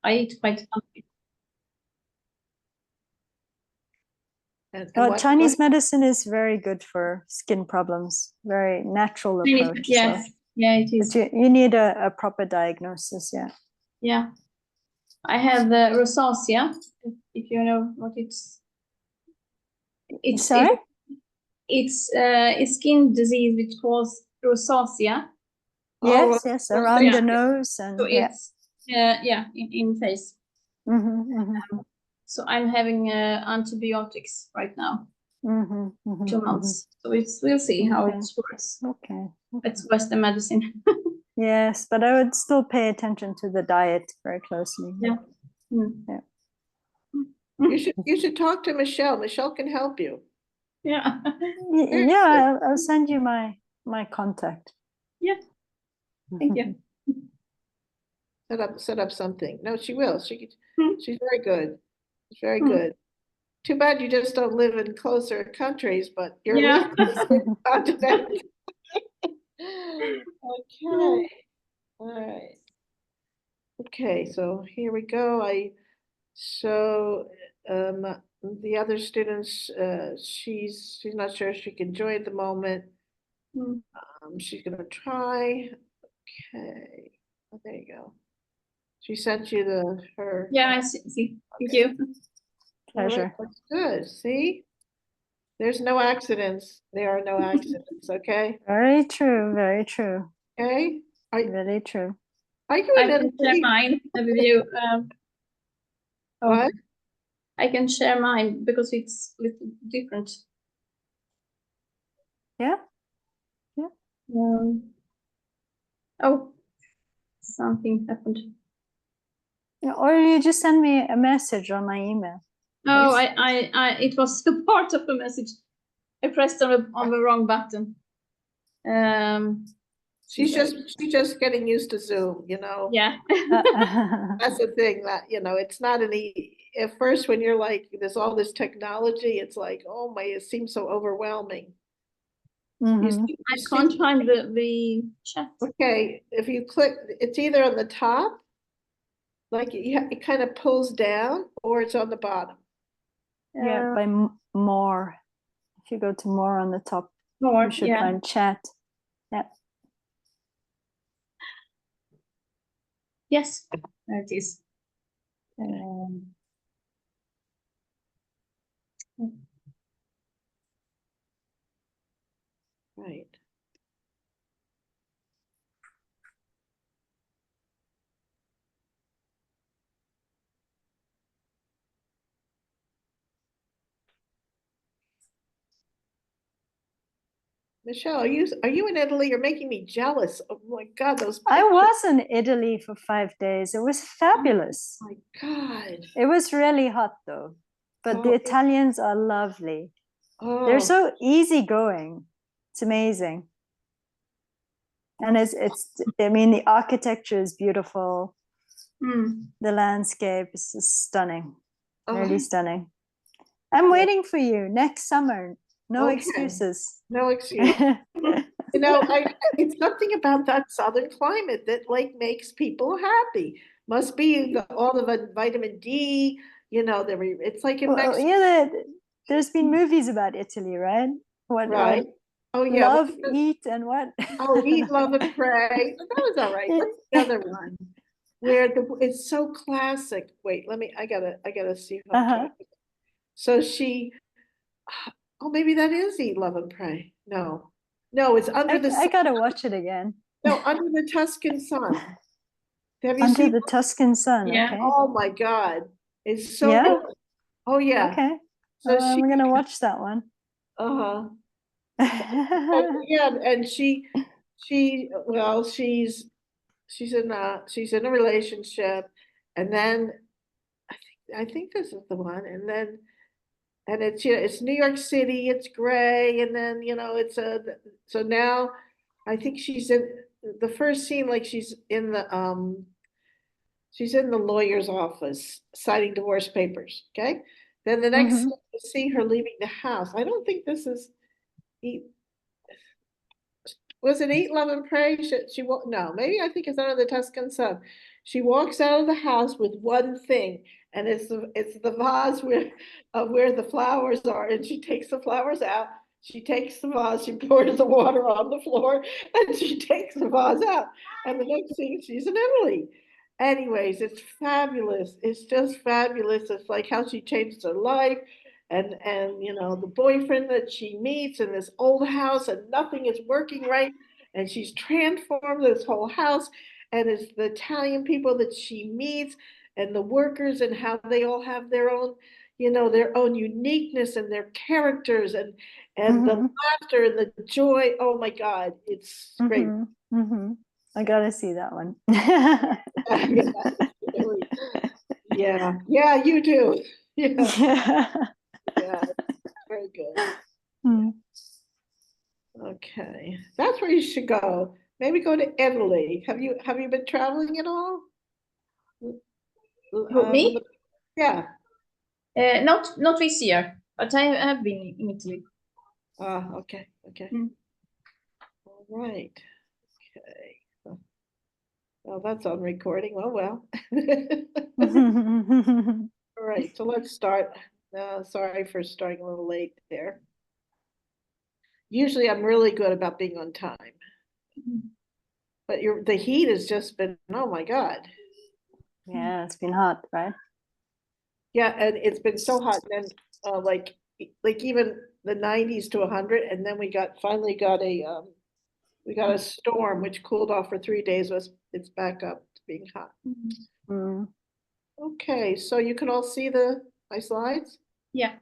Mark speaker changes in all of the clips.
Speaker 1: I eat quite healthy.
Speaker 2: And Chinese medicine is very good for skin problems. Very natural approach.
Speaker 1: Yes,
Speaker 2: so.
Speaker 1: Yeah, it is.
Speaker 2: But you need a proper diagnosis. Yeah.
Speaker 1: Yeah, I have the rosacea. If you know what it's.
Speaker 2: Sorry.
Speaker 1: It's a skin disease which causes rosacea.
Speaker 2: Yes, yes, around the nose and
Speaker 1: so it's in face. So I'm having antibiotics right now. 2 months. So we'll see how it works.
Speaker 2: Okay.
Speaker 1: It's Western medicine.
Speaker 2: Yes, but I would still pay attention to the diet very closely.
Speaker 1: Yeah.
Speaker 2: Yeah.
Speaker 3: You should talk to Michelle. Michelle can help you.
Speaker 1: Yeah.
Speaker 2: Yeah, I'll send you my contact.
Speaker 1: Yeah. Thank you.
Speaker 3: Set up something. No, she will. She's very good. She's very good. Too bad you just don't live in closer countries, but you're living in the same continent. Okay. All right. Okay, so here we go. The other students, she's not sure she can join at the moment. She's gonna try. Okay. Oh, there you go. She sent you her.
Speaker 1: Yeah, I see. Thank you.
Speaker 2: Pleasure.
Speaker 3: Right, that's good. See, there's no accidents. There are no accidents. Okay.
Speaker 2: Very true. Very true.
Speaker 3: Okay.
Speaker 2: Very true.
Speaker 3: Are you
Speaker 1: I can share mine with you.
Speaker 3: What?
Speaker 1: I can share mine because it's a little different.
Speaker 2: Yeah.
Speaker 1: Oh, something happened.
Speaker 2: Or you just send me a message on my email.
Speaker 1: No, it was a part of the message. I pressed on the wrong button.
Speaker 3: She's just getting used to Zoom, you know.
Speaker 1: Yeah.
Speaker 3: That's the thing that, it's not at first when you're like, there's all this technology, it's like, oh my, it seems so overwhelming.
Speaker 1: I can't find the chat.
Speaker 3: Okay, if you click, it's either on the top, like it kind of pulls down, or it's on the bottom.
Speaker 2: Yeah, by more. If you go to more on the top, you should find chat. Yeah.
Speaker 1: Yes, there it is.
Speaker 3: Right. Michelle, are you in Italy? You're making me jealous. Oh my God, those pictures.
Speaker 2: I was in Italy for 5 days. It was fabulous.
Speaker 3: Oh my God.
Speaker 2: It was really hot though, but the Italians are lovely. They're so easygoing. It's amazing. And I mean, the architecture is beautiful. The landscape is stunning, really stunning. I'm waiting for you next summer. No excuses.
Speaker 3: No excuse. It's something about that southern climate that like makes people happy. Must be all the vitamin D, it's like in Mexico.
Speaker 2: Yeah, there's been movies about Italy, right?
Speaker 3: Right. Oh yeah.
Speaker 2: Love, Eat, and what?
Speaker 3: Oh, Eat, Love, and Pray. That was all right. What's the other one? Where it's so classic. Wait, I gotta see. So maybe that is Eat, Love, and Pray. No, it's Under the Sun.
Speaker 2: I gotta watch it again.
Speaker 3: No, Under the Tuscan Sun. Have you
Speaker 2: Under
Speaker 3: seen
Speaker 2: the Tuscan Sun?
Speaker 1: Yeah.
Speaker 2: Okay.
Speaker 3: Oh my God, it's so good. Oh yeah.
Speaker 2: Okay. So I'm gonna watch that one.
Speaker 3: Yeah, and she's in a relationship, and then I think this is the one, and it's New York City, it's gray, and then so now I think she's in the first scene, like she's in the lawyer's office signing divorce papers. Okay, then the next scene, you see her leaving the house. I don't think this is was it Eat, Love, and Pray? She won't. No, maybe I think it's Under the Tuscan Sun. She walks out of the house with one thing, and it's the vase where the flowers are, and she takes the flowers out. She takes the vase, she pours the water on the floor, and she takes the vase out. And the next thing, she's in Italy. Anyways, it's fabulous. It's just fabulous. It's like how she changed her life, and the boyfriend that she meets in this old house, and nothing is working right, and she's transformed this whole house, and it's the Italian people that she meets, and the workers, and how they all have their own, their own uniqueness and their characters, and the laughter and the joy. Oh my God, it's great.
Speaker 2: I gotta see that one.
Speaker 3: Yeah, you do. Yeah, very good. Okay, that's where you should go. Maybe go to Italy. Have you been traveling at all?
Speaker 1: Me?
Speaker 3: Yeah.
Speaker 1: Not this year, but I have been in Italy.
Speaker 3: Okay. All right. Okay. Well, that's on recording. Oh, well. All right, so let's start. Sorry for starting a little late there. Usually I'm really good about being on time. But the heat has just been, oh my God.
Speaker 2: Yeah, it's been hot, right?
Speaker 3: Yeah, and it's been so hot, and then like even the 90s to 100, and then we finally got a storm which cooled off for 3 days. It's back up to being hot. Okay, so you can all see my slides?
Speaker 1: Yeah.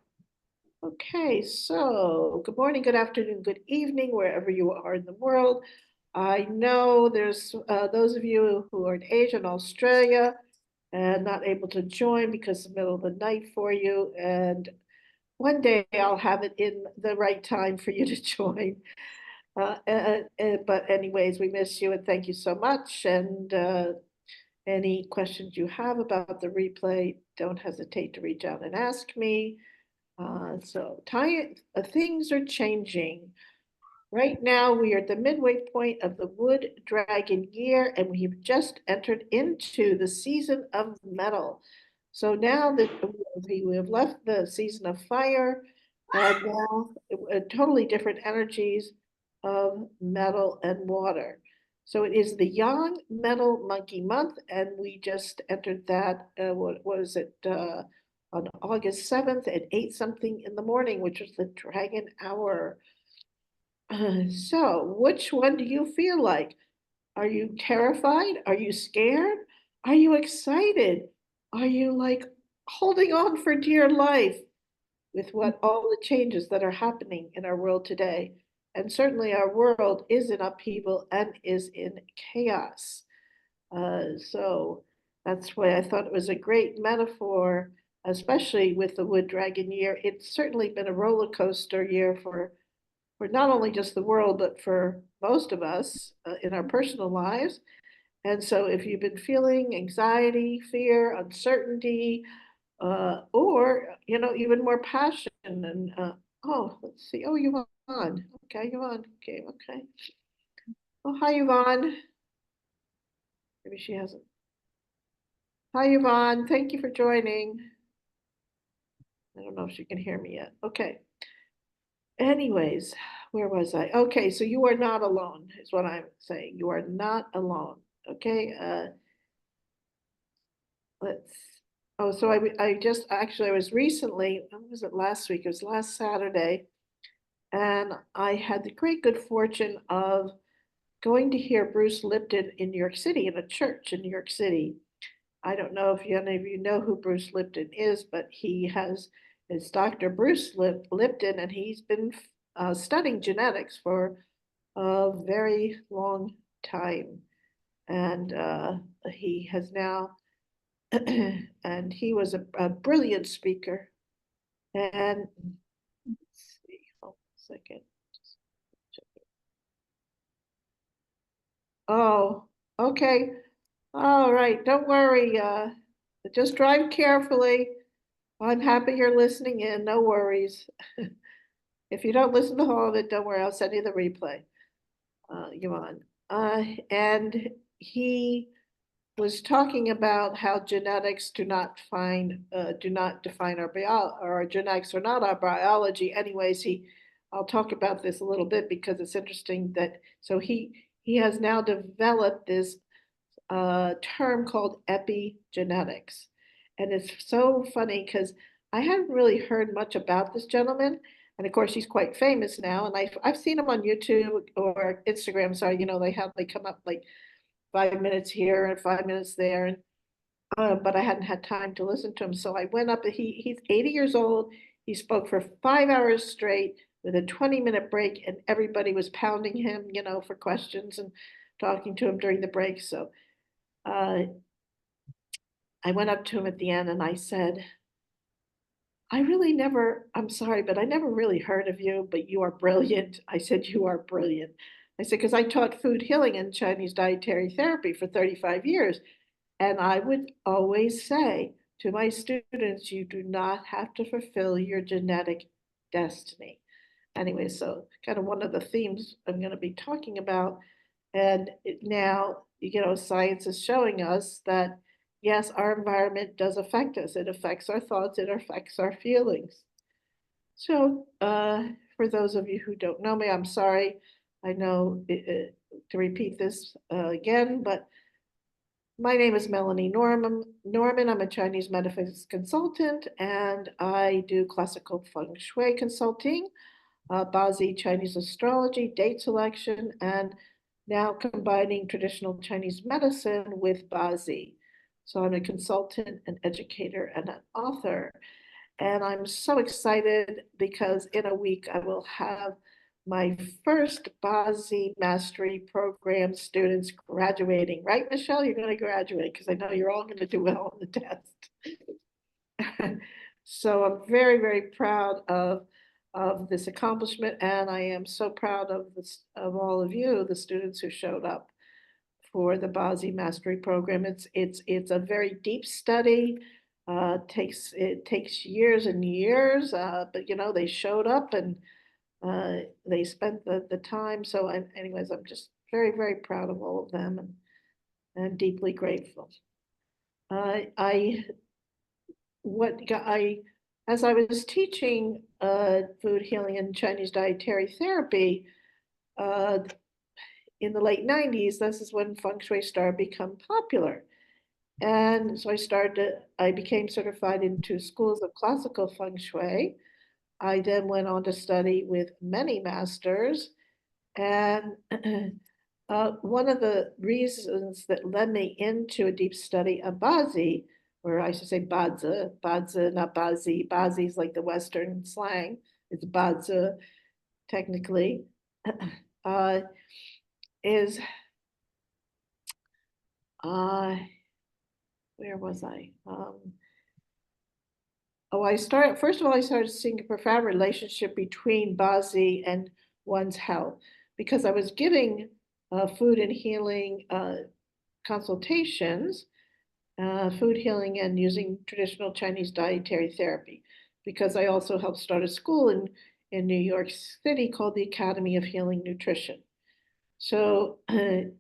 Speaker 3: Okay, so good morning, good afternoon, good evening, wherever you are in the world. I know there's those of you who are in Asia and Australia and not able to join because it's the middle of the night for you. And one day I'll have it in the right time for you to join. But anyways, we miss you and thank you so much. And any questions you have about the replay, don't hesitate to reach out and ask me. So things are changing. Right now, we are at the midway point of the wood dragon year, and we've just entered into the season of metal. So now that we have left the season of fire, and now totally different energies of metal and water. So it is the Yang Metal Monkey Month, and we just entered that, what was it, on August 7th at 8 something in the morning, which was the dragon hour. So which one do you feel like? Are you terrified? Are you scared? Are you excited? Are you like holding on for dear life with what all the changes that are happening in our world today? And certainly our world is in upheaval and is in chaos. So that's why I thought it was a great metaphor, especially with the Wood Dragon year. It's certainly been a roller coaster year for not only just the world, but for most of us in our personal lives. And so if you've been feeling anxiety, fear, uncertainty, or, even more passion and, let's see. Oh, Yvonne. Okay, Yvonne. Okay. Oh, hi, Yvonne. Maybe she hasn't. Hi, Yvonne. Thank you for joining. I don't know if she can hear me yet. Okay. Anyways, where was I? Okay, so you are not alone, is what I'm saying. You are not alone. Okay. So I was recently, when was it last week? It was last Saturday. And I had the great good fortune of going to hear Bruce Lipton in New York City, in a church in New York City. I don't know if any of you know who Bruce Lipton is, but it's Dr. Bruce Lipton, and he's been studying genetics for a very long time. And he has now, and he was a brilliant speaker. And let's see, hold a second. Oh, okay. All right, don't worry. Just drive carefully. I'm happy you're listening in. No worries. If you don't listen to all of it, don't worry. I'll send you the replay, Yvonne. And he was talking about how genetics do not define our our genetics are not our biology. Anyways, I'll talk about this a little bit because it's interesting that, so he has now developed this term called epigenetics. And it's so funny because I hadn't really heard much about this gentleman. And of course, he's quite famous now. And I've seen him on YouTube or Instagram. So, they come up like 5 minutes here and 5 minutes there. And but I hadn't had time to listen to him. So I went up, he's 80 years old. He spoke for 5 hours straight with a 20-minute break, and everybody was pounding him, for questions and talking to him during the break. So I went up to him at the end and I said, I'm sorry, but I never really heard of you, but you are brilliant. I said, you are brilliant. I said, because I taught food healing and Chinese dietary therapy for 35 years. And I would always say to my students, you do not have to fulfill your genetic destiny. Anyway, so kind of one of the themes I'm going to be talking about. And now, science is showing us that, yes, our environment does affect us. It affects our thoughts, it affects our feelings. So for those of you who don't know me, I'm sorry. I know to repeat this again, but my name is Melanie Norman. I'm a Chinese metaphysics consultant, and I do classical feng shui consulting, Bazi Chinese astrology, date selection, and now combining traditional Chinese medicine with Bazi. So I'm a consultant, an educator, and an author. And I'm so excited because in a week I will have my first Bazi Mastery Program students graduating. Right, Michelle? You're going to graduate because I know you're all going to do well on the test. So I'm very, very proud of this accomplishment, and I am so proud of all of you, the students who showed up for the Bazi Mastery Program. It's a very deep study. It takes years and years, but they showed up and they spent the time. So anyways, I'm just very, very proud of all of them and deeply grateful. As I was teaching food healing and Chinese dietary therapy in the late 90s, this is when feng shui started to become popular. And so I became certified in 2 schools of classical feng shui. I then went on to study with many masters. And one of the reasons that led me into a deep study of Bazi, or I should say Bazi, not Bazi. Bazi is like the Western slang. It's Bazi, technically, is, where was I? First of all, I started seeing a profound relationship between Bazi and one's health, because I was giving food and healing consultations, food healing and using traditional Chinese dietary therapy, because I also helped start a school in New York City called the Academy of Healing Nutrition. So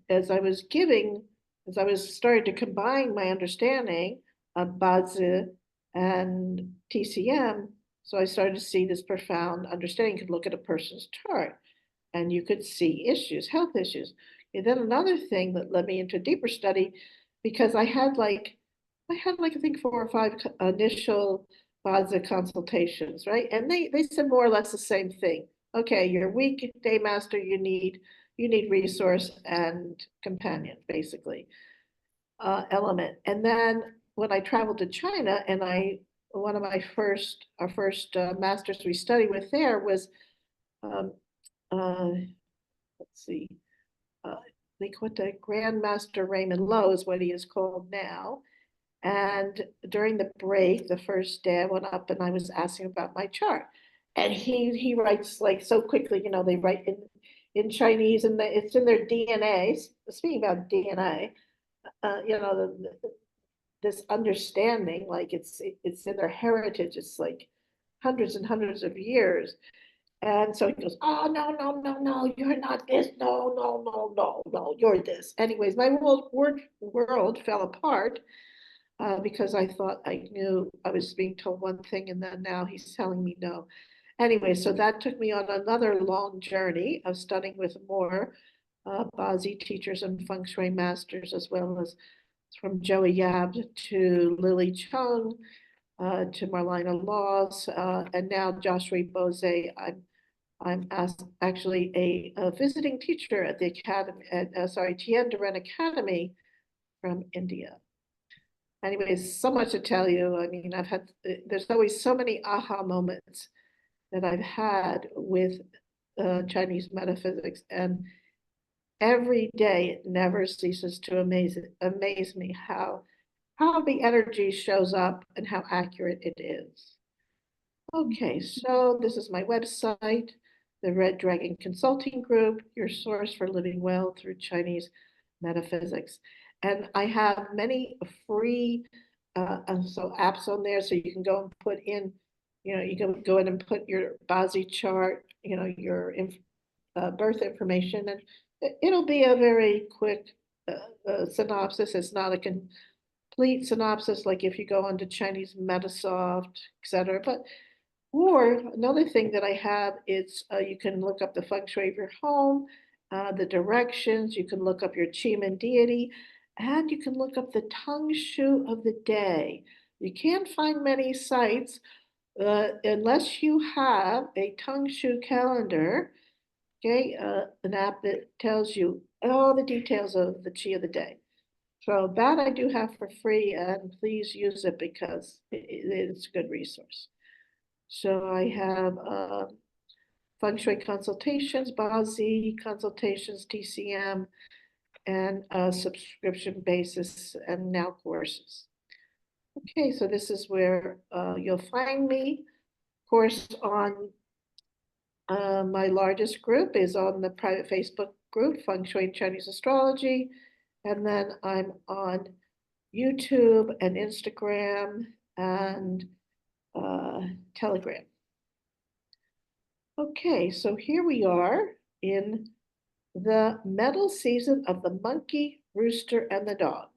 Speaker 3: as I was starting to combine my understanding of Bazi and TCM, so I started to see this profound understanding. You could look at a person's chart and you could see issues, health issues. And then another thing that led me into a deeper study, because I had like I think 4 or 5 initial Bazi consultations, right? And they said more or less the same thing. Okay, you're weak, day master, you need resource and companion, basically, element. And then when I traveled to China, and one of our first masters we studied with there was, let's see, the Grandmaster Raymond Lowe is what he is called now. And during the break, the first day, I went up and I was asking about my chart. And he writes like so quickly, they write in Chinese, and it's in their DNA. Speaking about DNA, this understanding, like it's in their heritage. It's like hundreds and hundreds of years. And so he goes, oh, no, no, no, no, you're not this. No, no, no, no, no, you're this. Anyways, my world fell apart because I thought I knew I was being told one thing and then now he's telling me no. Anyway, so that took me on another long journey of studying with more Bazi teachers and feng shui masters, as well as from Joey Yab to Lily Chung to Marlena Laws, and now Joshua Bose. I'm actually a visiting teacher at the academy, at Tien Duren Academy from India. Anyways, so much to tell you. I mean, there's always so many aha moments that I've had with Chinese metaphysics, and every day it never ceases to amaze me how the energy shows up and how accurate it is. Okay, so this is my website, the Red Dragon Consulting Group, your source for living well through Chinese metaphysics. And I have many free apps on there, so you can go and put in, you can go in and put your Bazi chart, your birth information, and it'll be a very quick synopsis. It's not a complete synopsis like if you go onto Chinese Metasoft, etc. Or another thing that I have is you can look up the feng shui of your home, the directions, you can look up your qi and deity, and you can look up the tung shu of the day. You can't find many sites unless you have a tung shu calendar, okay, an app that tells you all the details of the qi of the day. So that I do have for free, and please use it because it's a good resource. So I have feng shui consultations, Bazi consultations, TCM, and a subscription basis, and now courses. Okay, so this is where you'll find me. Of course, on my largest group is on the private Facebook group, Feng Shui and Chinese Astrology. And then I'm on YouTube and Instagram and Telegram. Okay, so here we are in the metal season of the monkey, rooster, and the dog.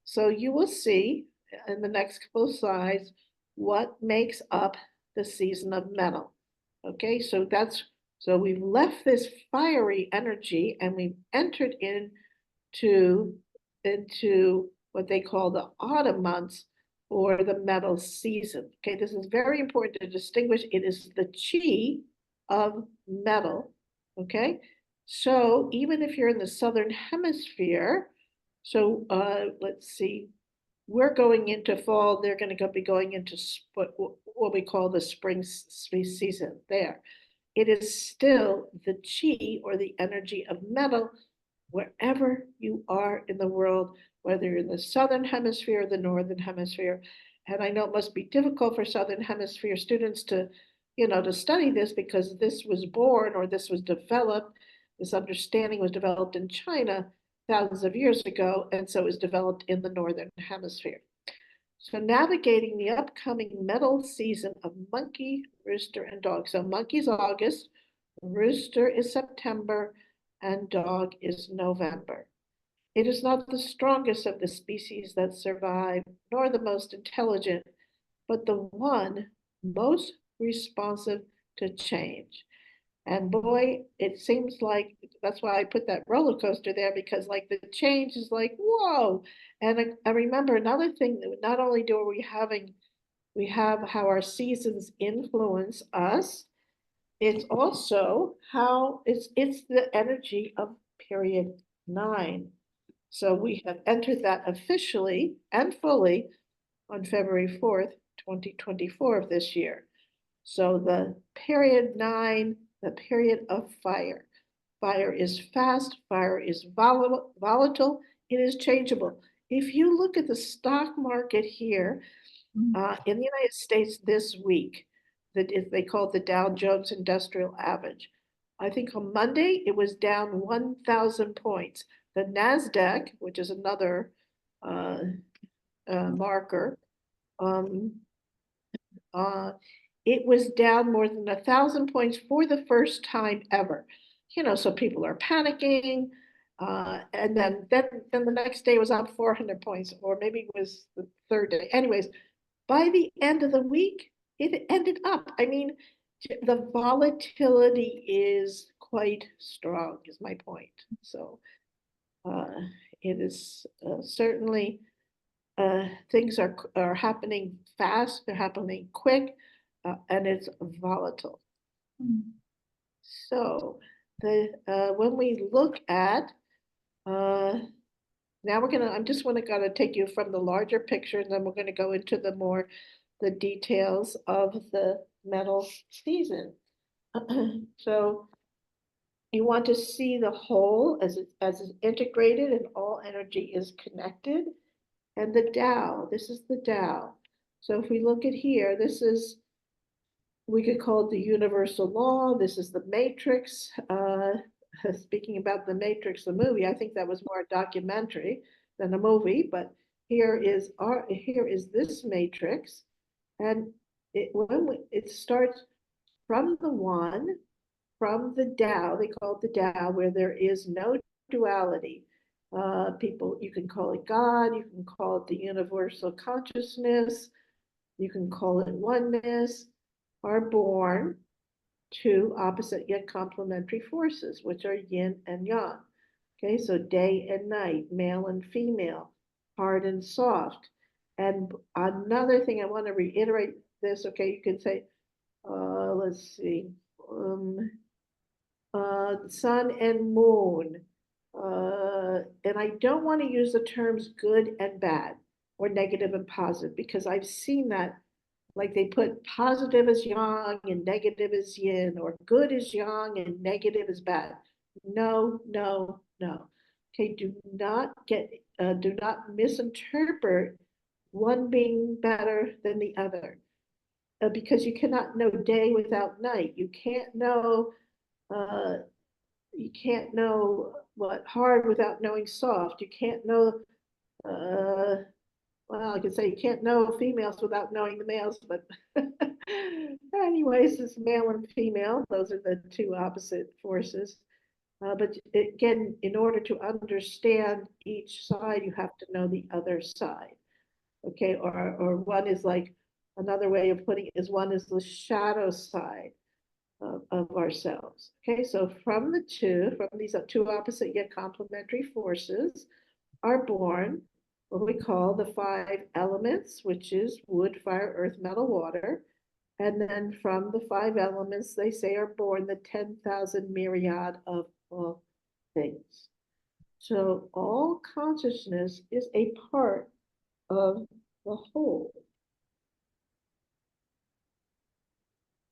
Speaker 3: So you will see in the next couple of slides what makes up the season of metal. Okay, so we've left this fiery energy and we've entered into what they call the autumn months or the metal season. Okay, this is very important to distinguish. It is the chi of metal. Okay, so even if you're in the southern hemisphere, so let's see, we're going into fall, they're going to be going into what we call the spring season there. It is still the chi or the energy of metal wherever you are in the world, whether you're in the southern hemisphere or the northern hemisphere. And I know it must be difficult for southern hemisphere students to study this because this was born or this was developed, this understanding was developed in China thousands of years ago, and so it was developed in the northern hemisphere. So navigating the upcoming metal season of monkey, rooster, and dog. So monkey's August, rooster is September, and dog is November. It is not the strongest of the species that survive, nor the most intelligent, but the one most responsive to change. And boy, it seems like that's why I put that roller coaster there, because like the change is like, whoa. And I remember another thing that not only we have how our seasons influence us, it's also how it's the energy of period 9. So we have entered that officially and fully on February 4th, 2024 of this year. So the period 9, the period of fire. Fire is fast, fire is volatile, it is changeable. If you look at the stock market here in the United States this week, that they call it the Dow Jones Industrial Average. I think on Monday it was down 1,000 points. The NASDAQ, which is another marker, it was down more than 1,000 points for the first time ever. You know, so people are panicking. And then the next day was up 400 points, or maybe it was the third day. Anyways, by the end of the week, it ended up. I mean, the volatility is quite strong, is my point. So it is certainly, things are happening fast, they're happening quick, and it's volatile. So when we look at, now I'm just gonna take you from the larger picture, and then we're gonna go into the details of the metal season. So you want to see the whole as it's integrated and all energy is connected. And the Tao, this is the Tao. So if we look at here, we could call it the universal law. This is the matrix. Speaking about the Matrix, the movie, I think that was more a documentary than a movie, but here is this matrix. And it starts from the one, from the Tao, they call it the Tao, where there is no duality. You can call it God, you can call it the universal consciousness, you can call it oneness, are born two opposite yet complementary forces, which are yin and yang. Okay, so day and night, male and female, hard and soft. And another thing I want to reiterate this, okay, you can say, let's see, sun and moon. And I don't want to use the terms good and bad or negative and positive, because I've seen that, like they put positive as yang and negative as yin, or good is yang and negative is bad. No, no, no. Okay, do not misinterpret one being better than the other, because you cannot know day without night. You can't know what hard without knowing soft. You can't know, well, I could say you can't know females without knowing the males, but anyways, it's male and female. Those are the two opposite forces. But again, in order to understand each side, you have to know the other side. Okay, or one is like, another way of putting it is, one is the shadow side of ourselves. Okay, so from these two opposite yet complementary forces are born what we call the 5 elements, which is wood, fire, earth, metal, water. And then from the 5 elements, they say, are born the 10,000 myriad of all things. So all consciousness is a part of the whole.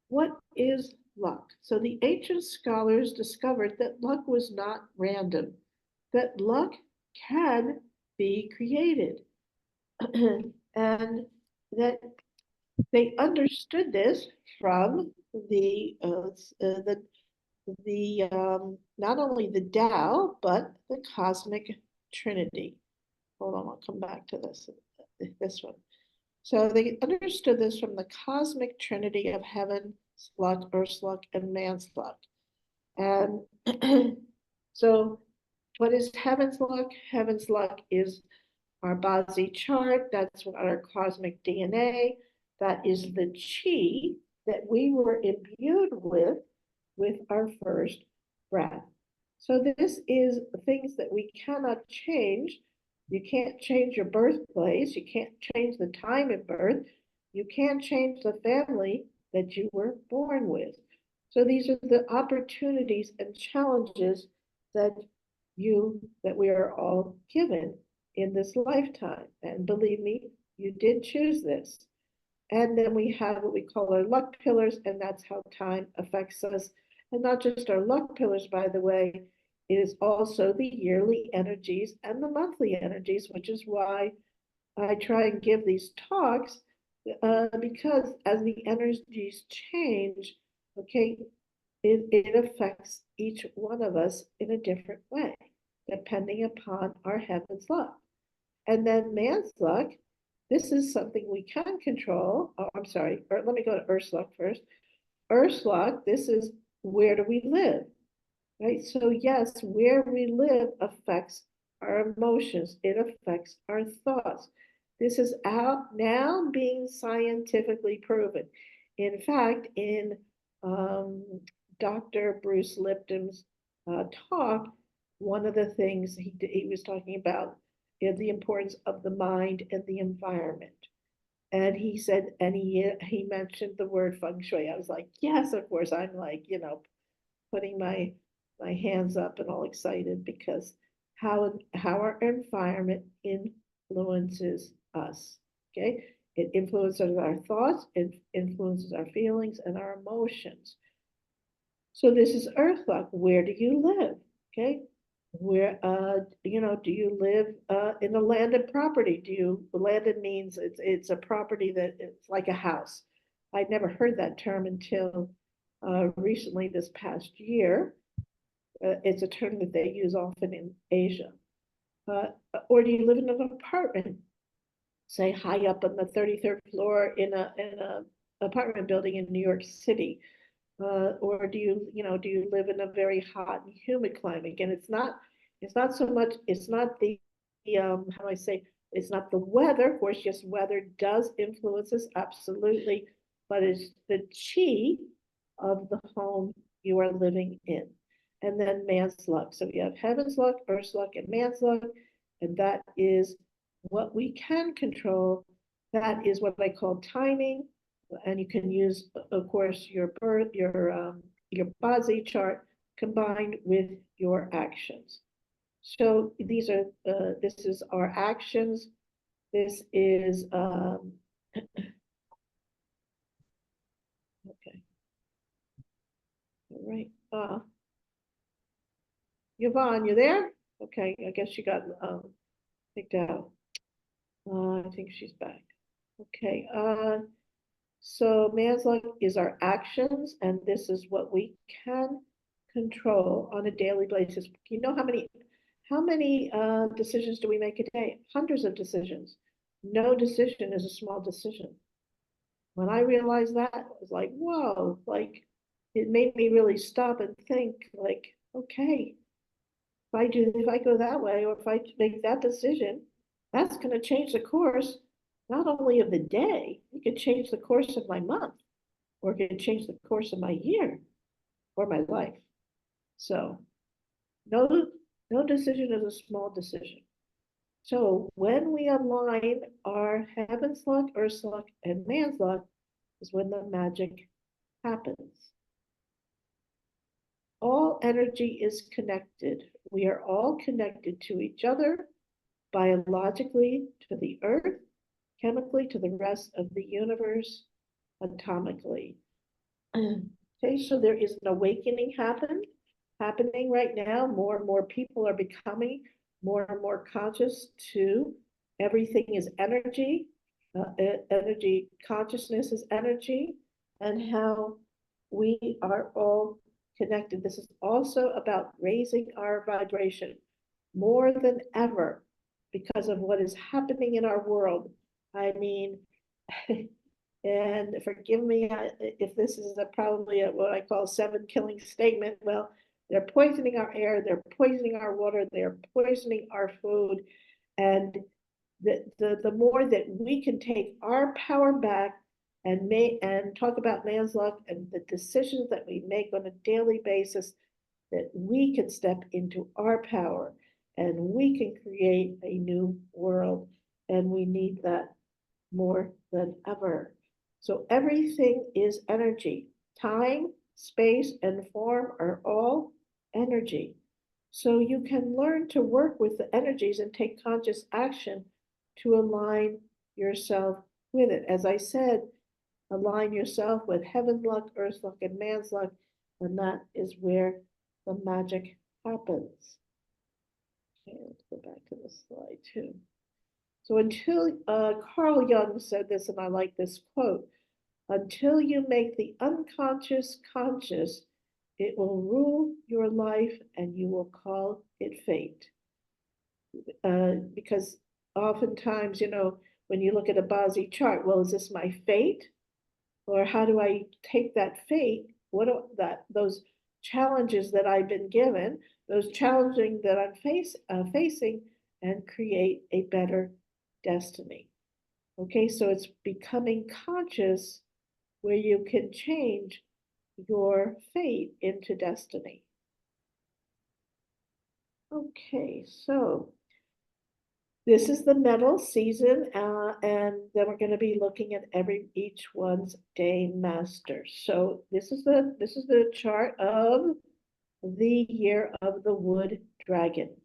Speaker 3: What is luck? So the ancient scholars discovered that luck was not random, that luck can be created. And that they understood this from not only the Tao, but the cosmic trinity. Hold on, I'll come back to this one. So they understood this from the cosmic trinity of heaven's luck, earth's luck, and man's luck. And so what is heaven's luck? Heaven's luck is our Bazi chart. That's our cosmic DNA. That is the chi that we were imbued with our first breath. So this is things that we cannot change. You can't change your birthplace. You can't change the time of birth. You can't change the family that you were born with. So these are the opportunities and challenges that we are all given in this lifetime. And believe me, you did choose this. And then we have what we call our luck pillars, and that's how time affects us. And not just our luck pillars, by the way, it is also the yearly energies and the monthly energies, which is why I try and give these talks, because as the energies change, okay, it affects each one of us in a different way, depending upon our heaven's luck. And then man's luck this is something we can control. Oh, I'm sorry. Or let me go to Ursula first. Ursula, this is where do we live? Right? So yes, where we live affects our emotions. It affects our thoughts. This is out now being scientifically proven. In fact, in um, Dr. Bruce Lipton's talk, one of the things he was talking about is the importance of the mind and the environment. And he said, and he mentioned the word feng shui. I was like, yes, of course. I'm like, putting my hands up and all excited because how our environment influences us. Okay, it influences our thoughts, it influences our feelings and our emotions. So this is Earth luck. Where do you live? Okay, where do you live in a landed property? Landed means it's a property that it's like a house. I'd never heard that term until recently this past year. It's a term that they use often in Asia. Uh, or do you live in an apartment, say high up on the 33rd floor in a apartment building in New York City? Or do you live in a very hot and humid climate? Again, it's not so much, it's not the how do I say, it's not the weather. Of course, yes, weather does influence us, absolutely, but it's the chi of the home you are living in. And then man's luck. So we have heaven's luck, earth's luck, and man's luck. And that is what we can control. That is what I call timing. And you can use, of course, your birth, your body chart combined with your actions. So this is our actions. This is okay. All right. Yvonne, you there? Okay, I guess she got picked out. I think she's back. Okay. So man's luck is our actions, and this is what we can control on a daily basis. You know how many decisions do we make a day? Hundreds of decisions. No decision is a small decision. When I realized that, it was like, whoa, like it made me really stop and think, like, okay, if I go that way, or if I make that decision, that's going to change the course, not only of the day, it could change the course of my month, or it could change the course of my year or my life. So no, no decision is a small decision. So when we align our heaven's luck, earth's luck, and man's luck is when the magic happens. All energy is connected. We are all connected to each other, biologically to the earth, chemically to the rest of the universe, atomically. Okay, so there is an awakening happening right now. More and more people are becoming more and more conscious to everything is energy. Energy consciousness is energy, and how we are all connected. This is also about raising our vibration more than ever because of what is happening in our world. I mean, and forgive me if this is probably what I call 7 killing statement. Well, they're poisoning our air, they're poisoning our water, they're poisoning our food. And the more that we can take our power back and talk about man's luck and the decisions that we make on a daily basis, that we can step into our power and we can create a new world. And we need that more than ever. So everything is energy. Time, space, and form are all energy. So you can learn to work with the energies and take conscious action to align yourself with it. As I said, align yourself with heaven's luck, earth's luck, and man's luck, and that is where the magic happens. Okay, let's go back to this slide too. So until Carl Jung said this, and I like this quote, until you make the unconscious conscious, it will rule your life and you will call it fate. Because oftentimes, when you look at a Bazi chart, well, is this my fate? Or how do I take that fate, those challenges that I've been given, those challenging that I'm facing, and create a better destiny? Okay, so it's becoming conscious where you can change your fate into destiny. Okay, so this is the metal season, and then we're going to be looking at each one's day master. So this is the chart of the year of the wood dragon.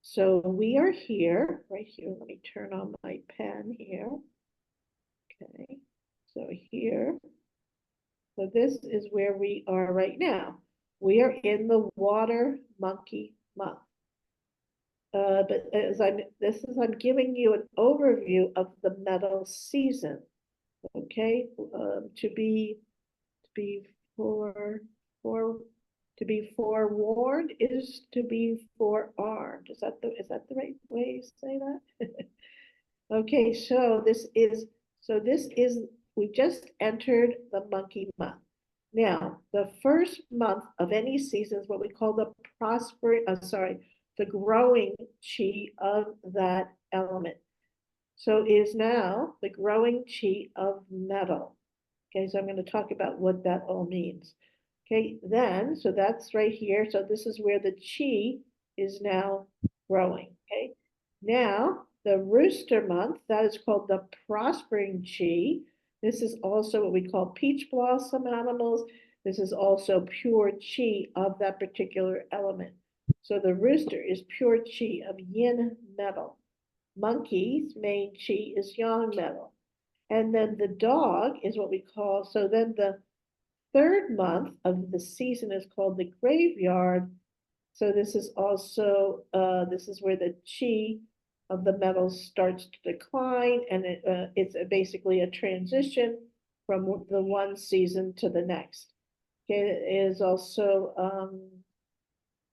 Speaker 3: So we are here, right here. Let me turn on my pen here. Okay, so here. So this is where we are right now. We are in the water monkey month. But I'm giving you an overview of the metal season. Okay, to be forewarned is to be forearmed. Is that the right way to say that? Okay, so we just entered the monkey month. Now, the first month of any season is what we call the the growing chi of that element. So it is now the growing chi of metal. Okay, so I'm going to talk about what that all means. Okay, then, so that's right here. So this is where the chi is now growing. Okay, now the rooster month, that is called the prospering chi. This is also what we call peach blossom animals. This is also pure chi of that particular element. So the rooster is pure chi of yin metal. Monkey's main chi is yang metal. And then the dog is what we call, so then the third month of the season is called the graveyard. So this is also, this is where the chi of the metals starts to decline, and it's basically a transition from the one season to the next. Okay,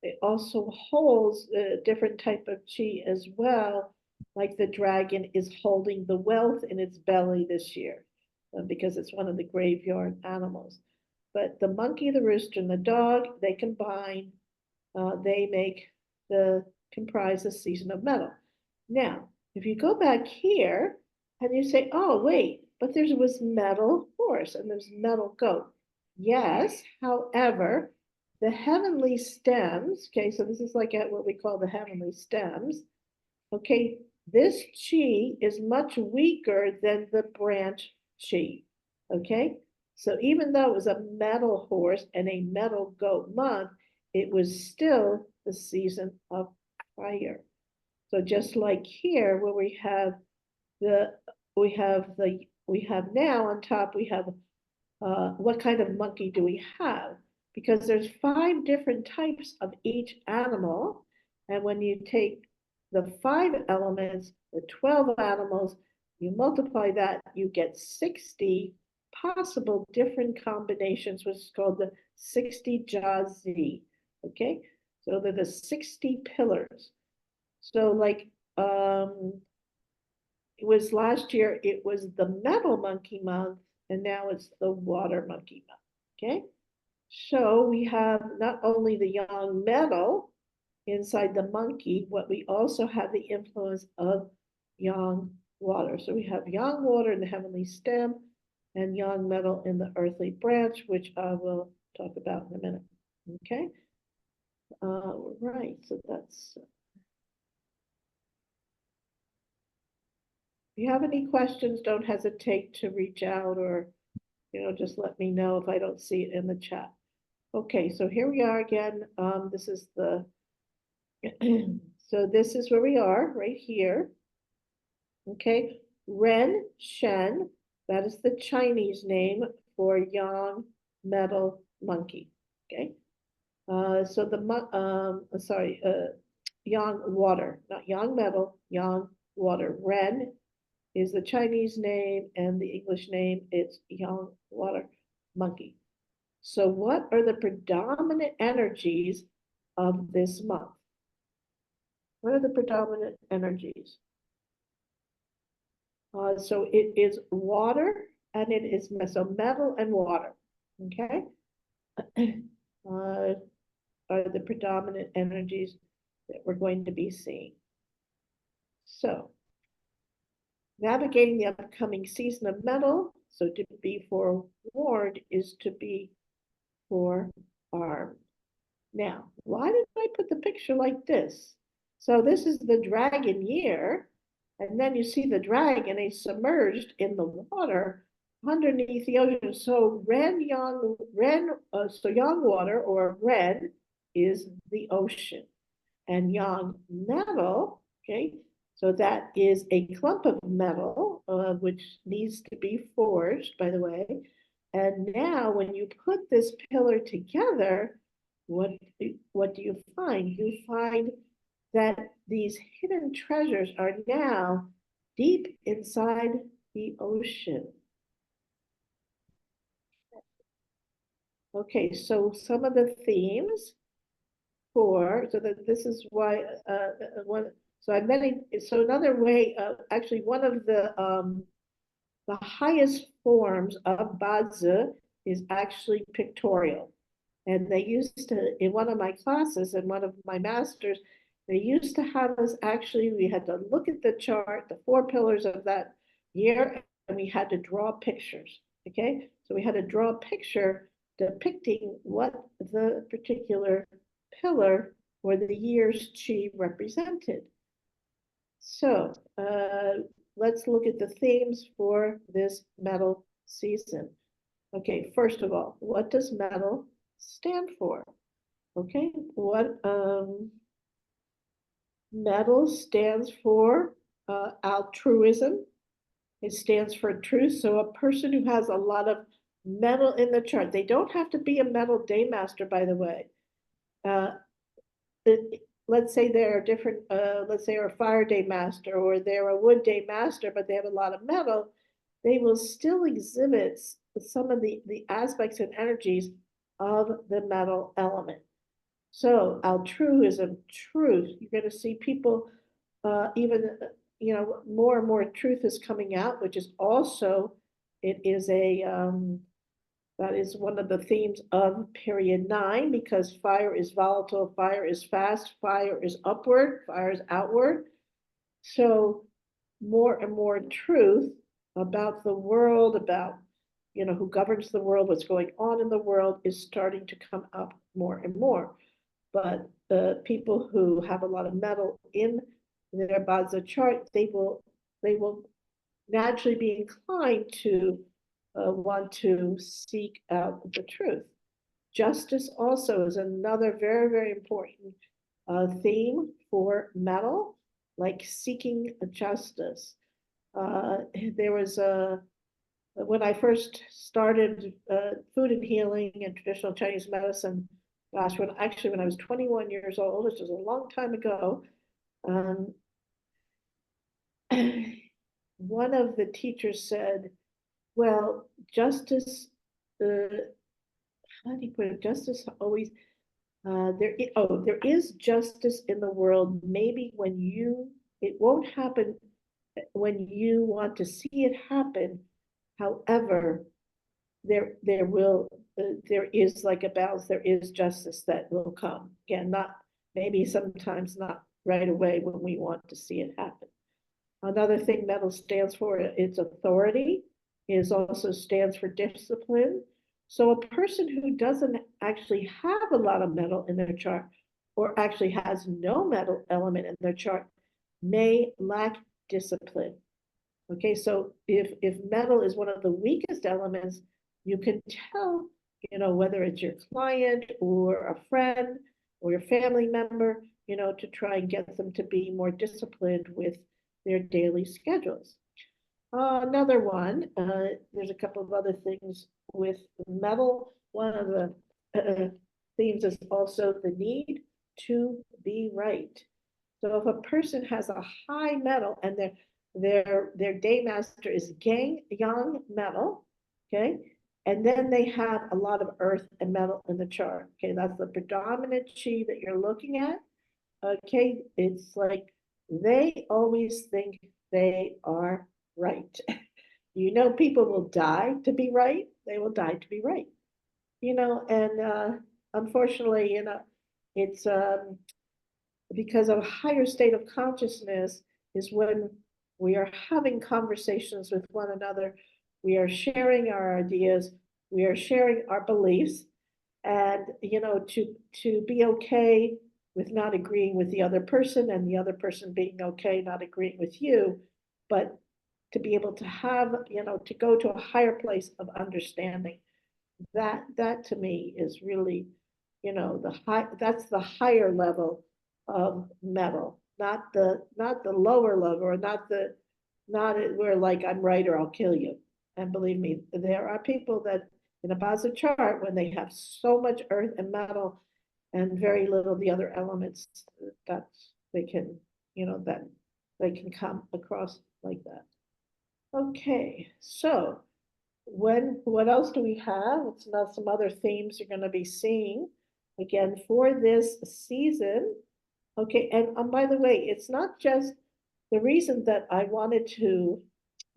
Speaker 3: it also holds a different type of chi as well, like the dragon is holding the wealth in its belly this year, because it's one of the graveyard animals. But the monkey, the rooster, and the dog, they combine, they comprise the season of metal. Now, if you go back here and you say, oh, wait, but there was metal horse and there's metal goat. Yes, however, the heavenly stems, okay, so this is like what we call the heavenly stems, okay, this chi is much weaker than the branch chi, okay? So even though it was a metal horse and a metal goat month, it was still the season of fire. So just like here, where we have now on top, we have what kind of monkey do we have? Because there's 5 different types of each animal. And when you take the 5 elements, the 12 animals, you multiply that, you get 60 possible different combinations, which is called the 60 jazi. Okay, so they're the 60 pillars. So like it was last year, it was the metal monkey month, and now it's the water monkey month. Okay, so we have not only the yang metal inside the monkey, but we also have the influence of yang water. So we have yang water in the heavenly stem and yang metal in the earthly branch, which I will talk about in a minute. Okay, right, so that's. If you have any questions, don't hesitate to reach out, or just let me know if I don't see it in the chat. Okay, so here we are again. This is the so this is where we are right here. Okay, Ren Shen, that is the Chinese name for yang metal monkey. Okay, so yang water, not yang metal, yang water. Ren is the Chinese name, and the English name is yang water monkey. So what are the predominant energies of this month? What are the predominant energies? So it is water and it is so metal and water. Okay. Are the predominant energies that we're going to be seeing. So, navigating the upcoming season of metal, so to be forewarned is to be forearmed. Now, why did I put the picture like this? So this is the dragon year, and then you see the dragon is submerged in the water underneath the ocean. So so yang water or red is the ocean, and yang metal, okay, so that is a clump of metal, which needs to be forged, by the way. And now when you put this pillar together, what do you find? You find that these hidden treasures are now deep inside the ocean. Okay, so some of the themes so that this is why one. So another way, actually one of the highest forms of Bazi is actually pictorial. And they used to, in one of my classes, in one of my masters, they used to have us actually, we had to look at the chart, the 4 pillars of that year, and we had to draw pictures, okay? So we had to draw a picture depicting what the particular pillar or the year's chi represented. So let's look at the themes for this metal season. Okay, first of all, what does metal stand for? Okay, what metal stands for altruism. It stands for truth. So a person who has a lot of metal in the chart, they don't have to be a metal day master, by the way. Let's say they're a different, let's say they're a fire day master or they're a wood day master, but they have a lot of metal, they will still exhibit some of the aspects and energies of the metal element. So altruism, truth, you're going to see people even, more and more truth is coming out, which is also, it is that is one of the themes of period 9, because fire is volatile, fire is fast, fire is upward, fire is outward. So more and more truth about the world, about, who governs the world, what's going on in the world is starting to come up more and more. But the people who have a lot of metal in their Bazi chart, they will naturally be inclined to want to seek out the truth. Justice also is another very, very important theme for metal, like seeking justice. There was when I first started food and healing and traditional Chinese medicine, gosh, when I was 21 years old, which was a long time ago, one of the teachers said, well, justice, how do you put it? Justice always, there is justice in the world. Maybe it won't happen when you want to see it happen. However, there is like a balance. There is justice that will come. Again, not maybe sometimes not right away when we want to see it happen. Another thing metal stands for, its authority, is also stands for discipline. So a person who doesn't actually have a lot of metal in their chart, or actually has no metal element in their chart, may lack discipline. Okay, so if metal is one of the weakest elements, you can tell, whether it's your client or a friend or your family member, to try and get them to be more disciplined with their daily schedules. Another one, there's a couple of other things with metal. One of the themes is also the need to be right. So if a person has a high metal and their day master is yang metal, okay, and then they have a lot of earth and metal in the chart, okay, that's the predominant chi that you're looking at, okay, it's like they always think they are right. You know, people will die to be right. They will die to be right. And unfortunately, it's because a higher state of consciousness is when we are having conversations with one another, we are sharing our ideas, we are sharing our beliefs, and to be okay with not agreeing with the other person and the other person being okay not agreeing with you, but to be able to have, to go to a higher place of understanding. That to me is really, that's the higher level of metal, not the lower level, or not where like I'm right or I'll kill you. And believe me, there are people that in a positive chart, when they have so much earth and metal and very little the other elements, that they can, that they can come across like that. Okay, so what else do we have? It's not some other themes you're going to be seeing again for this season. Okay, and by the way, it's not just the reason that I wanted to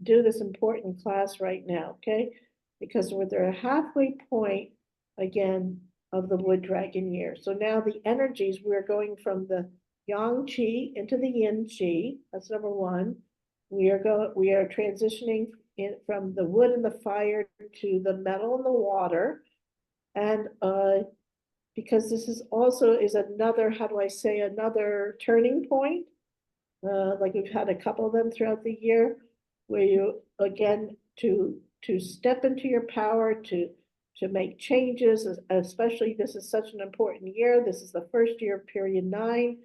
Speaker 3: do this important class right now, okay? Because we're at a halfway point again of the wood dragon year. So now the energies, we're going from the yang qi into the yin qi. That's number one. We are transitioning from the wood and the fire to the metal and the water. And because this is also another, how do I say, another turning point. Like we've had a couple of them throughout the year, where you again to step into your power, to make changes, especially this is such an important year. This is the first year of period 9,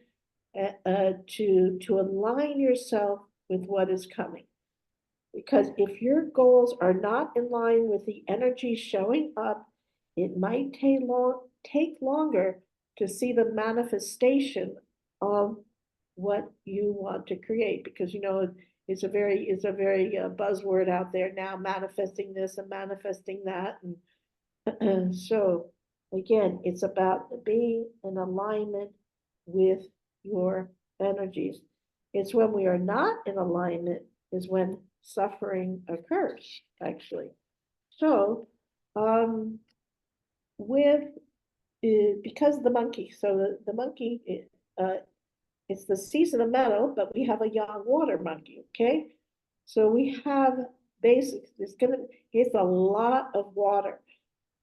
Speaker 3: to align yourself with what is coming. Because if your goals are not in line with the energy showing up, it might take longer to see the manifestation of what you want to create. Because it's a very buzzword out there now, manifesting this and manifesting that. And so again, it's about being in alignment with your energies. It's when we are not in alignment is when suffering occurs, actually. So with because of the monkey, so the monkey, it's the season of metal, but we have a yang water monkey, okay? So we have it's a lot of water.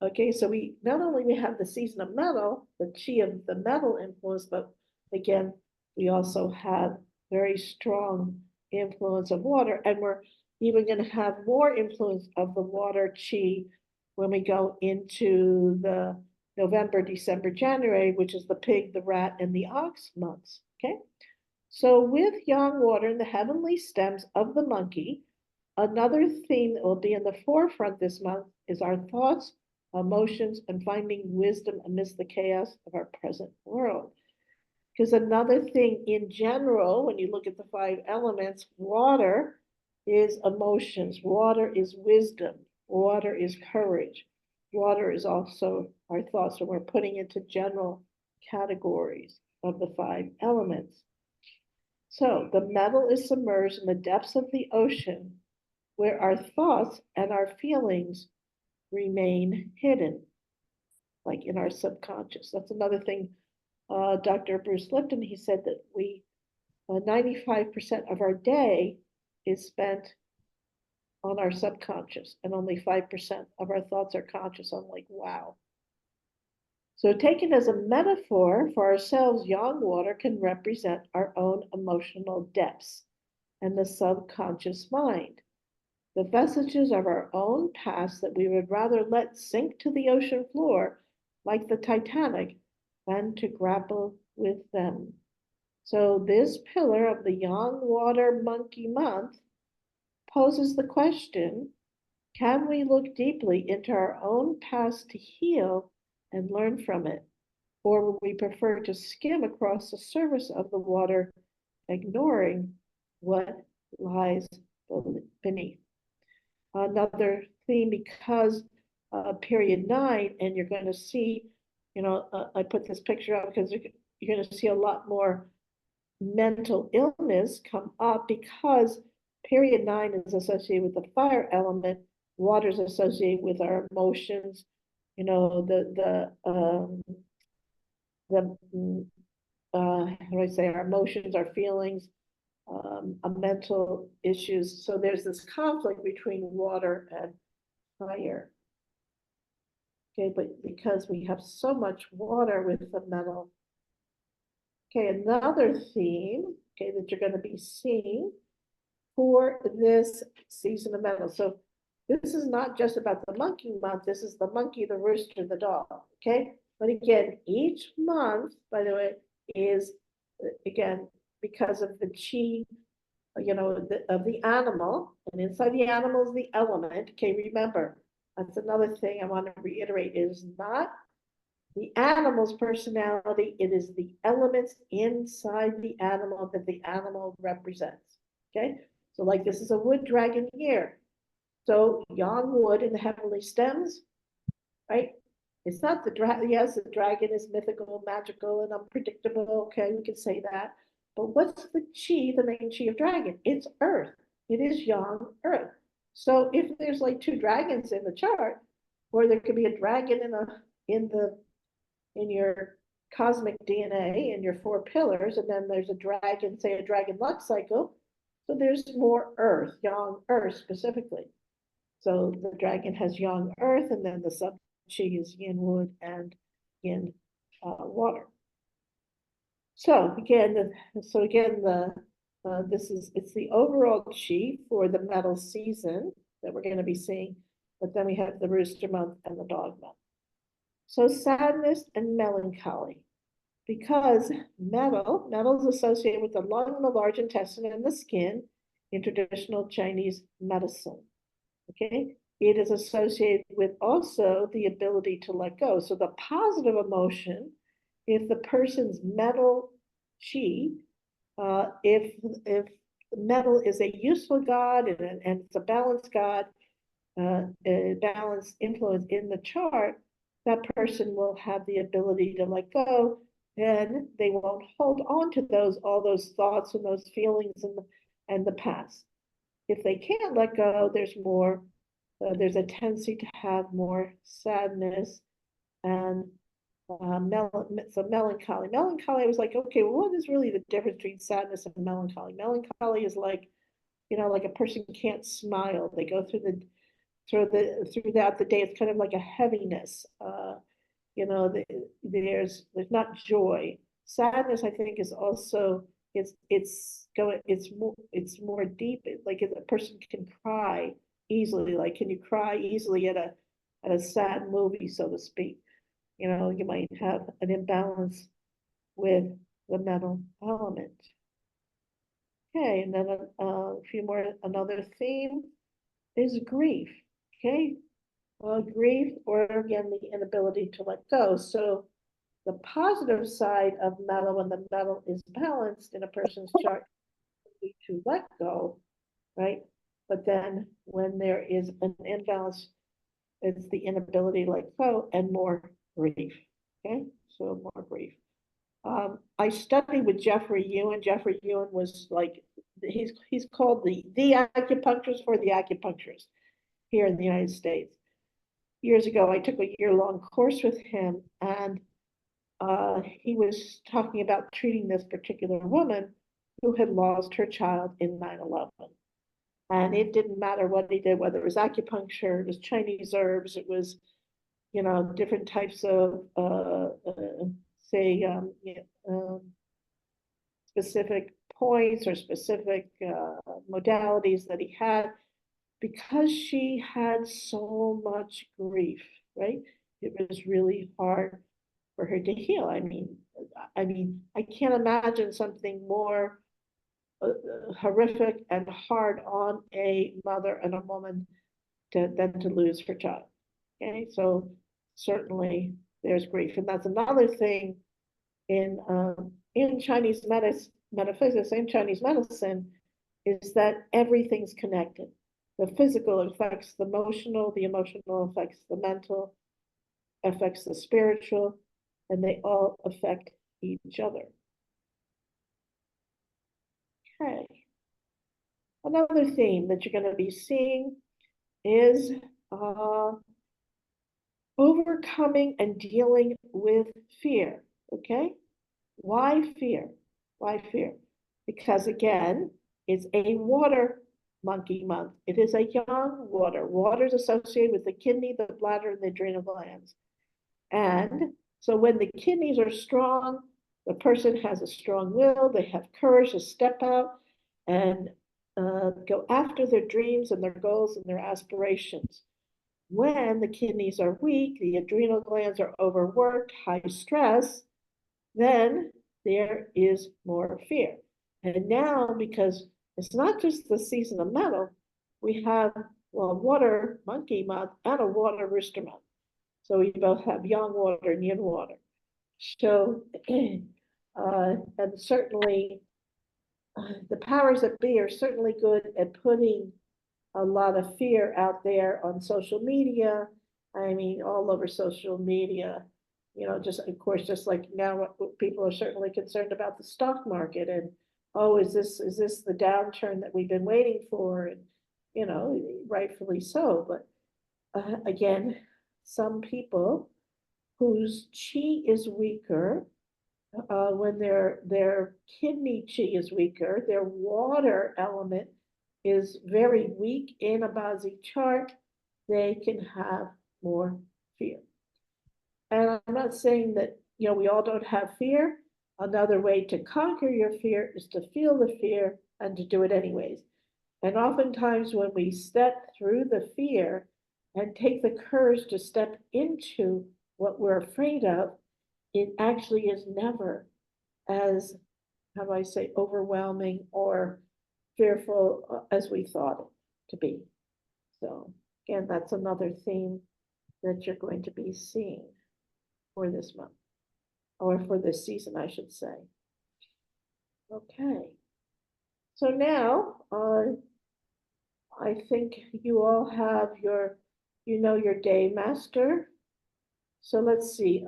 Speaker 3: Okay, so we not only have the season of metal, the chi of the metal influence, but again, we also have very strong influence of water, and we're even going to have more influence of the water chi when we go into the November, December, January, which is the pig, the rat, and the ox months. Okay, so with yang water and the heavenly stems of the monkey, another theme that will be in the forefront this month is our thoughts, emotions, and finding wisdom amidst the chaos of our present world. Because another thing in general, when you look at the 5 elements, water is emotions, water is wisdom, water is courage, water is also our thoughts, and we're putting into general categories of the 5 elements. So the metal is submerged in the depths of the ocean, where our thoughts and our feelings remain hidden, like in our subconscious. That's another thing. Dr. Bruce Lipton, he said that 95% of our day is spent on our subconscious, and only 5% of our thoughts are conscious. I'm like, wow. So taken as a metaphor for ourselves, yang water can represent our own emotional depths and the subconscious mind, the vestiges of our own past that we would rather let sink to the ocean floor, like the Titanic, than to grapple with them. So this pillar of the yang water monkey month poses the question, can we look deeply into our own past to heal and learn from it? Or would we prefer to skim across the surface of the water, ignoring what lies beneath? Another theme, because period 9, and you're going to see, I put this picture up because you're going to see a lot more mental illness come up, because Period 9 is associated with the fire element. Water is associated with our emotions, you know, how do I say, our emotions, our feelings, mental issues. So there's this conflict between water and fire. Okay, but because we have so much water with the metal. Okay, another theme, okay, that you're going to be seeing for this season of metal. So this is not just about the monkey month. This is the monkey, the rooster, the dog. Okay, but again, each month, by the way, is again because of the chi, you know, of the animal, and inside the animal is the element. Okay, remember, that's another thing I want to reiterate, is not the animal's personality, it is the elements inside the animal that the animal represents. Okay, so like this is a wood dragon here. So yang wood in the heavenly stems, right? It's not the dragon. Yes, the dragon is mythical, magical, and unpredictable. Okay, we can say that. But what's the chi, the main chi of dragon? It's earth. It is yang earth. So if there's like two dragons in the chart, or there could be a dragon in your cosmic DNA in your four pillars, and then there's a dragon, say a dragon luck cycle. So there's more earth, yang earth specifically. So the dragon has yang earth, and then the sub chi is yin wood and yin water. So again, it's the overall chi for the metal season that we're going to be seeing, but then we have the rooster month and the dog month. So sadness and melancholy, because metal is associated with the lung and the large intestine and the skin in traditional Chinese medicine. Okay, it is associated with also the ability to let go. So the positive emotion, if the person's metal chi, if metal is a useful god and it's a balanced god, a balanced influence in the chart, that person will have the ability to let go, and they won't hold on to all those thoughts and those feelings and the past. If they can't let go, there's a tendency to have more sadness and melancholy. Melancholy, I was like, okay, well, what is really the difference between sadness and melancholy? Melancholy is like, you know, like a person can't smile. They go throughout the day. It's kind of like a heaviness. You know, there's not joy. Sadness, I think, is also it's more deep. Like if a person can cry easily, like can you cry easily at a sad movie, so to speak? You know, you might have an imbalance with the metal element. Okay, and then a few more. Another theme is grief. Okay, grief, or again the inability to let go. So the positive side of metal, when the metal is balanced in a person's chart, to let go, right? But then when there is an imbalance, it's the inability to let go and more grief. Okay, so more grief. I studied with Jeffrey Ewan. Jeffrey Ewan was like, he's called the acupuncturist for the acupuncturists here in the United States. Years ago, I took a year-long course with him, and he was talking about treating this particular woman who had lost her child in 9/11. And it didn't matter what he did, whether it was acupuncture, it was Chinese herbs, it was, you know, different types of, specific points or specific modalities that he had, because she had so much grief, right? It was really hard for her to heal. I mean, I can't imagine something more horrific and hard on a mother and a woman than to lose her child. Okay, so certainly there's grief, and that's another thing in Chinese metaphysics, in Chinese medicine, is that everything's connected. The physical affects the emotional affects the mental, affects the spiritual, and they all affect each other. Okay. Another theme that you're going to be seeing is overcoming and dealing with fear. Okay? Why fear? Why fear? Because again, it's a water monkey month. It is a young water. Water is associated with the kidney, the bladder, and the adrenal glands. And so when the kidneys are strong, the person has a strong will, they have courage to step out and go after their dreams and their goals and their aspirations. When the kidneys are weak, the adrenal glands are overworked, high stress, then there is more fear. And now, because it's not just the season of metal, we have water monkey month and a water rooster month. So we both have yang water and yin water. So, and certainly the powers that be are certainly good at putting a lot of fear out there on social media. I mean, all over social media, just of course, just like now, people are certainly concerned about the stock market and, oh, is this the downturn that we've been waiting for? And, rightfully so. But again, some people whose chi is weaker, when their kidney chi is weaker, their water element is very weak in a Bazi chart, they can have more fear. And I'm not saying that, we all don't have fear. Another way to conquer your fear is to feel the fear and to do it anyways. And oftentimes when we step through the fear and take the courage to step into what we're afraid of, it actually is never as, how do I say, overwhelming or fearful as we thought it to be. So again, that's another theme that you're going to be seeing for this month, or for this season, I should say. Okay. So now, I think you all have your day master. So let's see.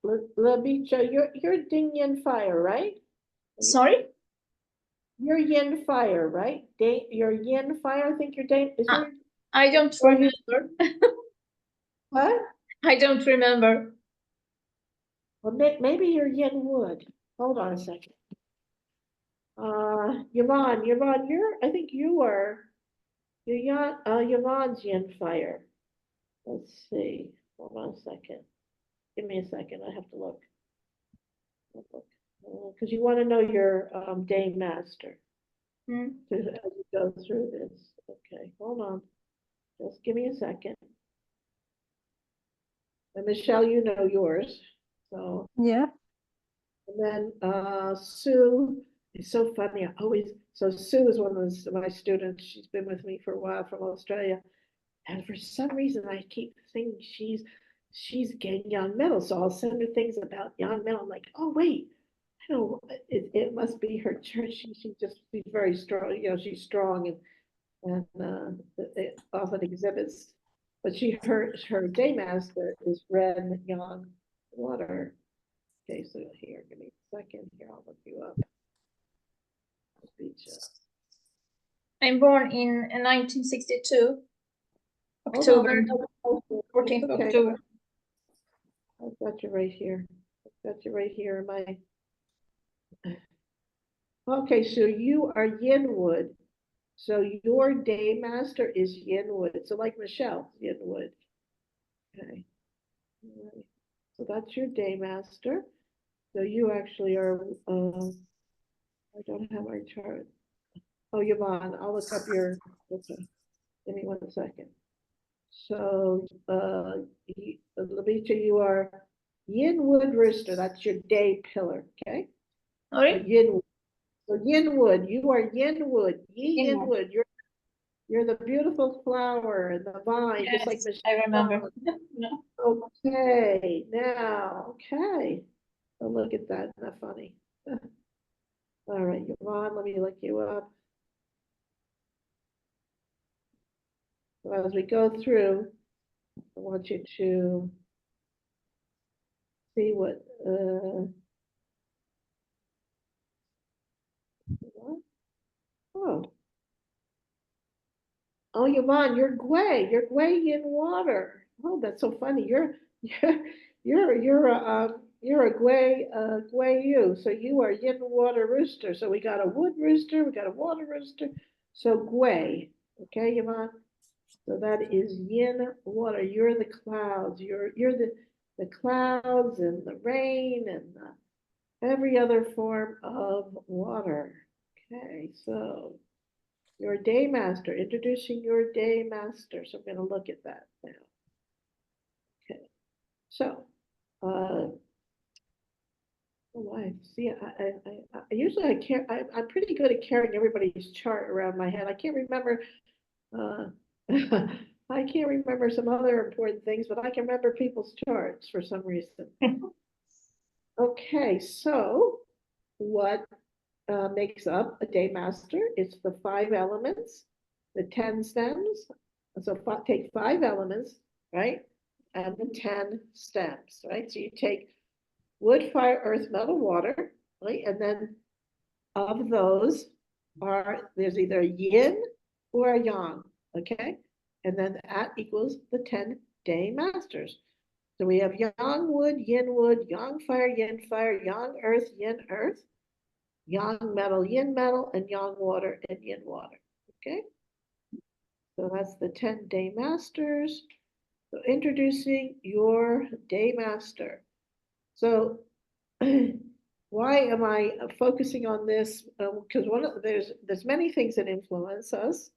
Speaker 3: Labicha, you're Ding Yin Fire, right?
Speaker 1: Sorry?
Speaker 3: You're Yin Fire, right? You're Yin Fire. I think your day is your.
Speaker 1: I don't remember.
Speaker 3: What?
Speaker 1: I don't remember.
Speaker 3: Well, maybe you're Yin Wood. Hold on a second. Yvonne, I think you are. Yvonne's Yin Fire. Let's see. Hold on a second. Give me a second. I have to look. Because you want to know your day master. As you go through this. Okay, hold on. Just give me a second. And Michelle, you know yours. So
Speaker 2: yeah.
Speaker 3: And then Sue, it's so funny. So Sue is one of my students. She's been with me for a while from Australia. And for some reason, I keep thinking she's getting young metal. So I'll send her things about young metal. I'm like, oh, wait, I know it must be her church. She's very strong. She's strong and it often exhibits. But her day master is red yang water. Okay, so here, give me a second here. I'll look you up.
Speaker 1: I'm born in 1962, October, 14th of October.
Speaker 3: I've got you right here. In my. Okay, so you are Yin Wood. So your day master is Yin Wood. So like Michelle, Yin Wood. Okay. Right. So that's your day master. So you actually are. I don't have my chart. Oh, Yvonne, I'll look up your. Okay. Give me 1 second. So, Labicha, you are Yin Wood Rooster. That's your day pillar, okay?
Speaker 1: Sorry?
Speaker 3: Yin Wood. You are Yin Wood. Yin Wood. You're the beautiful flower and the vine,
Speaker 1: yes,
Speaker 3: just like Michelle.
Speaker 1: I remember.
Speaker 3: No. Okay, now, okay. Oh, look at that. Isn't that funny? All right, Yvonne, let me look you up. So as we go through, I want you to see what, oh, Oh, Yvonne, you're Gwei in water. Oh, that's so funny. You're a Gwei you. So you are yin water rooster. So we got a wood rooster, we got a water rooster. So Gwei, okay, Yvonne? So that is yin water. You're the clouds. You're the clouds and the rain and every other form of water. Okay, so your day master, introducing your day master. So I'm going to look at that now. Okay, so I see. I usually I can't. I'm pretty good at carrying everybody's chart around my head. I can't remember. Uh, I can't remember some other important things, but I can remember people's charts for some reason. Okay, so what makes up a day master? It's the 5 elements, the 10 stems. So take 5 elements, right? And the 10 stems, right? So you take wood, fire, earth, metal, water, right? And then of those there's either a yin or a yang, okay? And then that equals the 10 day masters. So we have yang wood, yang fire, yang earth, yang metal, yin metal, and yang water and yin water, okay? So that's the 10 day masters. So introducing your day master. So why am I focusing on this? Because there's many things that influence us.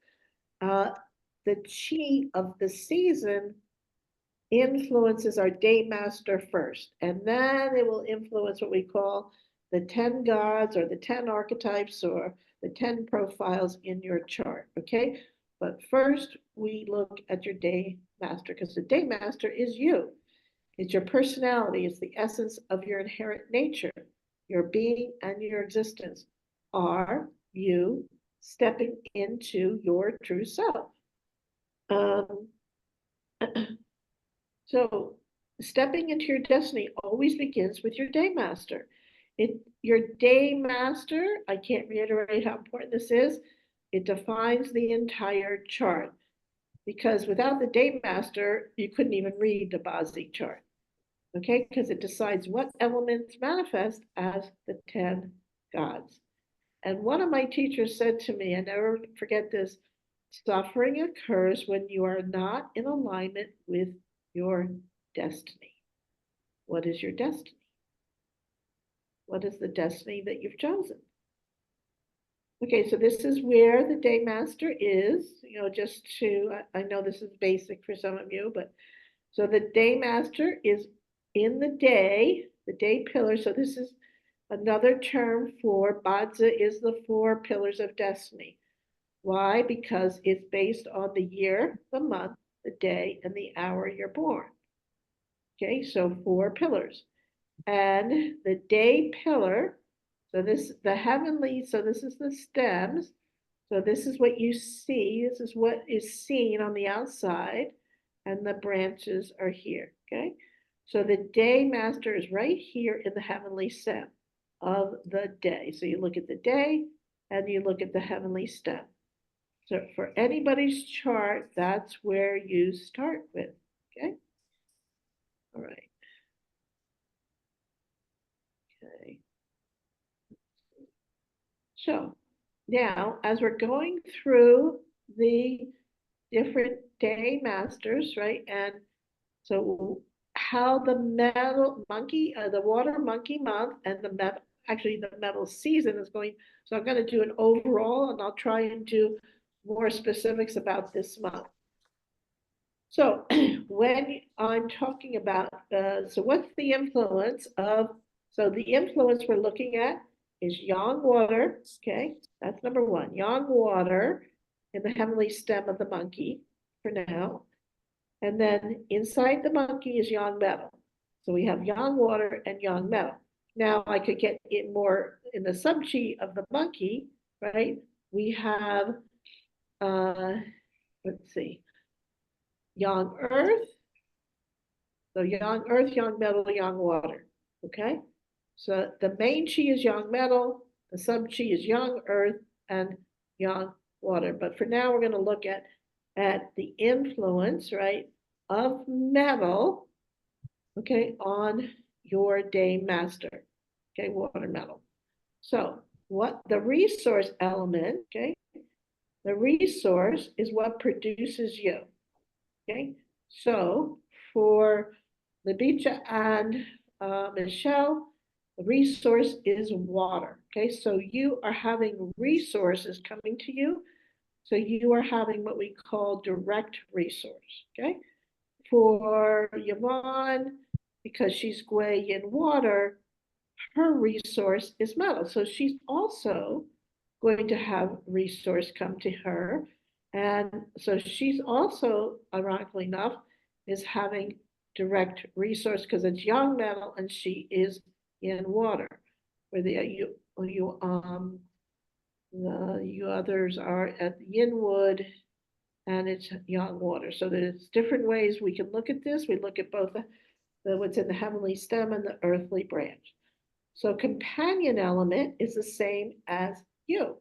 Speaker 3: The chi of the season influences our day master first, and then it will influence what we call the 10 gods or the 10 archetypes or the 10 profiles in your chart, okay? But first, we look at your day master, because the day master is you. It's your personality. It's the essence of your inherent nature, your being and your existence. Are you stepping into your true self? So stepping into your destiny always begins with your day master. Your day master, I can't reiterate how important this is, it defines the entire chart. Because without the day master, you couldn't even read the Bazi chart. Okay, because it decides what elements manifest as the 10 gods. And one of my teachers said to me, I never forget this, suffering occurs when you are not in alignment with your destiny. What is your destiny? What is the destiny that you've chosen? Okay, so this is where the day master is, just to, I know this is basic for some of you, but so the day master is in the day pillar. So this is another term for Badza is the 4 pillars of destiny. Why? Because it's based on the year, the month, the day, and the hour you're born. Okay, so 4 pillars. And the day pillar, so this is the stems. So this is what you see. This is what is seen on the outside, and the branches are here, okay? So the day master is right here in the heavenly stem of the day. So you look at the day and you look at the heavenly stem. So for anybody's chart, that's where you start with, okay? All right. Okay. So now, as we're going through the different day masters, right? And so how the metal monkey, the water monkey month and the metal season is going. So I'm going to do an overall, and I'll try and do more specifics about this month. So when I'm talking about, so what's the influence of, so the influence we're looking at is yang water, okay? That's number 1, yang water in the heavenly stem of the monkey for now. And then inside the monkey is yang metal. So we have yang water and yang metal. Now I could get it more in the sub-chi of the monkey, right? We have, let's see, yang earth. So yang earth, yang metal, yang water, okay? So the main chi is yang metal, the sub chi is yang earth and yang water. But for now, we're going to look at at the influence, right, of metal, okay, on your day master, okay, water metal. So what the resource element, okay, the resource is what produces you, okay? So for Labicha and Michelle, the resource is water, okay? So you are having resources coming to you. So you are having what we call direct resource, okay? For Yvonne, because she's Gwei in water, her resource is metal. So she's also going to have resource come to her. And so she's also, ironically enough, is having direct resource because it's young metal and she is in water. Where you others are at yin wood and it's yang water. So there's different ways we can look at this. We look at both what's in the heavenly stem and the earthly branch. So companion element is the same as you,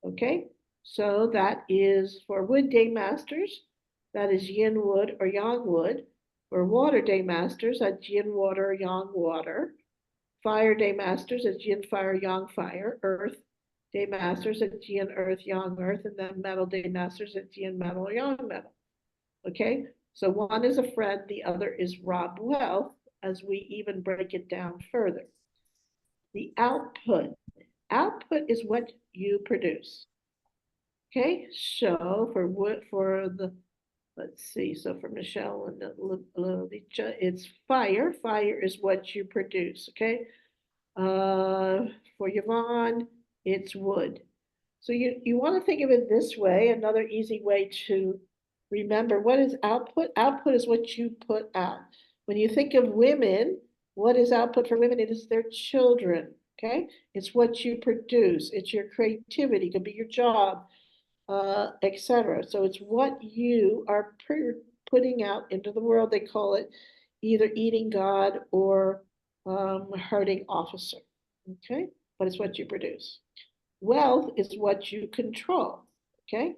Speaker 3: okay? So that is for wood day masters, that is yin wood or yang wood. For water day masters, that's yin water, yang water. Fire day masters, it's yin fire, yang fire. Earth day masters, it's yin earth, yang earth. And then metal day masters, it's yin metal or yang metal, okay? So one is a friend, the other is Rob Wealth, as we even break it down further. The output. Output is what you produce. Okay, so for the, let's see, so for Michelle and Licha, it's fire. Fire is what you produce, okay? For Yvonne, it's wood. So you want to think of it this way, another easy way to remember what is output? Output is what you put out. When you think of women, what is output for women? It is their children, okay? It's what you produce. It's your creativity. It could be your job, etc. So it's what you are putting out into the world. They call it either eating God or hurting officer, okay? But it's what you produce. Wealth is what you control, okay?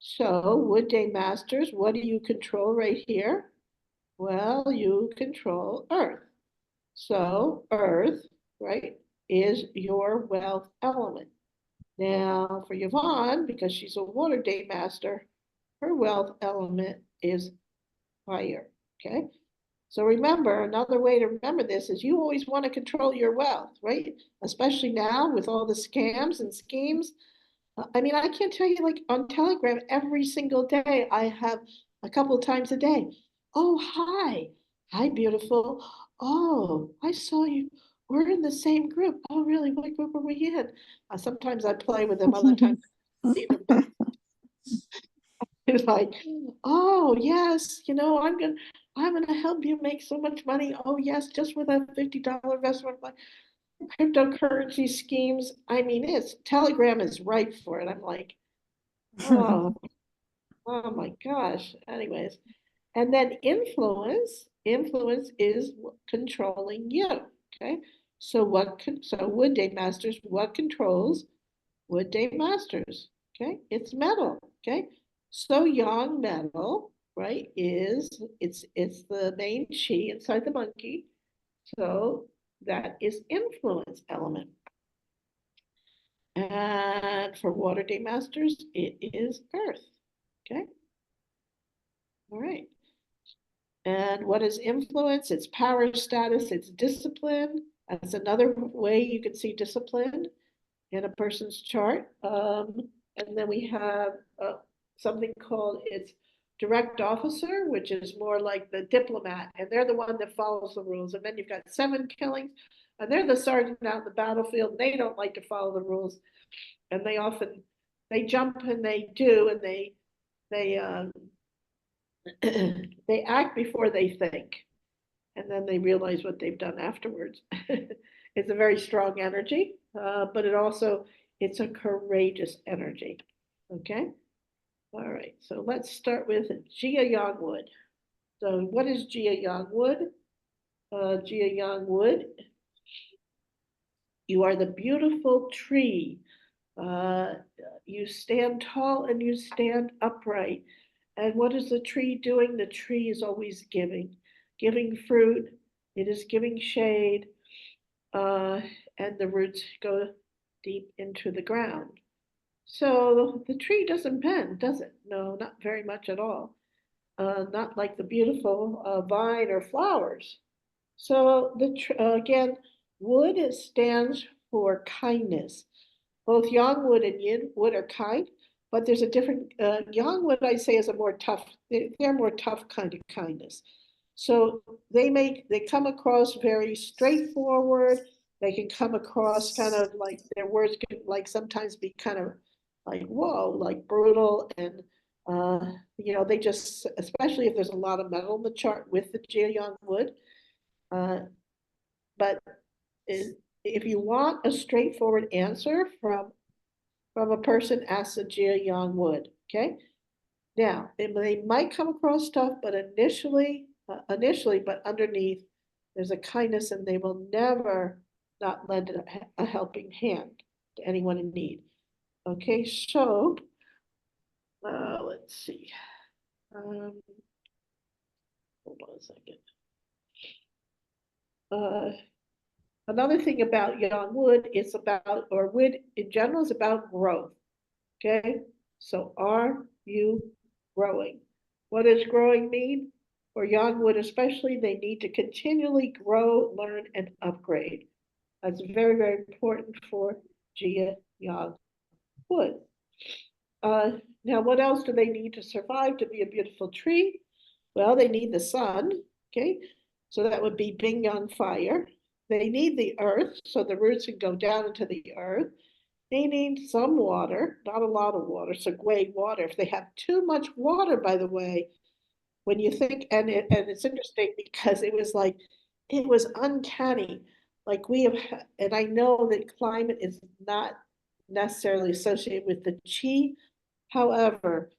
Speaker 3: So wood day masters, what do you control right here? Well, you control earth. So earth, right, is your wealth element. Now for Yvonne, because she's a water day master, her wealth element is fire, okay? So remember, another way to remember this is you always want to control your wealth, right? Especially now with all the scams and schemes. I mean, I can't tell you, like on Telegram, every single day, I have a couple of times a day. Oh, hi. Hi, beautiful. Oh, I saw you. We're in the same group. Oh, really? What group are we in? Sometimes I play with them, other times I see them. But it's like, oh, yes, I'm gonna help you make so much money. Oh, yes, just with a $50 investment. Like cryptocurrency schemes. I mean, Telegram is ripe for it. I'm like, oh, oh my gosh. Anyways, and then influence is controlling you. Okay. So Wood Day Masters, what controls Wood Day Masters? Okay, it's metal. Okay. So yang metal, right, it's the main chi inside the monkey. So that is influence element. And for water day masters, it is earth. Okay. All right. And what is influence? It's power status, it's discipline. That's another way you can see discipline in a person's chart. And then we have something called it's direct officer, which is more like the diplomat, and they're the one that follows the rules. And then you've got 7 killings, and they're the sergeant out in the battlefield. They don't like to follow the rules, and they jump and they do, and they they act before they think, and then they realize what they've done afterwards. It's a very strong energy, but it's a courageous energy. Okay. All right. So let's start with Jia Yangwood. So what is Jia Yangwood? Jia Yangwood, you are the beautiful tree. You stand tall and you stand upright. And what is the tree doing? The tree is always giving fruit. It is giving shade, and the roots go deep into the ground. So the tree doesn't bend, does it? No, not very much at all. Not like the beautiful vine or flowers. So again, wood stands for kindness. Both yang wood and yin wood are kind, but there's a different, yang wood I say is a more tough, they're more tough kind of kindness. So they come across very straightforward. They can come across kind of like their words can like sometimes be kind of like, whoa, like brutal. And, they just, especially if there's a lot of metal in the chart with the Jia wood. But if you want a straightforward answer from a person, ask the Jia wood, okay? Now, they might come across stuff, but initially, but underneath, there's a kindness, and they will never not lend a helping hand to anyone in need. Okay, so let's see. Hold on a second. Another thing about yang wood is about, or wood in general is about growth. Okay, so are you growing? What does growing mean? For yang wood especially, they need to continually grow, learn, and upgrade. That's very, very important for Jia yang wood. Now, what else do they need to survive to be a beautiful tree? Well, they need the sun, okay? So that would be Bing Yang fire. They need the earth, so the roots can go down into the earth. They need some water, not a lot of water, so gray water. If they have too much water, by the way, when you think, and it's interesting because it was uncanny. Like we have, and I know that climate is not necessarily associated with the chi. However,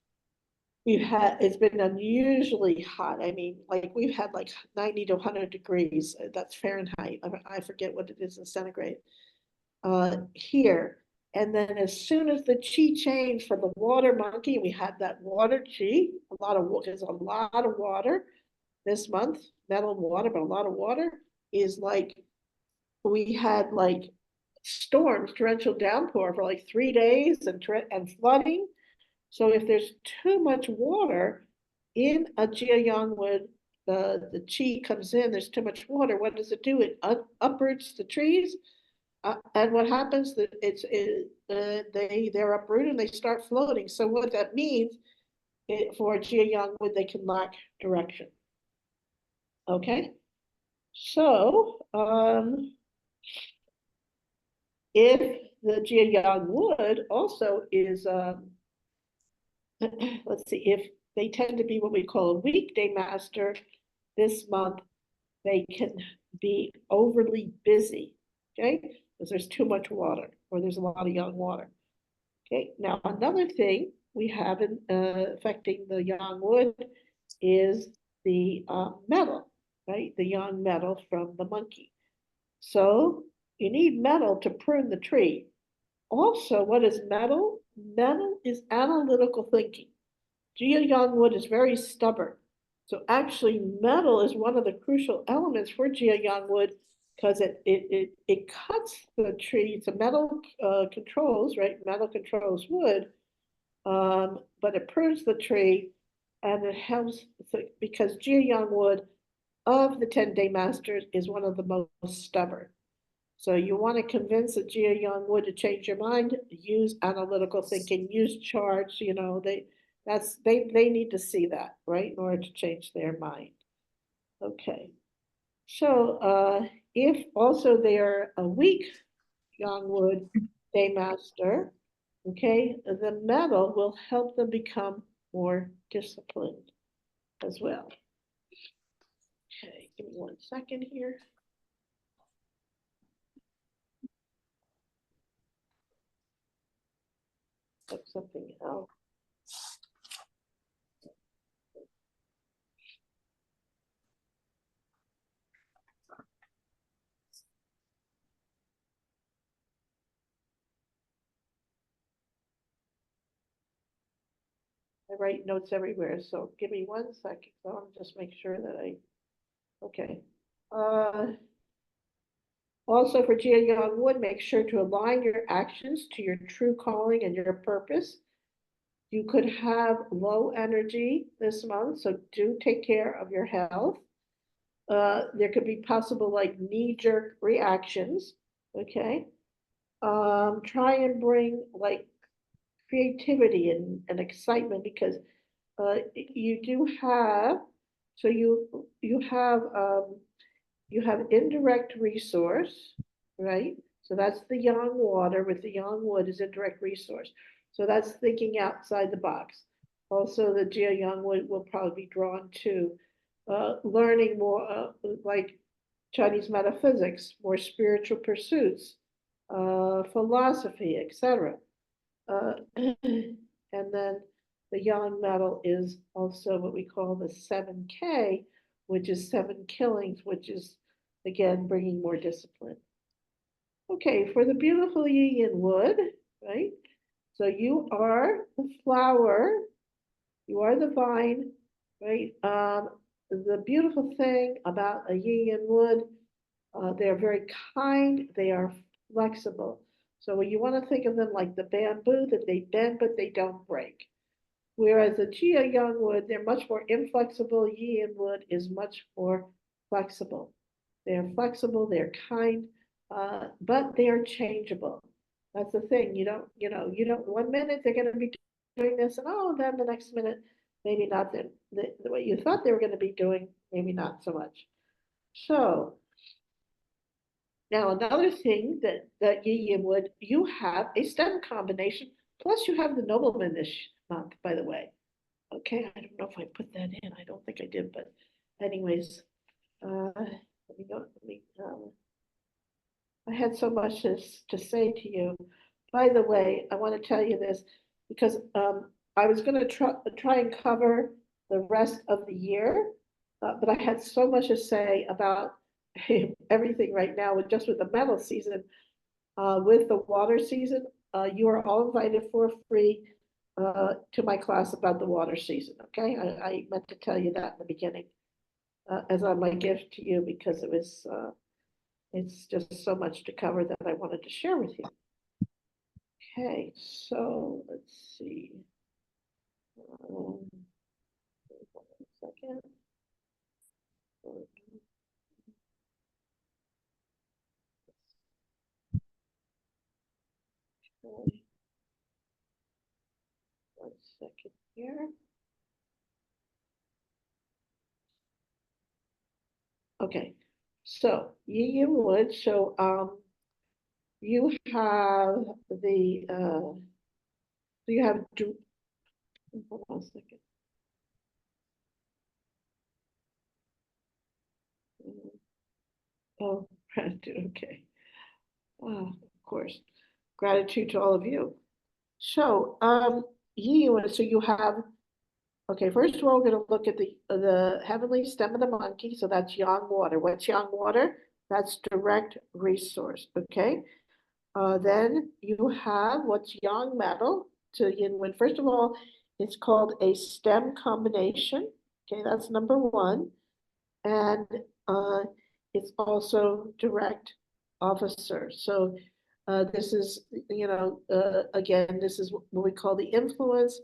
Speaker 3: it's been unusually hot. I mean, like we've had like 90 to 100 degrees. That's Fahrenheit. I forget what it is in centigrade here. And then as soon as the chi changed for the water monkey, we had that water chi, there's a lot of water this month, metal and water, but a lot of water is like, we had like storms, torrential downpour for like 3 days and flooding. So if there's too much water in a Jia yang wood, the chi comes in, there's too much water. What does it do? It uproots the trees. And what happens that they're uprooted and they start floating. So what that means for Jia yang wood, they can lack direction. Okay, so if the Jia yang wood also is let's see, if they tend to be what we call a weekday master, this month they can be overly busy. Okay, because there's too much water or there's a lot of young water. Okay, now another thing we have affecting the yang wood is the metal, right? The young metal from the monkey. So you need metal to prune the tree. Also, what is metal? Metal is analytical thinking. Jia yang wood is very stubborn. So actually metal is one of the crucial elements for Jia yang wood because it cuts the tree. It's a metal controls, right? Metal controls wood, but it prunes the tree and it helps because Jia yang wood of the 10-day masters is one of the most stubborn. So you want to convince a Jia yang wood to change your mind, use analytical thinking, use charts, they need to see that, right, in order to change their mind. Okay. So if also they are a weak yang wood day master, okay, the metal will help them become more disciplined as well. Okay, give me 1 second here. That's something else. I write notes everywhere, so give me 1 second. So I'll just make sure that okay. Also for Gia Young Wood, make sure to align your actions to your true calling and your purpose. You could have low energy this month, so do take care of your health. There could be possible like knee-jerk reactions, okay? Try and bring like creativity and excitement because you do have, so you have indirect resource, right? So that's the young water with the young wood is indirect resource. So that's thinking outside the box. Also, the Geo Young wood will probably be drawn to learning more, like Chinese metaphysics, more spiritual pursuits, philosophy, etc. And then the young metal is also what we call the 7K, which is 7 killings, which is again bringing more discipline. Okay, for the beautiful yin wood, right? So you are the flower, you are the vine, right? The beautiful thing about a yin wood, they're very kind, they are flexible. So you want to think of them like the bamboo that they bend but they don't break. Whereas the Jia young wood, they're much more inflexible. Yin wood is much more flexible. They're flexible, they're kind, but they are changeable. That's the thing. You don't, 1 minute they're going to be doing this, and oh, then the next minute, maybe not the way you thought they were going to be doing, maybe not so much. So, now another thing that Yin would, you have a stem combination, plus you have the nobleman this month, by the way. Okay, I don't know if I put that in. I don't think I did, but anyways, let me go. I had so much to say to you. By the way, I want to tell you this because I was going to try and cover the rest of the year, but I had so much to say about everything right now with just with the metal season, with the water season. You are all invited for free to my class about the water season. Okay, I meant to tell you that in the beginning as on my gift to you because it's just so much to cover that I wanted to share with you. Okay, so let's see. One second. Okay. 1 second here. Okay, so Yin Wood. So you have the you have hold on a second. Oh, gratitude. Okay. Of course, gratitude to all of you. So so you have. Okay, first of all, we're going to look at the heavenly stem of the monkey. So that's yang water. What's yang water? That's direct resource. Okay. Then you have what's yang metal to yin wen. First of all, it's called a stem combination. Okay, that's number 1. And it's also direct officer. So this is, again, this is what we call the influence.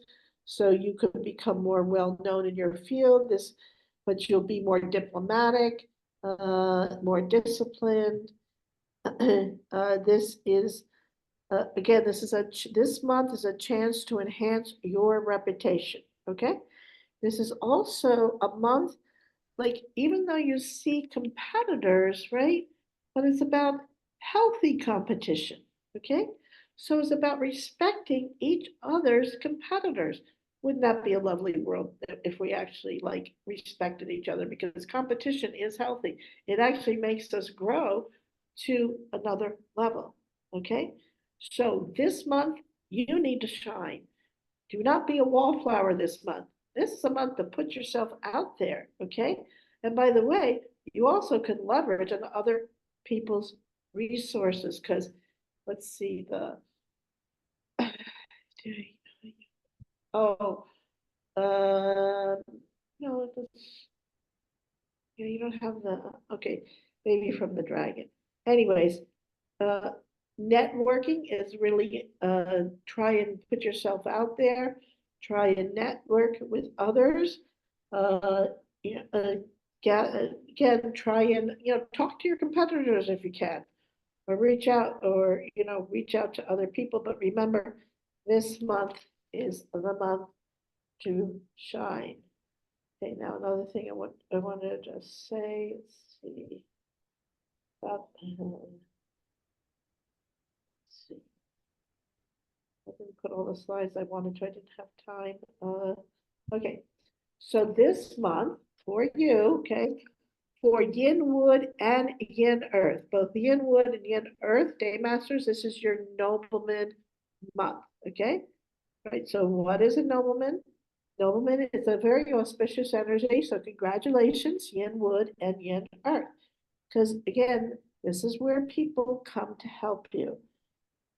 Speaker 3: So you could become more well-known in your field, but you'll be more diplomatic, more disciplined. This is, again, this month is a chance to enhance your reputation, okay? This is also a month, like, even though you see competitors, right? But it's about healthy competition, okay? So it's about respecting each other's competitors. Wouldn't that be a lovely world if we actually like respected each other? Because competition is healthy. It actually makes us grow to another level, okay? So this month, you need to shine. Do not be a wallflower this month. This is a month to put yourself out there, okay? And by the way, you also can leverage on other people's resources because let's see oh, no, it's, yeah, you don't have the, okay, maybe from the dragon. Anyways, networking is really, try and put yourself out there, try and network with others. Yeah, again, try and, talk to your competitors if you can, or reach out to other people. But remember, this month is the month to shine. Okay, now another thing I wanted to say, let's see, about, let's see, I didn't put all the slides I wanted to, I didn't have time. Okay, so this month for you, okay, for Yin Wood and Yin Earth, both Yin Wood and Yin Earth Day Masters, this is your nobleman month, okay? Right, so what is a nobleman? Nobleman is a very auspicious energy, so congratulations, Yin Wood and Yin Earth. Because again, this is where people come to help you.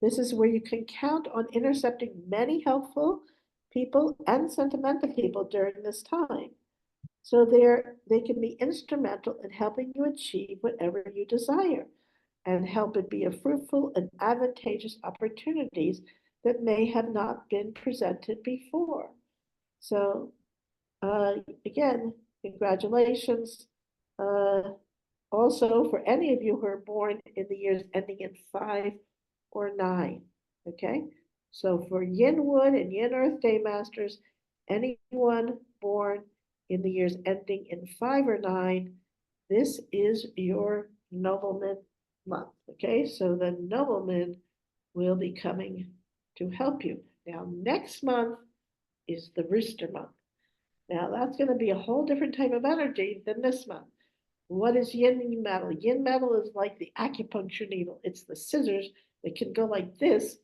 Speaker 3: This is where you can count on intercepting many helpful people and sentimental people during this time. So they can be instrumental in helping you achieve whatever you desire and help it be a fruitful and advantageous opportunities that may have not been presented before. So again, congratulations. Also, for any of you who are born in the years ending in 5 or 9, okay? So for Yin Wood and Yin Earth Day Masters, anyone born in the years ending in 5 or 9, this is your nobleman month, okay? So the nobleman will be coming to help you. Now, next month is the rooster month. Now, that's going to be a whole different type of energy than this month. What is yin metal? Yin metal is like the acupuncture needle. It's the scissors that can go like this,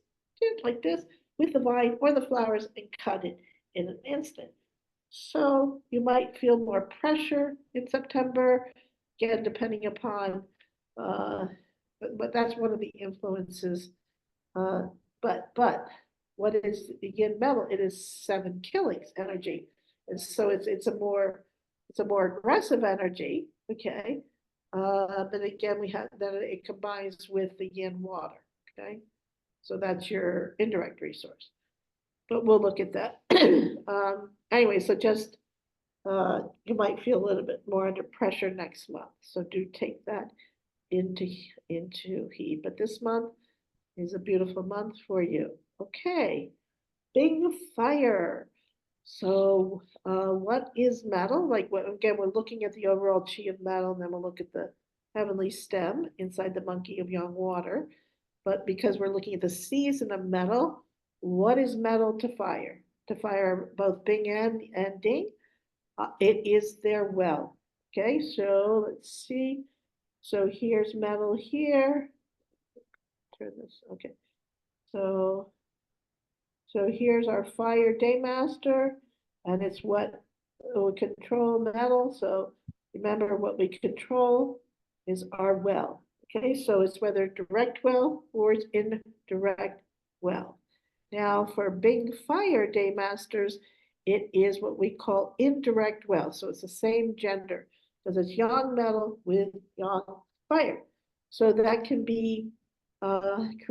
Speaker 3: with the vine or the flowers and cut it in an instant. So you might feel more pressure in September, again, depending upon, but that's one of the influences. But what is yin metal? It is 7 killings energy, and so it's a more aggressive energy. Okay, but again, we have that it combines with the yin water. Okay, so that's your indirect resource. But we'll look at that. Anyway, so just you might feel a little bit more under pressure next month. So do take that into heed. But this month is a beautiful month for you. Okay, big fire. So what is metal? Again, we're looking at the overall chi of metal, and then we'll look at the heavenly stem inside the monkey of yang water. But because we're looking at the season of metal, what is metal to fire? To fire both Bing and Ding? It is their well. Okay, so let's see. So here's metal here. Turn this, okay. So here's our fire day master, and it's what we control metal. So remember, what we control is our well. Okay, so it's whether direct well or it's indirect well. Now for Bing fire day masters, it is what we call indirect well. So it's the same gender because it's yang metal with yang fire. So that can be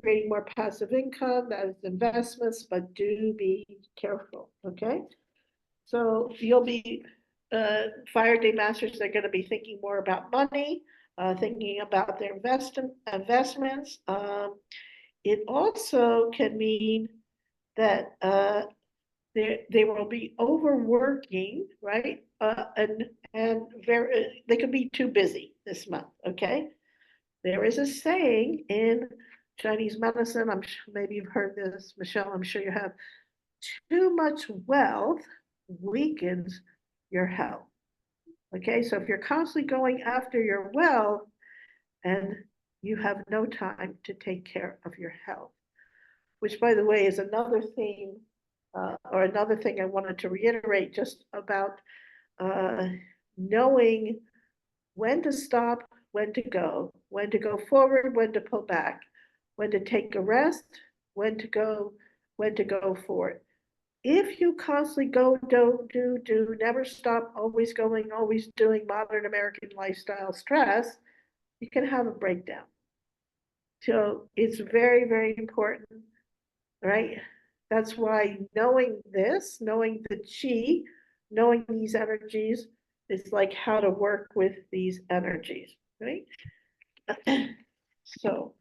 Speaker 3: creating more passive income, that is investments, but do be careful, okay? So you'll be, fire day masters, they're gonna be thinking more about money, thinking about their investments. It also can mean that they will be overworking, right? And they could be too busy this month, okay? There is a saying in Chinese medicine, maybe you've heard this, Michelle, I'm sure you have. Too much wealth weakens your health. Okay, so if you're constantly going after your wealth and you have no time to take care of your health, which by the way is another theme or another thing I wanted to reiterate just about knowing when to stop, when to go forward, when to pull back, when to take a rest, when to go forward. if you constantly go, don't, do, never stop, always going, always doing modern American lifestyle stress, you can have a breakdown. So it's very, very important, right? That's why knowing this, knowing the chi, knowing these energies is like how to work with these energies, right? So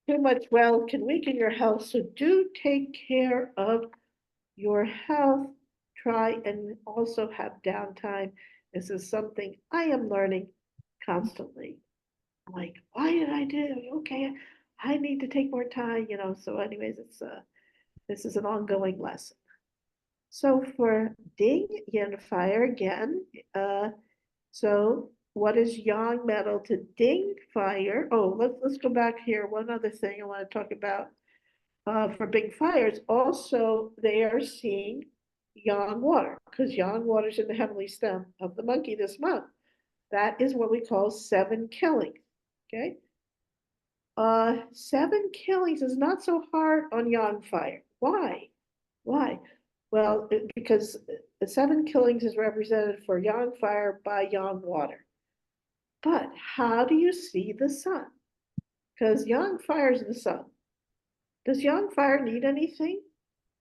Speaker 3: too much wealth can weaken your health. So do take care of your health. Try and also have downtime. This is something I am learning constantly. Like, why did I do? Okay, I need to take more time, So, anyways, it's this is an ongoing lesson. So for Ding Yin Fire again, so what is Yang metal to Ding Fire? Oh, let's go back here. One other thing I want to talk about for big fires. Also, they are seeing Yang water because Yang water is in the heavenly stem of the monkey this month. That is what we call 7 killings. Okay. 7 killings is not so hard on Yang fire. Why? Why? Well, because the 7 killings is represented for Yang fire by Yang water. But how do you see the sun? Because Yang fire is the sun. Does Yang fire need anything?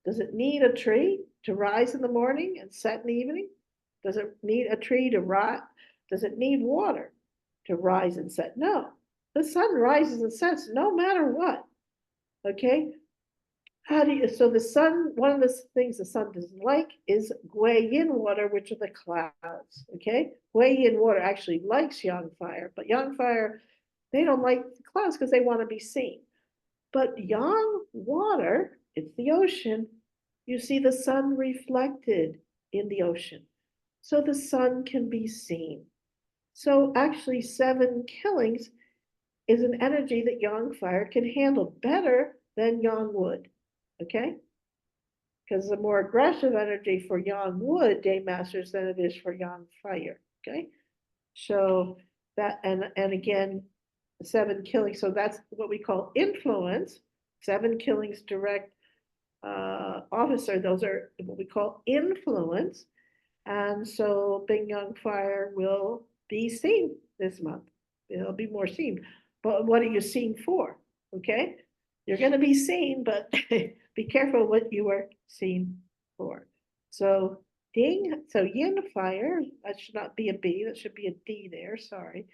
Speaker 3: Does it need a tree to rise in the morning and set in the evening? Does it need a tree to rise? Does it need water to rise and set? No. The sun rises and sets no matter what. Okay? How do you, so the sun, one of the things the sun doesn't like is Gui Yin water, which are the clouds. Okay? Gui Yin water actually likes Yang fire, but Yang fire, they don't like the clouds because they want to be seen. But Yang water, it's the ocean, you see the sun reflected in the ocean. So the sun can be seen. So actually 7 killings is an energy that Yang fire can handle better than Yang wood. Okay? Because the more aggressive energy for Yang wood day masters than it is for Yang fire. Okay? So that and again, 7 killings. So that's what we call influence. 7 killings direct officer. Those are what we call influence. And so Bing Yang fire will be seen this month. It'll be more seen. But what are you seen for? Okay? You're going to be seen, but be careful what you are seen for. So Ding, so Yin fire, that should not be a B, that should be a D there, sorry.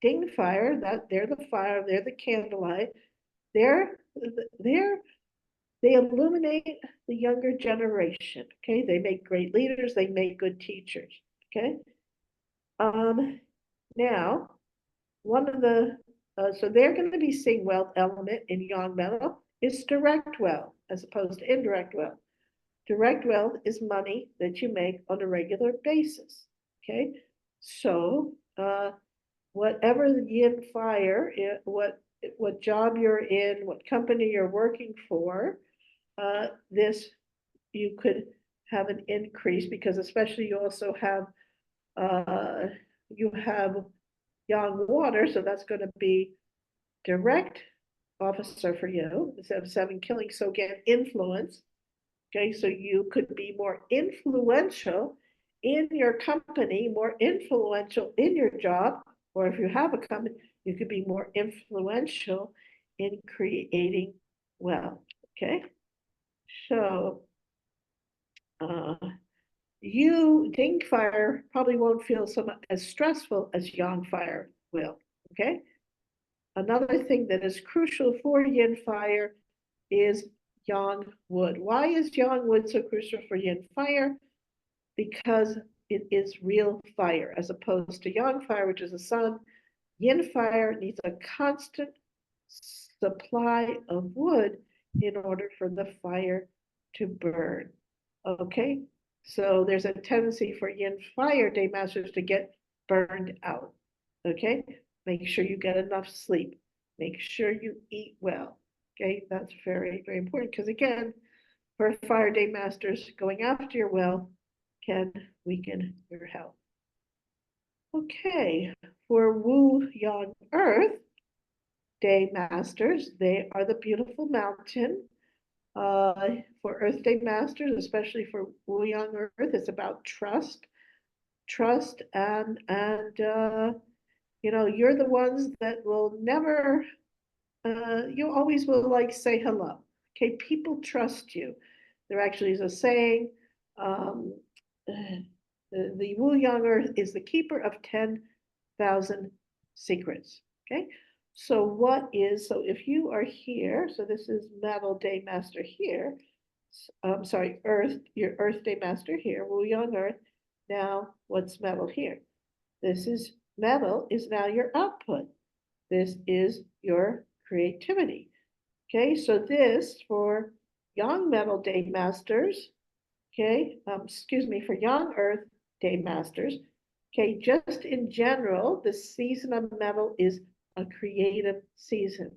Speaker 3: Ding fire, that they're the fire, they're the candlelight. They illuminate the younger generation. Okay, they make great leaders, they make good teachers. Okay. Now, one of the so they're going to be seeing wealth element in Yang metal is direct wealth as opposed to indirect wealth. Direct wealth is money that you make on a regular basis. Okay, so whatever the Yin fire, what job you're in, what company you're working for, this you could have an increase because especially you also have you have Yang water, so that's going to be direct officer for you instead of 7 killings. So again, influence. Okay, so you could be more influential in your company, more influential in your job, or if you have a company, you could be more influential in creating wealth. Okay, so you Ding fire probably won't feel so much as stressful as Yang fire will. Okay. Another thing that is crucial for Yin fire is Yang wood. Why is Yang wood so crucial for Yin fire? Because it is real fire as opposed to Yang fire, which is the sun. Yin fire needs a constant supply of wood in order for the fire to burn. Okay, so there's a tendency for Yin fire day masters to get burned out. Okay, make sure you get enough sleep. Make sure you eat well. Okay, that's very, very important because again, for fire day masters, going after your well can weaken your health. Okay, for Wu Yang Earth day masters, they are the beautiful mountain. For Earth Day Masters, especially for Wu Young Earth, it's about trust, and you know, you're the ones that will never, you always will like say hello. Okay, people trust you. There actually is a saying, um, the Wu Young Earth is the keeper of 10,000 secrets. Okay, so if you are here, so this is Metal Day Master here, sorry, Earth, your Earth Day Master here, Wu Young Earth. Now, what's metal here? This is metal is now your output. This is your creativity. Okay, so this for young metal day masters, okay, excuse me, for young earth day masters, okay, just in general, the season of metal is a creative season.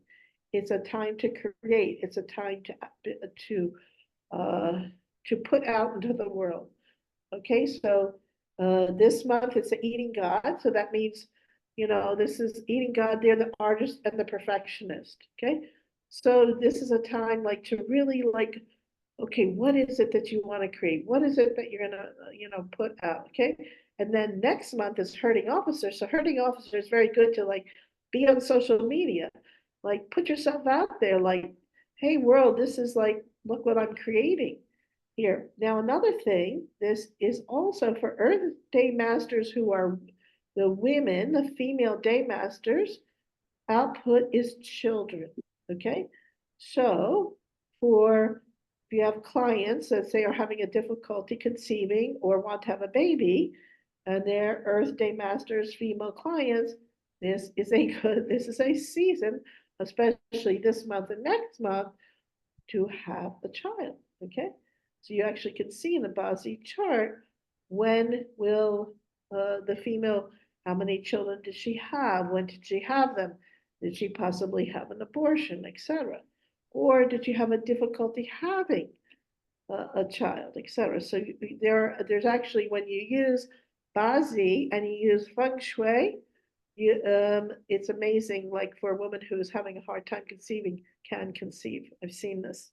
Speaker 3: It's a time to create. It's a time uh, to put out into the world. Okay, so this month it's the eating God. So that means, you know, this is eating God. They're the artist and the perfectionist. Okay, so this is a time like to really like, okay, what is it that you want to create? What is it that you're gonna, you know, put out? Okay, and then next month is herding officer. So herding officer is very good to like be on social media, like put yourself out there, like, hey world, this is like, look what I'm creating here. Now, another thing, this is also for Earth Day Masters who are the women, the female Day Masters, output is children, okay? So for, if you have clients that say are having a difficulty conceiving or want to have a baby, and they're Earth Day Masters female clients, this is a season, especially this month and next month, to have a child, okay? So you actually can see in the Basi chart, when will the female, how many children did she have? When did she have them? Did she possibly have an abortion, etc.? Or did you have a difficulty having a child, etc.? So there's actually, when you use Bazi and you use Feng Shui, it's amazing, like for a woman who's having a hard time conceiving, can conceive. I've seen this.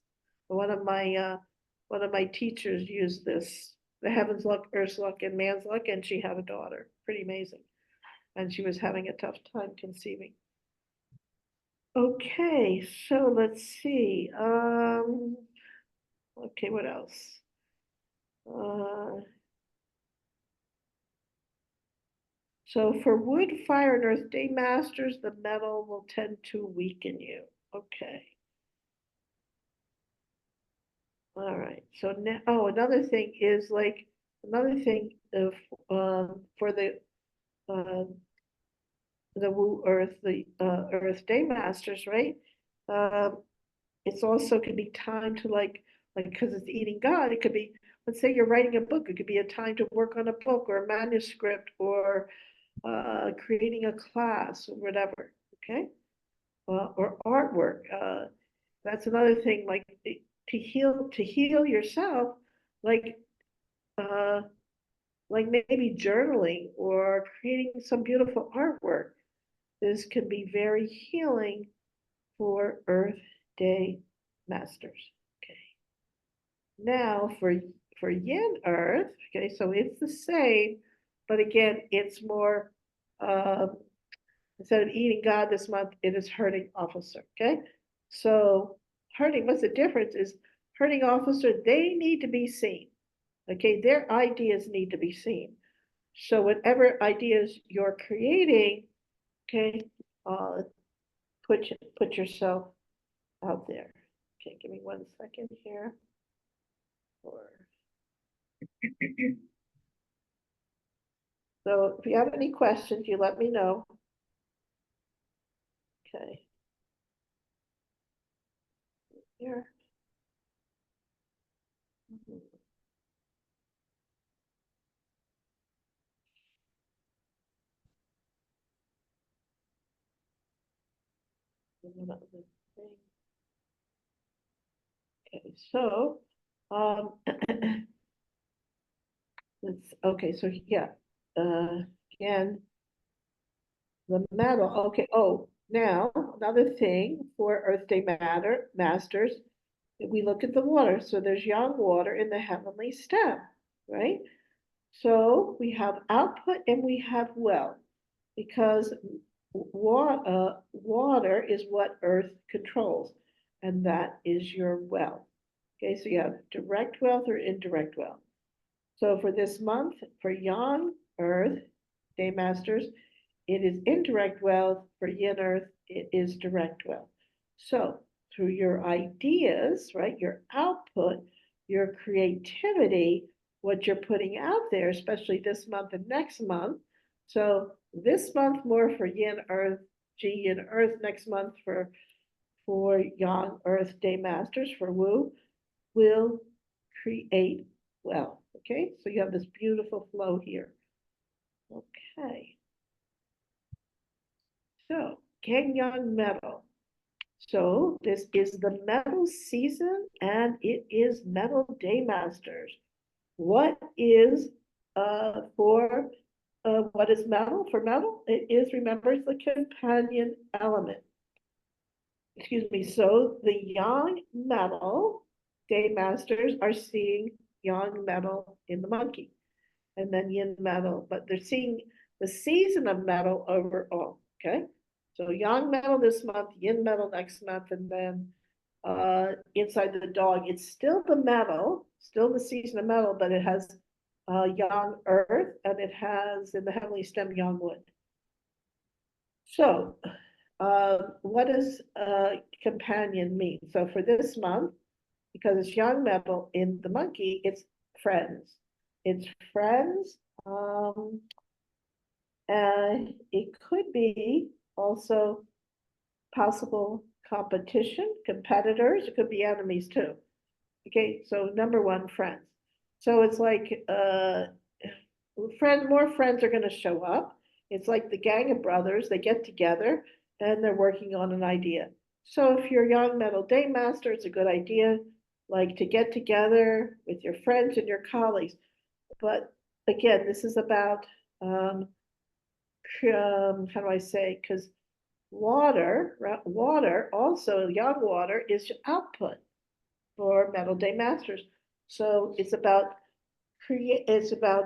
Speaker 3: One of my teachers used this, the heavens luck, earth's luck, and man's luck, and she had a daughter. Pretty amazing. And she was having a tough time conceiving. Okay, so let's see. Okay, what else? So for wood, fire, and earth day masters, the metal will tend to weaken you. Okay. All right. So now, oh, another thing is like, another thing of for the Wu Earth, the Earth Day Masters, right? It's also could be time to like because it's eating God. It could be, let's say you're writing a book. It could be a time to work on a book or a manuscript or creating a class or whatever. Okay, or artwork. That's another thing. Like to heal yourself, like uh, like maybe journaling or creating some beautiful artwork. This can be very healing for Earth Day Masters. Okay. Now for Yin Earth, okay, so it's the same, but again, it's more instead of eating God this month, it is herding officer. Okay. So herding, what's the difference is herding officer, they need to be seen. Okay, their ideas need to be seen. So whatever ideas you're creating, okay, uh, put yourself out there. Okay, give me 1 second here. So if you have any questions, you let me know. Okay. Here. Okay, so okay, so yeah, again, the metal. Okay, oh, now another thing for Earth Day Masters, If we look at the water, so there's yang water in the heavenly stem, right? So we have output and we have well, because water is what earth controls, and that is your well. Okay, so you have direct wealth or indirect wealth. So for this month, for yang earth, day masters, it is indirect wealth. For yin earth, it is direct wealth. So through your ideas, right, your output, your creativity, what you're putting out there, especially this month and next month. So this month more for yin earth, G yin earth, next month for yang earth day masters, for Wu, will create wealth. Okay, so you have this beautiful flow here. Okay. So, Gangyang metal. So this is the metal season and it is metal day masters. What is what is metal for metal? It is, remember, it's the companion element. Excuse me. So the yang metal day masters are seeing yang metal in the monkey, and then yin metal, but they're seeing the season of metal overall. Okay. So yang metal this month, yin metal next month, and then inside the dog, it's still the metal, still the season of metal, but it has yang earth, and it has in the heavenly stem yang wood. So what does companion mean? So for this month, because it's yang metal in the monkey, it's friends. It's friends. And it could be also possible competition, competitors. It could be enemies too. Okay, so number one, friends. So it's like more friends are going to show up. It's like the gang of brothers. They get together and they're working on an idea. So if you're young metal day master, it's a good idea, like to get together with your friends and your colleagues. But again, this is about how do I say? Because water also young water is output for metal day masters. So it's about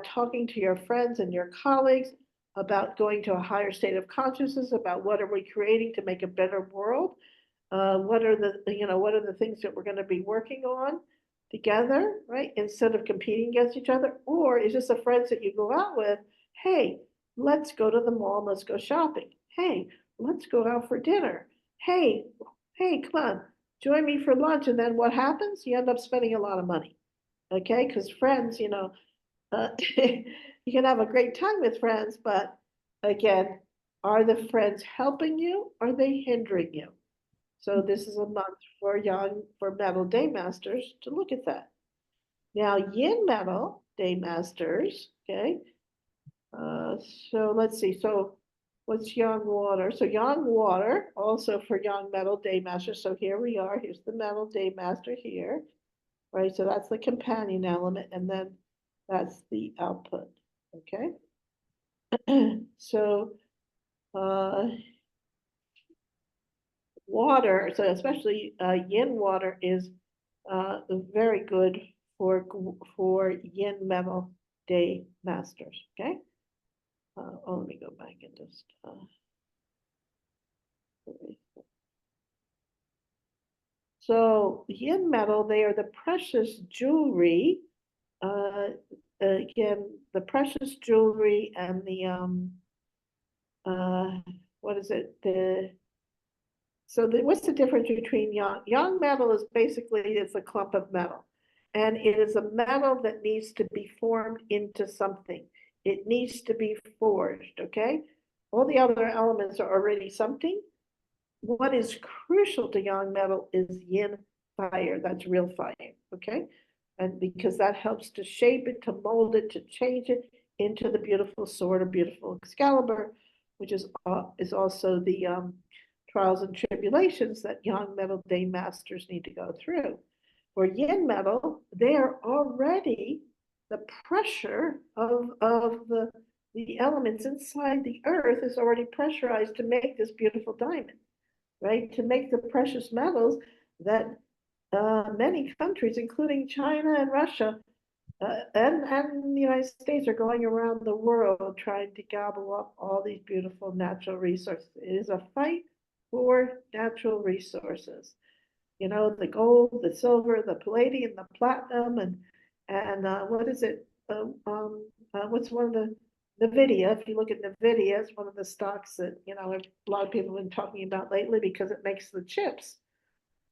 Speaker 3: talking to your friends and your colleagues about going to a higher state of consciousness, about what are we creating to make a better world. What are the things that we're going to be working on together, right? Instead of competing against each other, or is just the friends that you go out with. Hey, let's go to the mall. Let's go shopping. Hey, let's go out for dinner. Hey, come on, join me for lunch. And then what happens? You end up spending a lot of money. Okay, because friends, you can have a great time with friends, but again, are the friends helping you? Are they hindering you? So this is a month for metal day masters to look at that. Now, yin metal day masters, okay. So let's see. So what's yang water? So yang water also for yang metal day masters. So here we are. Here's the metal day master here, right? So that's the companion element, and then that's the output. Okay. So water, so especially yin water is very good for yin metal day masters. Okay. Let me go back and just. So yin metal, they are the precious jewelry. Again, the precious jewelry and the what is it? What's the difference between yang metal is basically it's a clump of metal, and it is a metal that needs to be formed into something. It needs to be forged. Okay, all the other elements are already something. What is crucial to yang metal is yin fire. That's real fire. Okay, and because that helps to shape it, to mold it, to change it into the beautiful sword or beautiful Excalibur, which is also the trials and tribulations that yang metal day masters need to go through. For yin metal, they are already the pressure of the elements inside the earth is already pressurized to make this beautiful diamond, right? To make the precious metals that many countries, including China and Russia, and the United States, are going around the world trying to gobble up all these beautiful natural resources. It is a fight for natural resources. You know, the gold, the silver, the palladium, the platinum, and what is it? What's one of the NVIDIA? If you look at NVIDIA, it's one of the stocks that, you know, a lot of people have been talking about lately because it makes the chips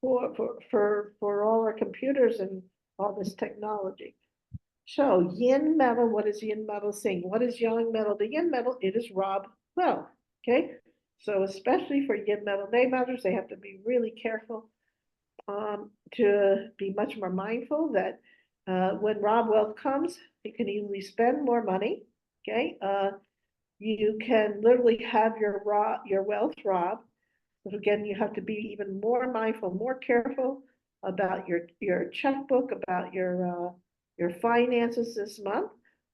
Speaker 3: for all our computers and all this technology. So yin metal, what is yin metal saying? What is yang metal? The yin metal, it is Rob well. Okay. So especially for yin metal day masters, they have to be really careful to be much more mindful that when Rob wealth comes, you can easily spend more money. Okay. You can literally have your wealth robbed. But again, you have to be even more mindful, more careful about your checkbook, about your finances this month.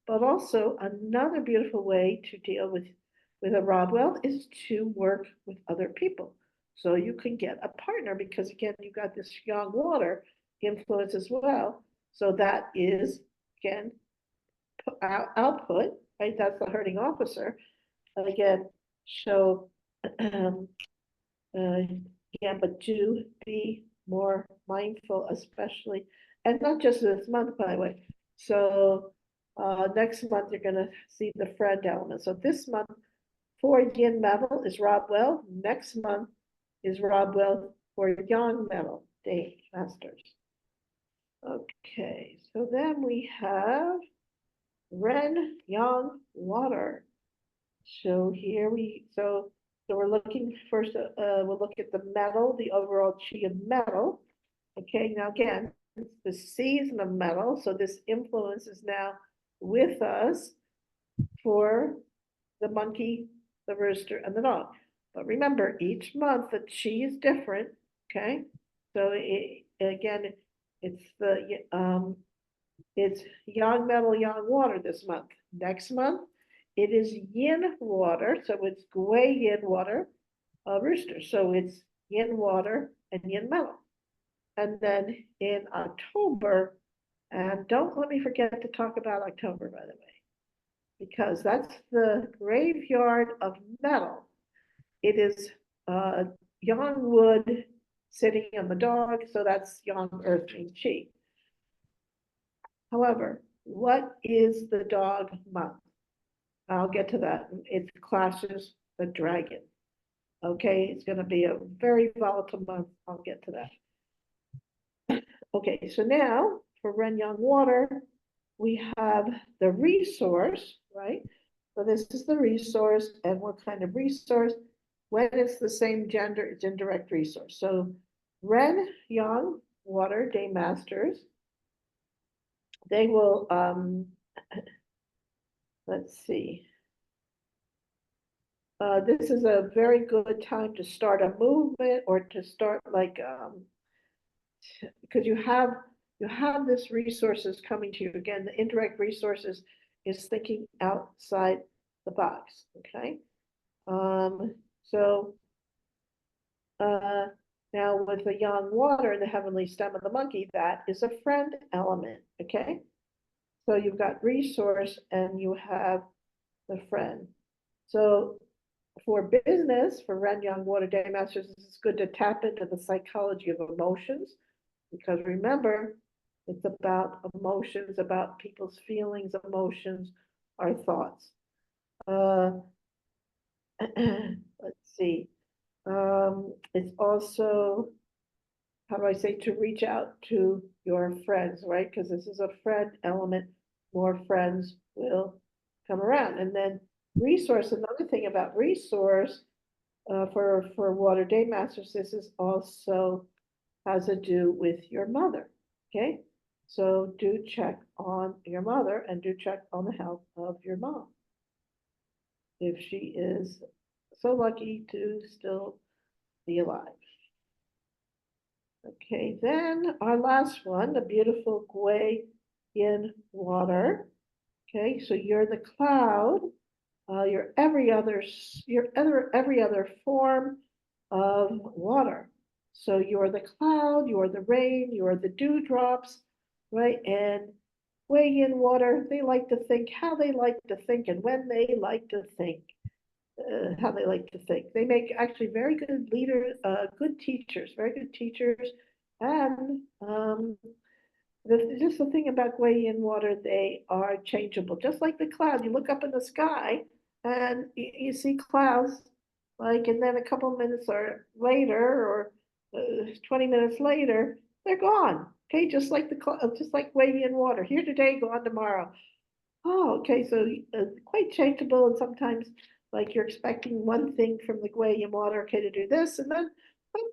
Speaker 3: But also another beautiful way to deal with a rob wealth is to work with other people. So you can get a partner because again, you got this yang water influence as well. So that is again output, right? That's the herding officer. Again, so yeah, but do be more mindful, especially, and not just this month, by the way. So next month, you're going to see the friend element. So this month, for yin metal is Rob well. Next month is Rob well for yang metal, day masters. Okay, so then we have Ren Yang water. So here so we're looking first, we'll look at the metal, the overall chi of metal. Okay, now again, it's the season of metal, so this influence is now with us for the monkey, the rooster, and the dog. But remember, each month the chi is different, okay? So again, it's yang metal, yang water this month. Next month, it is yin water, so it's gui yin water, rooster. So it's yin water and yin metal. And then in October, and don't let me forget to talk about October, by the way, because that's the graveyard of metal. It is yang wood sitting on the dog, so that's yang earth and chi. However, what is the dog month? I'll get to that. It clashes the dragon. Okay, it's going to be a very volatile month. I'll get to that. Okay, so now for Ren Yang water, we have the resource, right? So this is the resource, and what kind of resource? When it's the same gender, it's indirect resource. So Ren Yang water day masters, they will let's see. This is a very good time to start a movement or to start like because you have this resources coming to you. Again, the indirect resources is thinking outside the box. Okay. So now with the yang water and the heavenly stem of the monkey, that is a friend element. Okay. So you've got resource and you have the friend. So for business, for Ren Yang Water Day Masters, it's good to tap into the psychology of emotions because remember, it's about emotions, about people's feelings, emotions, our thoughts. Let's see. It's also, how do I say, to reach out to your friends, right? Because this is a friend element, more friends will come around. And then resource, another thing about resource for Water Day Masters, this is also has to do with your mother, okay? So do check on your mother and do check on the health of your mom. If she is so lucky to still be alive. Okay, then our last one, the beautiful gui yin water. Okay, so you're the cloud. You're every other form of water. So you're the cloud, you're the rain, you're the dewdrops, right? And way in water, they like to think how they like to think and when they like to think, how they like to think. They make actually very good leaders, good teachers, very good teachers. And just the thing about way in water, they are changeable. Just like the cloud, you look up in the sky and you see clouds, like, and then a couple minutes or later, or 20 minutes later, they're gone. Okay, just like the cloud, just like way in water. Here today, gone tomorrow. Oh, okay, so quite changeable, and sometimes like you're expecting one thing from the way in water, okay, to do this, and then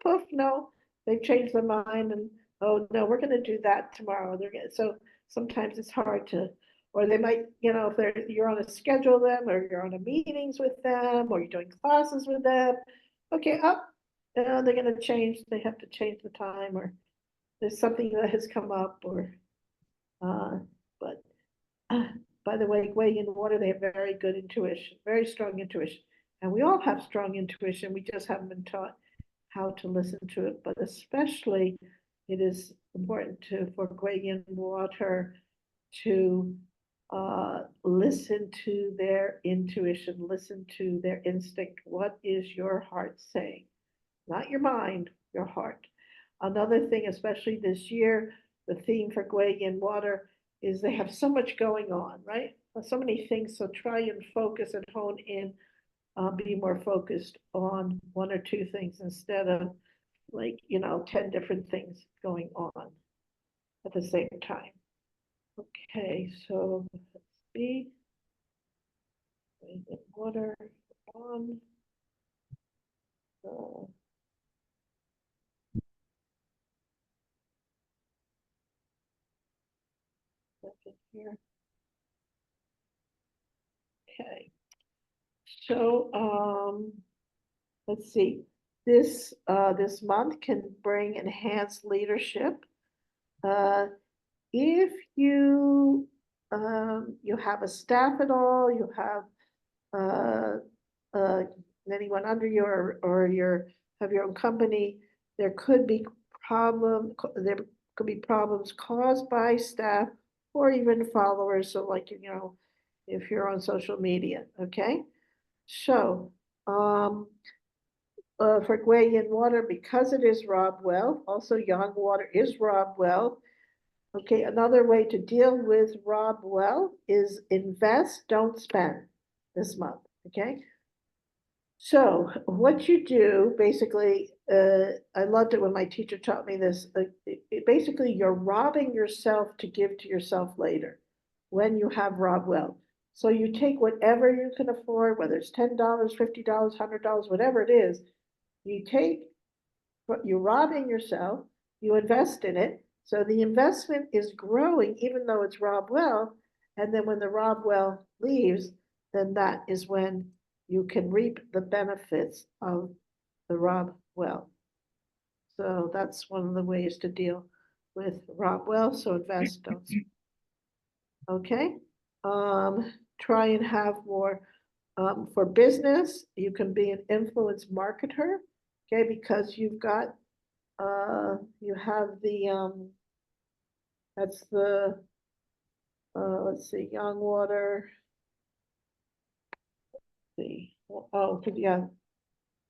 Speaker 3: poof, no, they've changed their mind, and oh no, we're going to do that tomorrow. They're gonna, so sometimes it's hard to, or they might, if you're on a schedule them, or you're on a meetings with them, or you're doing classes with them. Okay, up, they're going to change. They have to change the time, or there's something that has come up, or but. By the way in water, they have very good intuition, very strong intuition. And we all have strong intuition. We just haven't been taught how to listen to it. But especially, it is important for in water to listen to their intuition, listen to their instinct. What is your heart saying? Not your mind, your heart. Another thing, especially this year, the theme for in water is they have so much going on, right? So many things. So try and focus and hone in, be more focused on one or two things instead of 10 different things going on at the same time. Okay, so let's see. Water on. Here. Okay. So let's see. This month can bring enhanced leadership. If you have a staff at all, you have anyone under you, or have your own company, there could be problems caused by staff or even followers. So like, if you're on social media, okay? So, for Gwei Yin water, because it is Rob well, also Yang water is Rob well. Okay, another way to deal with Rob well is invest, don't spend this month, okay? So what you do, basically, I loved it when my teacher taught me this, basically you're robbing yourself to give to yourself later when you have Rob well. So you take whatever you can afford, whether it's $10, $50, $100, whatever it is, you're robbing yourself, you invest in it. So the investment is growing, even though it's Rob well. And then when the Rob well leaves, then that is when you can reap the benefits of the Rob well. So that's one of the ways to deal with Rob well. So invest, don't. Okay. Try and have more for business. You can be an influence marketer. Okay, because you've got you have the that's the let's see, Young water. See, oh yeah,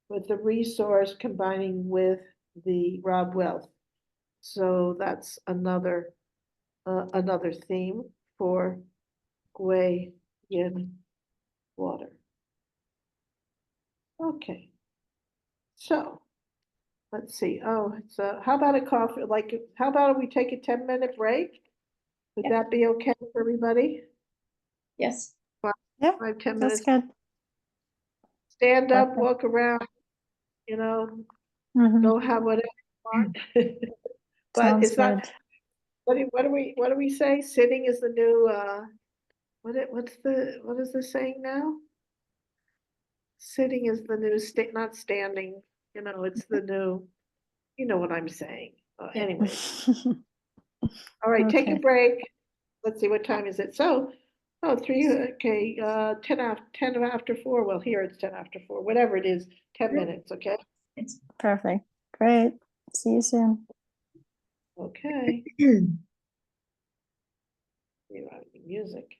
Speaker 3: with the resource combining with the Rob Wealth. So that's another theme for Gwei Yin water. Okay, so let's see. Oh, so how about a coffee? Like, how about we take a 10-minute break? Would that be okay for everybody?
Speaker 1: Yes.
Speaker 2: Yeah,
Speaker 3: 5, 10
Speaker 2: that's
Speaker 3: minutes.
Speaker 2: good.
Speaker 3: Stand up,
Speaker 2: Perfect.
Speaker 3: walk around, go have whatever you want. But
Speaker 2: Sounds
Speaker 3: it's not.
Speaker 2: good.
Speaker 3: What do we say? Sitting is the new. What is the saying now? Sitting is the new not standing. It's the new. You know what I'm saying. Anyway. All right, take a
Speaker 2: Okay.
Speaker 3: break. Let's see, what time is it? So, 3, okay, 10 after 4. Well, here it's 10 after 4, whatever it is, 10 minutes, okay?
Speaker 1: It's
Speaker 2: Perfect. Great. See you soon.
Speaker 3: Okay. You know, music.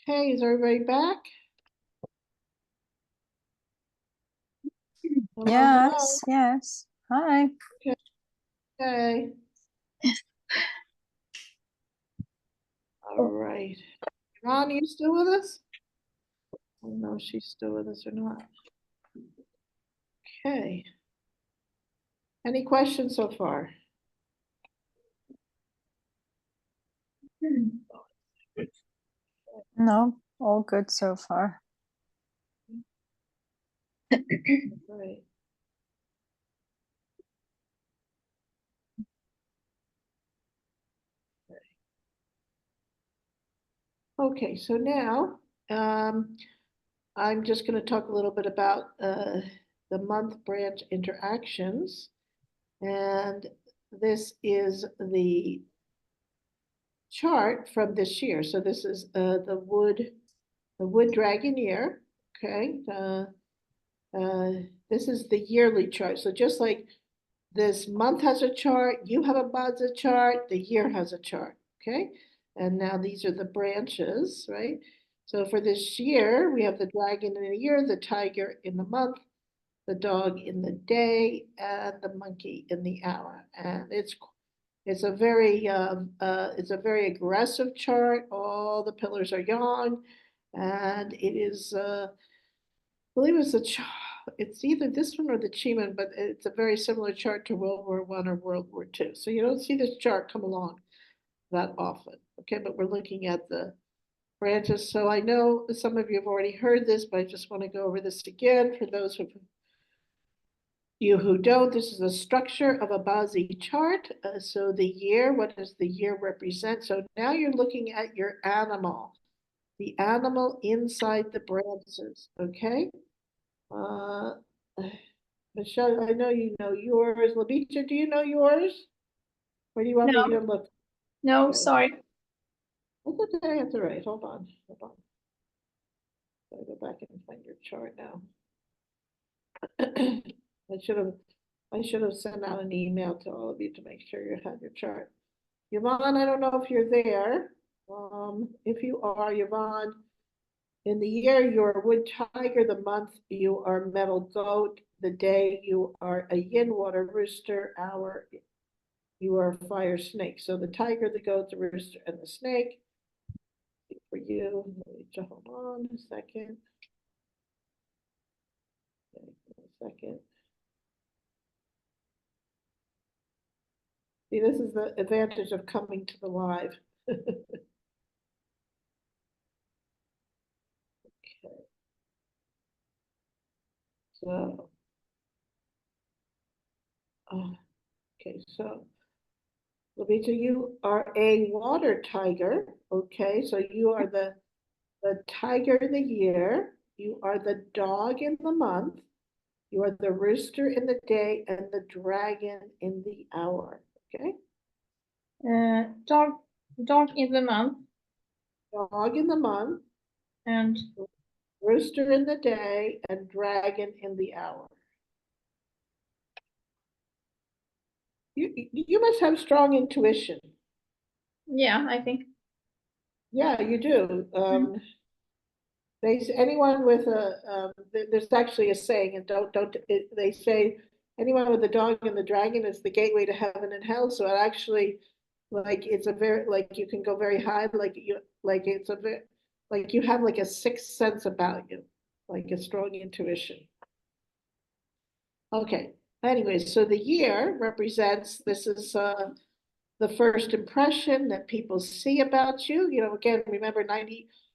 Speaker 3: Okay, is everybody back? Hello,
Speaker 2: Yes, yes. Hi.
Speaker 3: hello. Okay. All right. Ron, you still with us? I don't know if she's still with us or not. Okay. Any questions so far?
Speaker 2: No, all good so far.
Speaker 3: Right. Okay, so now I'm just going to talk a little bit about the month branch interactions. And this is the chart from this year. So this is the wood dragon year. Okay. This is the yearly chart. So just like this month has a chart, you have a Baza chart, the year has a chart. Okay. And now these are the branches, right? So for this year, we have the dragon in the year, the tiger in the month, the dog in the day, and the monkey in the hour. And it's a very aggressive chart. All the pillars are young, and it is I believe it's either this one or the Chiman, but it's a very similar chart to World War I or World War II. So you don't see this chart come along that often. Okay, but we're looking at the branches. So I know some of you have already heard this, but I just want to go over this again for those you who don't. This is the structure of a Bazi chart. So the year, what does the year represent? So now you're looking at your animal, the animal inside the branches, okay? Michelle, I know you know yours. Labita, do you know yours? Or do you want me to look?
Speaker 1: No,
Speaker 3: Okay.
Speaker 1: sorry.
Speaker 3: That's okay, that's all right. Hold on. Gotta go back and find your chart now. I should have sent out an email to all of you to make sure you had your chart. Yvonne, I don't know if you're there. If you are, Yvonne, in the year you're wood tiger, the month you are metal goat, the day you are a yin water rooster, hour you are fire snake. So the tiger, the goat, the rooster, and the snake. For you, hold on a second. Okay, a second. See, this is the advantage of coming to the live. Okay. So, okay, so Levita, you are a water tiger. Okay, so you are the tiger in the year. You are the dog in the month. You are the rooster in the day and the dragon in the hour. Okay.
Speaker 1: Dog in the month
Speaker 3: Dog in the month,
Speaker 1: and
Speaker 3: rooster in the day, and dragon in the hour. You must have strong intuition.
Speaker 1: yeah, I think.
Speaker 3: Yeah, you do. Anyone with there's actually a saying, and they say anyone with a dog and the dragon is the gateway to heaven and hell. So it actually, like, it's a very, like, you can go very high, it's a very, like, you have like a sixth sense about you, like a strong intuition. Okay, anyway, so the year represents, this is the first impression that people see about you. You know, again, remember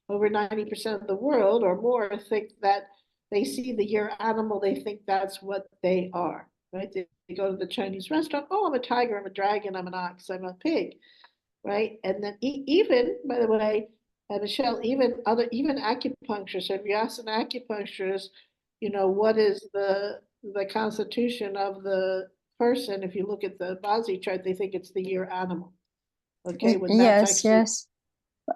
Speaker 3: over 90% of the world or more think that they see the year animal, they think that's what they are, right? They go to the Chinese restaurant, oh, I'm a tiger, I'm a dragon, I'm an ox, I'm a pig, right? And then even, by the way, Michelle, even acupuncturists, if you ask an acupuncturist, you know, what is the constitution of the person, if you look at the Bazi chart, they think it's the year animal. Okay, when that's
Speaker 2: Yes,
Speaker 3: actually,
Speaker 2: yes.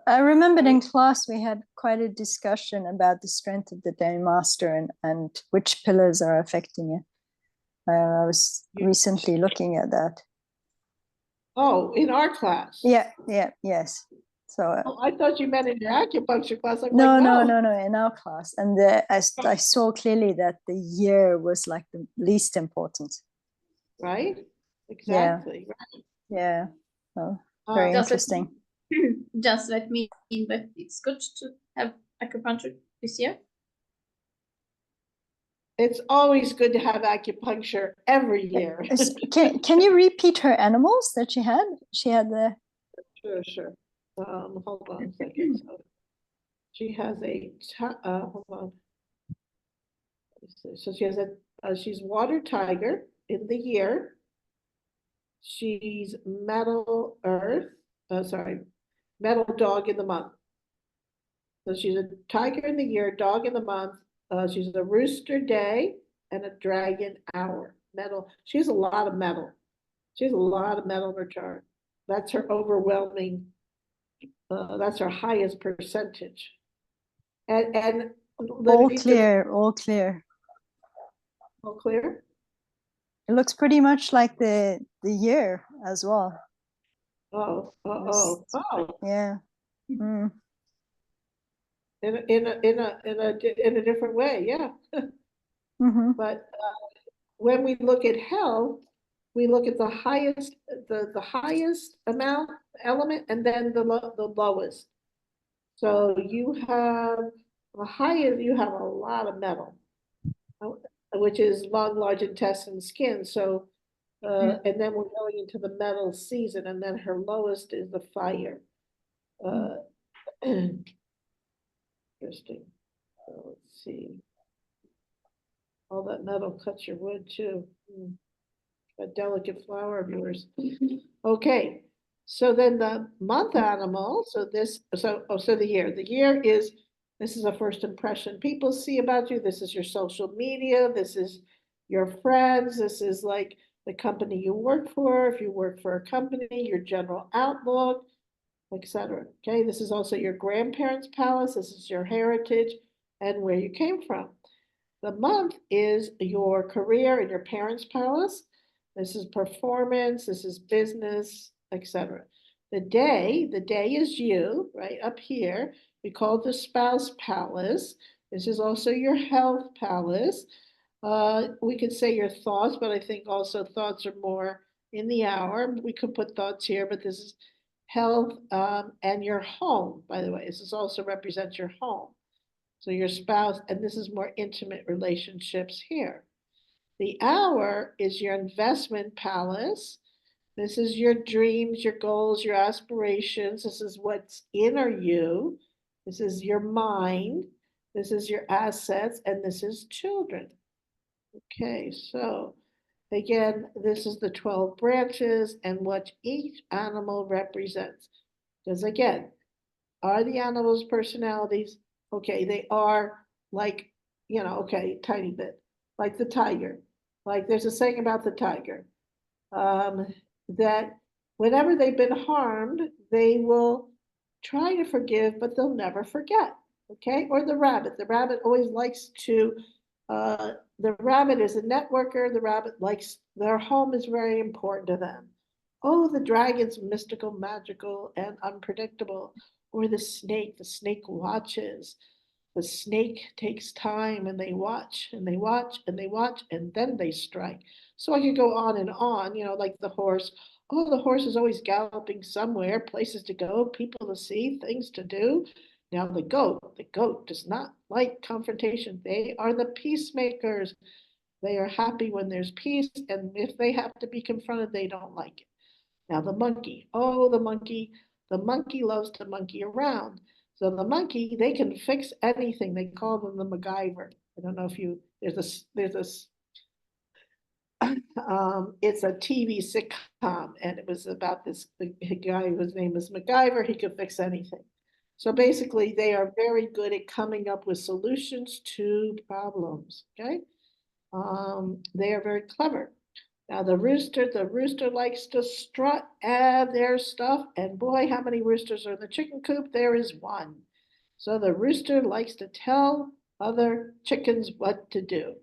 Speaker 2: I remembered in class we had quite a discussion about the strength of the day master and which pillars are affecting it. I was recently looking at that.
Speaker 3: oh, in our class.
Speaker 2: Yeah, yes. So
Speaker 3: Oh, I thought you meant in your acupuncture class. I'm
Speaker 2: no,
Speaker 3: like,
Speaker 2: no, in our class. And I saw clearly that the year was like the least important.
Speaker 3: Right? Exactly.
Speaker 2: Yeah. So
Speaker 3: Right.
Speaker 2: very
Speaker 1: Does it-
Speaker 2: interesting.
Speaker 1: Does that mean that it's good to have acupuncture this year?
Speaker 3: It's always good to have acupuncture every year.
Speaker 2: Can you repeat her animals that she had? She had the
Speaker 3: Sure. Hold on a second. So she has hold on. So she has she's water tiger in the year. She's metal earth, metal dog in the month. So she's a tiger in the year, dog in the month. She's a rooster day and a dragon hour. Metal. She has a lot of metal. She has a lot of metal in her chart. That's her overwhelming. That's her highest percentage. And
Speaker 2: all clear, all clear.
Speaker 3: All clear.
Speaker 2: It looks pretty much like the year as well.
Speaker 3: Oh.
Speaker 2: Yeah. Mm.
Speaker 3: In a different way, yeah.
Speaker 2: Mm-hmm.
Speaker 3: But when we look at health, we look at the highest amount element and then the lowest. So you have the highest, you have a lot of metal, which is lung, large intestine, skin. So and then we're going into the metal season, and then her lowest is the fire. Interesting. So let's see. All that metal cuts your wood too. A delicate flower of yours. Okay. So then the month animal. So the year. The year is, this is a first impression people see about you. This is your social media. This is your friends. This is like the company you work for. If you work for a company, your general outlook, etc. Okay. This is also your grandparents' palace. This is your heritage and where you came from. The month is your career in your parents' palace. This is performance, this is business, etc. The day is you, right up here. We call it the spouse palace. This is also your health palace. We could say your thoughts, but I think also thoughts are more in the hour. We could put thoughts here, but this is health and your home, by the way. This also represents your home. So your spouse, and this is more intimate relationships here. The hour is your investment palace. This is your dreams, your goals, your aspirations. This is what's inner you. This is your mind. This is your assets, and this is children. Okay, so again, this is the 12 branches and what each animal represents. Because again, are the animals personalities? Okay, they are like, okay, tiny bit, like the tiger. Like there's a saying about the tiger, that whenever they've been harmed, they will try to forgive, but they'll never forget. Okay, or the rabbit. The rabbit always likes to, the rabbit is a networker. The rabbit likes, their home is very important to them. Oh, the dragon's mystical, magical, and unpredictable. Or the snake watches. The snake takes time and they watch and they watch and they watch and then they strike. So I could go on and on, like the horse. Oh, the horse is always galloping somewhere, places to go, people to see, things to do. Now the goat does not like confrontation. They are the peacemakers. They are happy when there's peace, and if they have to be confronted, they don't like it. Now the monkey, the monkey loves to monkey around. So the monkey, they can fix anything. They call them the MacGyver. I don't know if it's a TV sitcom, and it was about this guy whose name is MacGyver. He could fix anything. So basically, they are very good at coming up with solutions to problems. Okay, they are very clever. Now the rooster likes to strut their stuff, and boy, how many roosters are in the chicken coop? There is one. So the rooster likes to tell other chickens what to do.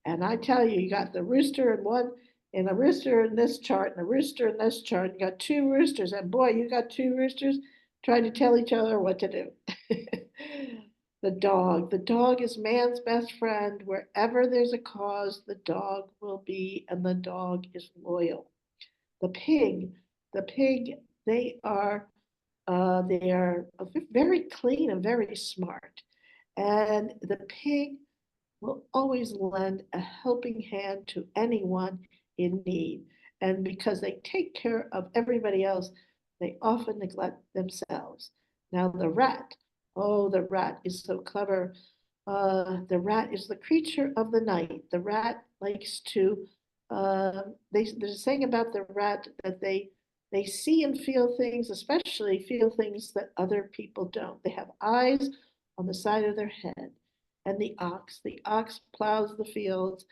Speaker 3: And I tell you, you got the rooster in one, and a rooster in this chart, and a rooster in this chart. You got two roosters, and boy, you got two roosters. trying to tell each other what to do. The dog is man's best friend. Wherever there's a cause, the dog will be, and the dog is loyal. The pig, they are very clean and very smart. And the pig will always lend a helping hand to anyone in need. And because they take care of everybody else, they often neglect themselves. Now, the rat, oh, the rat is so clever. The rat is the creature of the night. The rat likes to, there's a saying about the rat that they see and feel things, especially feel things that other people don't. They have eyes on the side of their head. And the ox plows the fields.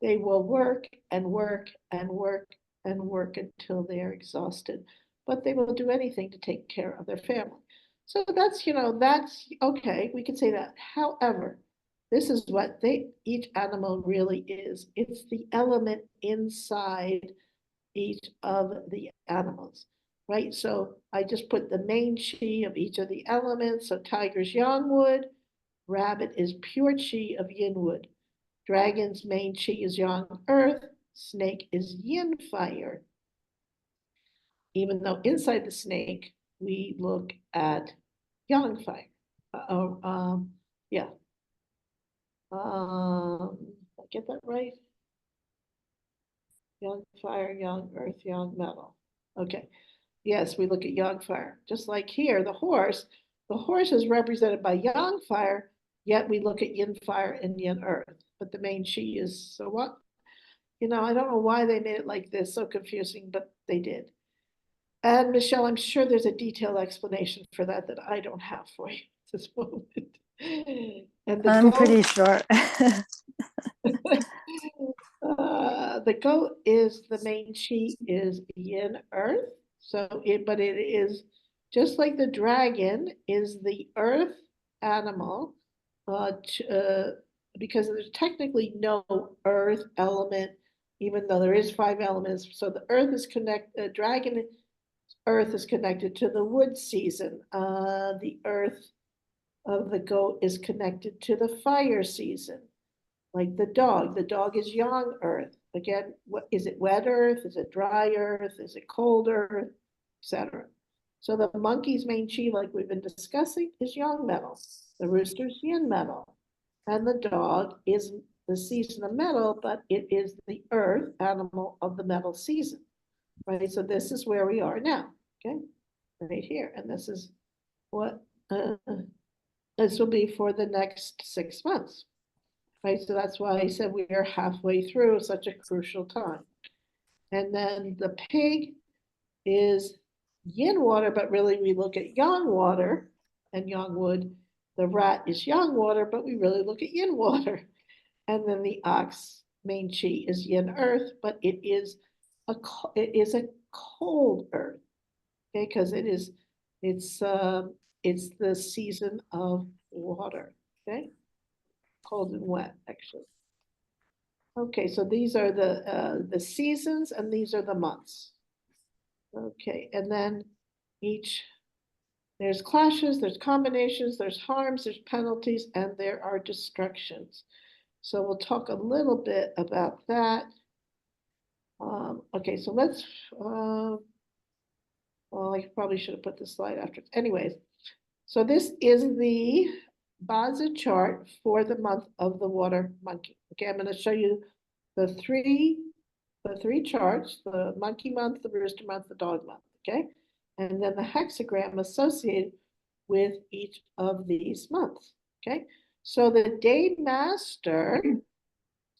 Speaker 3: They will work and work and work and work until they are exhausted, but they will do anything to take care of their family. So that's, that's okay. We can say that. However, this is what each animal really is. It's the element inside each of the animals, right? So I just put the main chi of each of the elements. So tiger's yang wood, rabbit is pure chi of yin wood. Dragon's main chi is yang earth. Snake is yin fire. Even though inside the snake, we look at yang fire. Yeah. I get that right? Yang fire, yang earth, yang metal. Okay. Yes, we look at yang fire. Just like here, the horse is represented by yang fire, yet we look at yin fire and yin earth. But the main chi is, so what? I don't know why they made it like this, so confusing, but they did. And Michelle, I'm sure there's a detailed explanation for that I don't have for you at this moment. And
Speaker 2: I'm pretty sure.
Speaker 3: The goat is the main chi is yin earth. But it is just like the dragon is the earth animal, because there's technically no earth element, even though there is 5 elements. So the earth is connected, dragon earth is connected to the wood season. The earth of the goat is connected to the fire season. Like the dog is yang earth. Again, is it wet earth? Is it dry earth? Is it cold earth? Etc. So the monkey's main chi, like we've been discussing, is yang metal. The rooster's yin metal. And the dog is the season of metal, but it is the earth animal of the metal season. Right? So this is where we are now. Okay? Right here. And this is what this will be for the next 6 months. Right, so that's why I said we are halfway through such a crucial time. And then the pig is yin water, but really we look at yang water and yang wood. The rat is yang water, but we really look at yin water. And then the ox main chi is yin earth, but it is a cold earth. Okay, because it's the season of water. Okay. Cold and wet, actually. Okay, so these are the seasons and these are the months. Okay, and then there's clashes, there's combinations, there's harms, there's penalties, and there are destructions. So we'll talk a little bit about that. Okay, so let's, well, I probably should have put this slide after. Anyways, so this is the Baza chart for the month of the water monkey. Okay, I'm going to show you the three charts: the monkey month, the rooster month, the dog month. Okay, and then the hexagram associated with each of these months. Okay, so the day master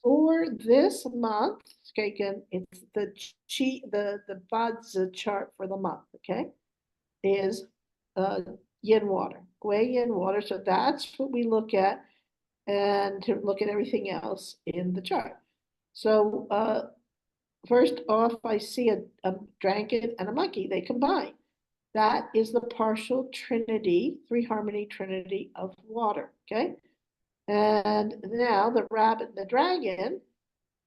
Speaker 3: for this month. Okay, again, it's the Baza chart for the month. Okay, is yin water, Gui yin water. So that's what we look at, and to look at everything else in the chart. So first off, I see a dragon and a monkey. They combine. That is the partial trinity, 3-harmony trinity of water. Okay, and now the rabbit and the dragon.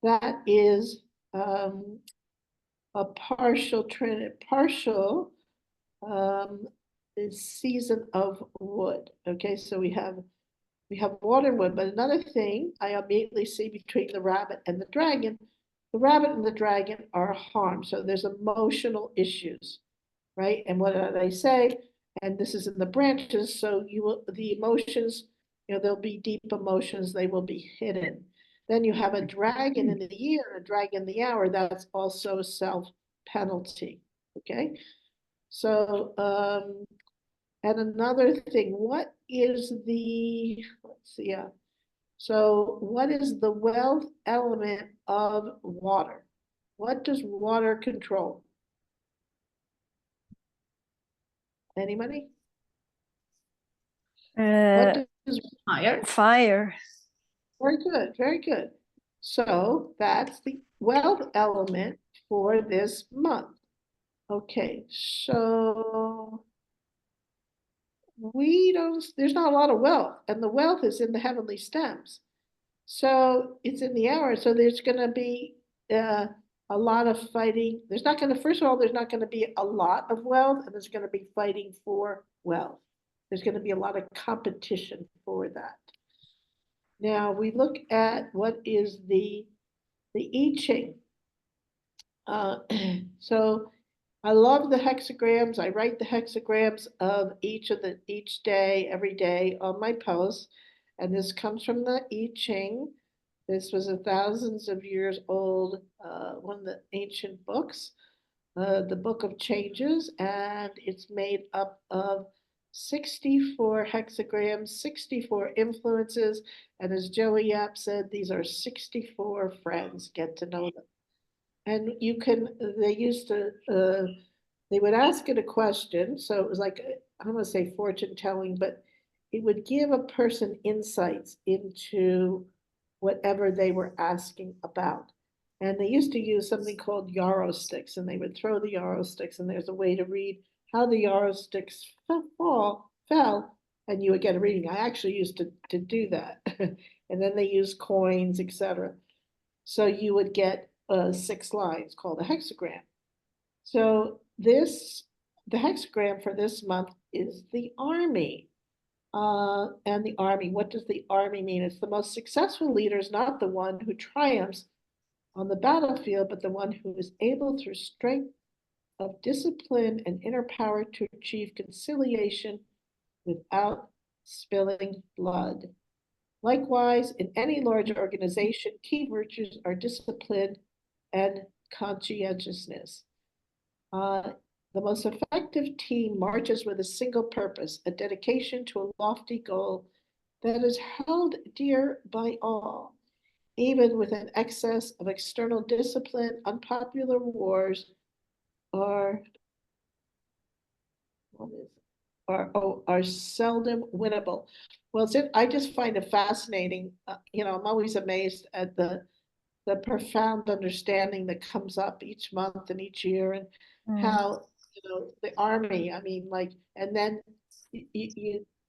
Speaker 3: That is a partial trinity, is season of wood. Okay, so we have water and wood, but another thing I immediately see between the rabbit and the rabbit and the dragon are harmed. So there's emotional issues, right? And what do they say? And this is in the branches. So the emotions, there'll be deep emotions, they will be hidden. Then you have a dragon in the year, a dragon in the hour. That's also self-penalty. Okay. So, and another thing, what is let's see, yeah. So what is the wealth element of water? What does water control? Anybody? What does
Speaker 1: Fire.
Speaker 2: Fire.
Speaker 3: Very good, very good. So that's the wealth element for this month. Okay, so there's not a lot of wealth, and the wealth is in the heavenly stems. So it's in the hour, so there's gonna be a lot of fighting. First of all, there's not gonna be a lot of wealth, and there's gonna be fighting for wealth. There's gonna be a lot of competition for that. Now we look at what is the I Ching. So I love the hexagrams. I write the hexagrams of each day, every day on my posts. And this comes from the I Ching. This was thousands of years old, one of the ancient books, the Book of Changes, and it's made up of 64 hexagrams, 64 influences, and as Joey Yap said, these are 64 friends. Get to know them. And they would ask it a question. So it was like, I don't want to say fortune telling, but it would give a person insights into whatever they were asking about. And they used to use something called yarrow sticks, and they would throw the yarrow sticks, and there's a way to read how the yarrow sticks fell, and you would get a reading. I actually used to do that. And then they used coins, etc. So you would get 6 lines called a hexagram. So the hexagram for this month is the army. And the army, what does the army mean? It's the most successful leader is not the one who triumphs on the battlefield, but the one who is able through strength of discipline and inner power to achieve conciliation without spilling blood. Likewise, in any large organization, key virtues are discipline and conscientiousness. The most effective team marches with a single purpose, a dedication to a lofty goal that is held dear by all, even with an excess of external discipline. Unpopular wars are are seldom winnable. Well, I just find it fascinating. I'm always amazed at the profound understanding that comes up each month and each year, and how the army. I mean, like, and then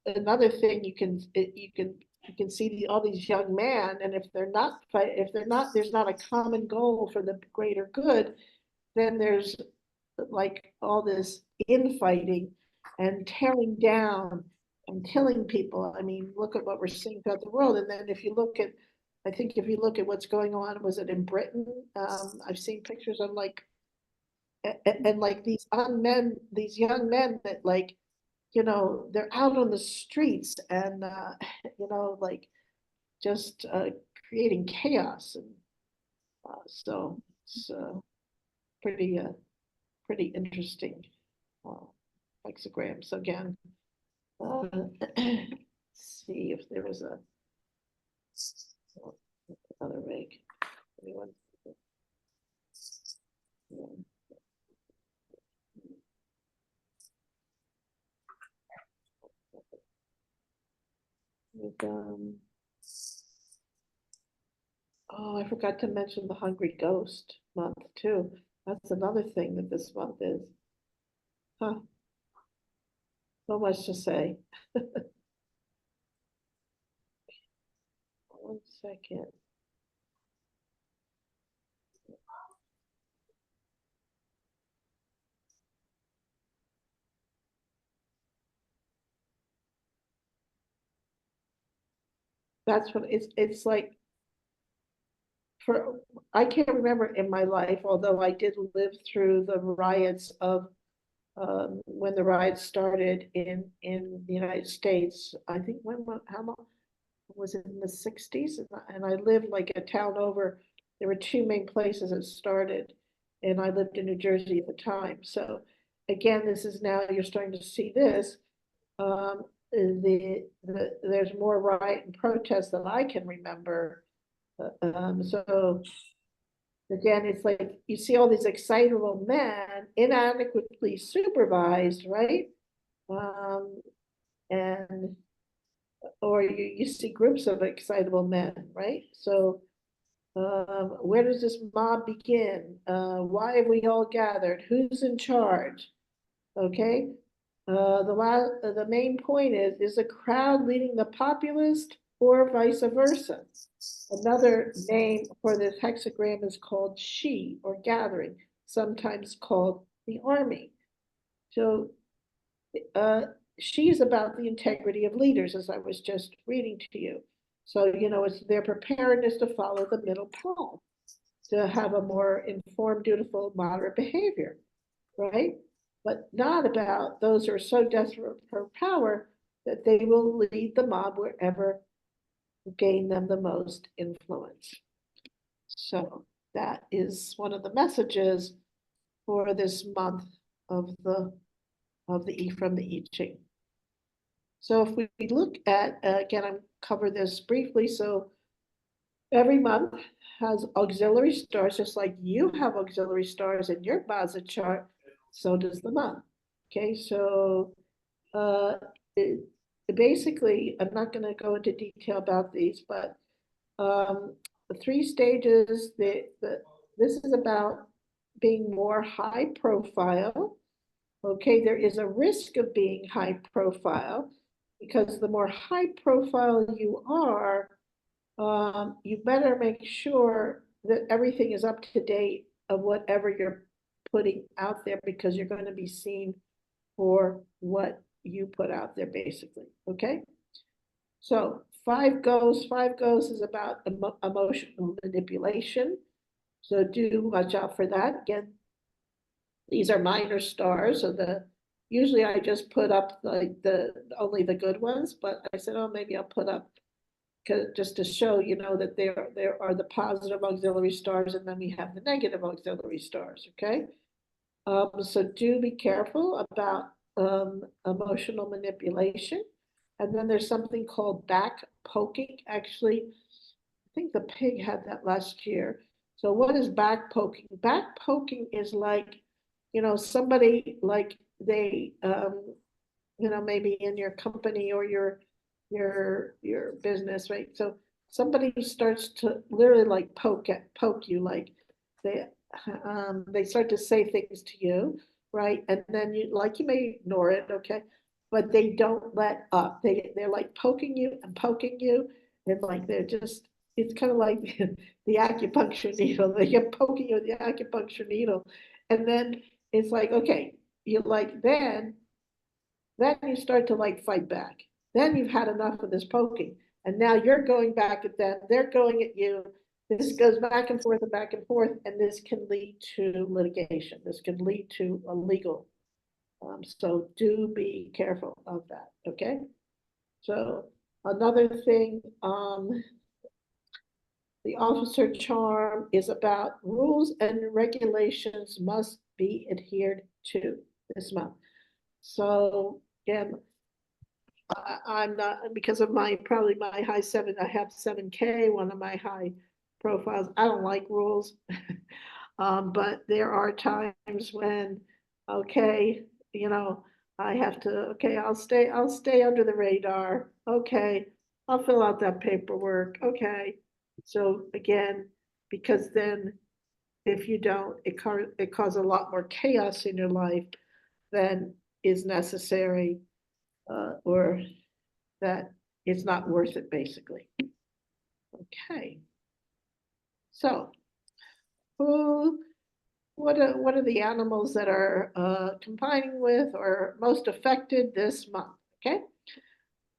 Speaker 3: another thing you can see all these young men, and if there's not a common goal for the greater good, then there's like all this infighting and tearing down and killing people. I mean, look at what we're seeing throughout the world. And then if you look at, I think if you look at what's going on, was it in Britain? I've seen pictures of like, and like these young men that like, they're out on the streets and, like just creating chaos. And so it's pretty interesting hexagrams. Again, let's see if there was another rig. Anyone? Yeah. With, oh, I forgot to mention the Hungry Ghost month too. That's another thing that this month is. Huh. So much to say. 1 second. That's what it's like. I can't remember in my life, although I did live through the riots of when the riots started in the United States. I think how long was it, in the 60s? And I lived like a town over. There were two main places it started, and I lived in New Jersey at the time. So again, this is now you're starting to see this. There's more riot and protest than I can remember. So again, it's like you see all these excitable men inadequately supervised, right? Um, and or you see groups of excitable men, right? So where does this mob begin? Why have we all gathered? Who's in charge? Okay. The main point is the crowd leading the populist or vice versa? Another name for this hexagram is called she or gathering, sometimes called the army. So uh, she is about the integrity of leaders, as I was just reading to you. So, it's their preparedness to follow the middle path, to have a more informed, dutiful, moderate behavior, right? But not about those who are so desperate for power that they will lead the mob wherever gain them the most influence. So that is one of the messages for this month of the E from the I Ching. So if we look at again, I'm cover this briefly. So every month has auxiliary stars, just like you have auxiliary stars in your Baza chart. So does the month. Okay, so uh, basically, I'm not going to go into detail about these, but the three stages, this is about being more high profile. Okay, there is a risk of being high profile because the more high profile you are, you better make sure that everything is up to date of whatever you're putting out there, because you're going to be seen for what you put out there, basically. Okay. So 5 goes is about emotional manipulation. So do watch out for that. Again, these are minor stars. So usually I just put up like only the good ones, but I said, oh, maybe I'll put up just to show, that there are the positive auxiliary stars, and then we have the negative auxiliary stars. Okay. So do be careful about emotional manipulation. And then there's something called back poking. Actually, I think the pig had that last year. So what is back poking? Back poking is like, somebody like they, maybe in your company or your business, right? So somebody starts to literally like poke you, like they they start to say things to you, right? And then you may ignore it, okay? But they don't let up. They're like poking you, and like they're just, it's kind of like the acupuncture needle. They're poking you with the acupuncture needle. And then it's like, okay, you like then you start to like fight back. Then you've had enough of this poking. And now you're going back at them, they're going at you. This goes back and forth and back and forth, and this can lead to litigation. This can lead to a legal. So do be careful of that, okay? So another thing, the officer charm is about rules and regulations must be adhered to this month. So again, I'm not, because of probably my high 7, I have 7K, one of my high profiles. I don't like rules. But there are times when, okay, I have to, okay, I'll stay under the radar. Okay, I'll fill out that paperwork. Okay. So again, because then if you don't, it causes a lot more chaos in your life than is necessary, or that it's not worth it, basically. Okay. So what are the animals that are combining with or most affected this month? Okay.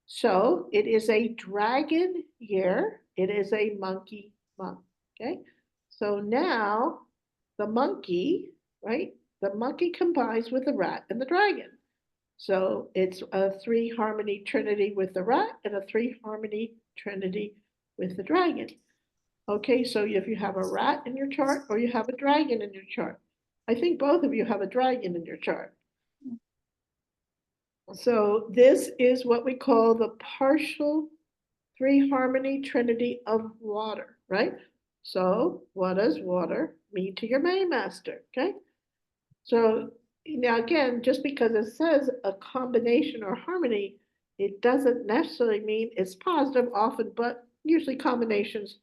Speaker 3: So it is a dragon year. It is a monkey month. Okay. So now the monkey, right? The monkey combines with the rat and the dragon. So it's a 3-harmony trinity with the rat and a 3-harmony trinity with the dragon. Okay, so if you have a rat in your chart or you have a dragon in your chart, I think both of you have a dragon in your chart. So this is what we call the partial 3-harmony trinity of water, right? So what does water mean to your May master? Okay. So now again, just because it says a combination or harmony, it doesn't necessarily mean it's positive often, but usually combinations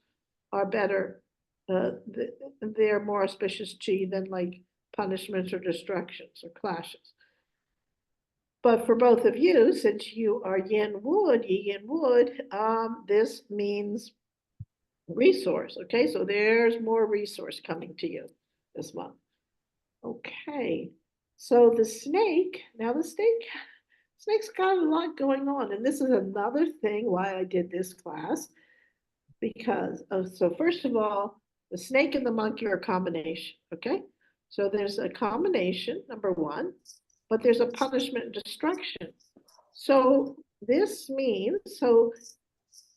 Speaker 3: are better. They're more auspicious chi than like punishments or destructions or clashes. But for both of you, since you are yin wood, this means resource. Okay, so there's more resource coming to you this month. Okay, so the snake, now snake's got a lot going on. And this is another thing why I did this class. Because, so first of all, the snake and the monkey are a combination, okay? So there's a combination, number one, but there's a punishment and destruction. So this means, so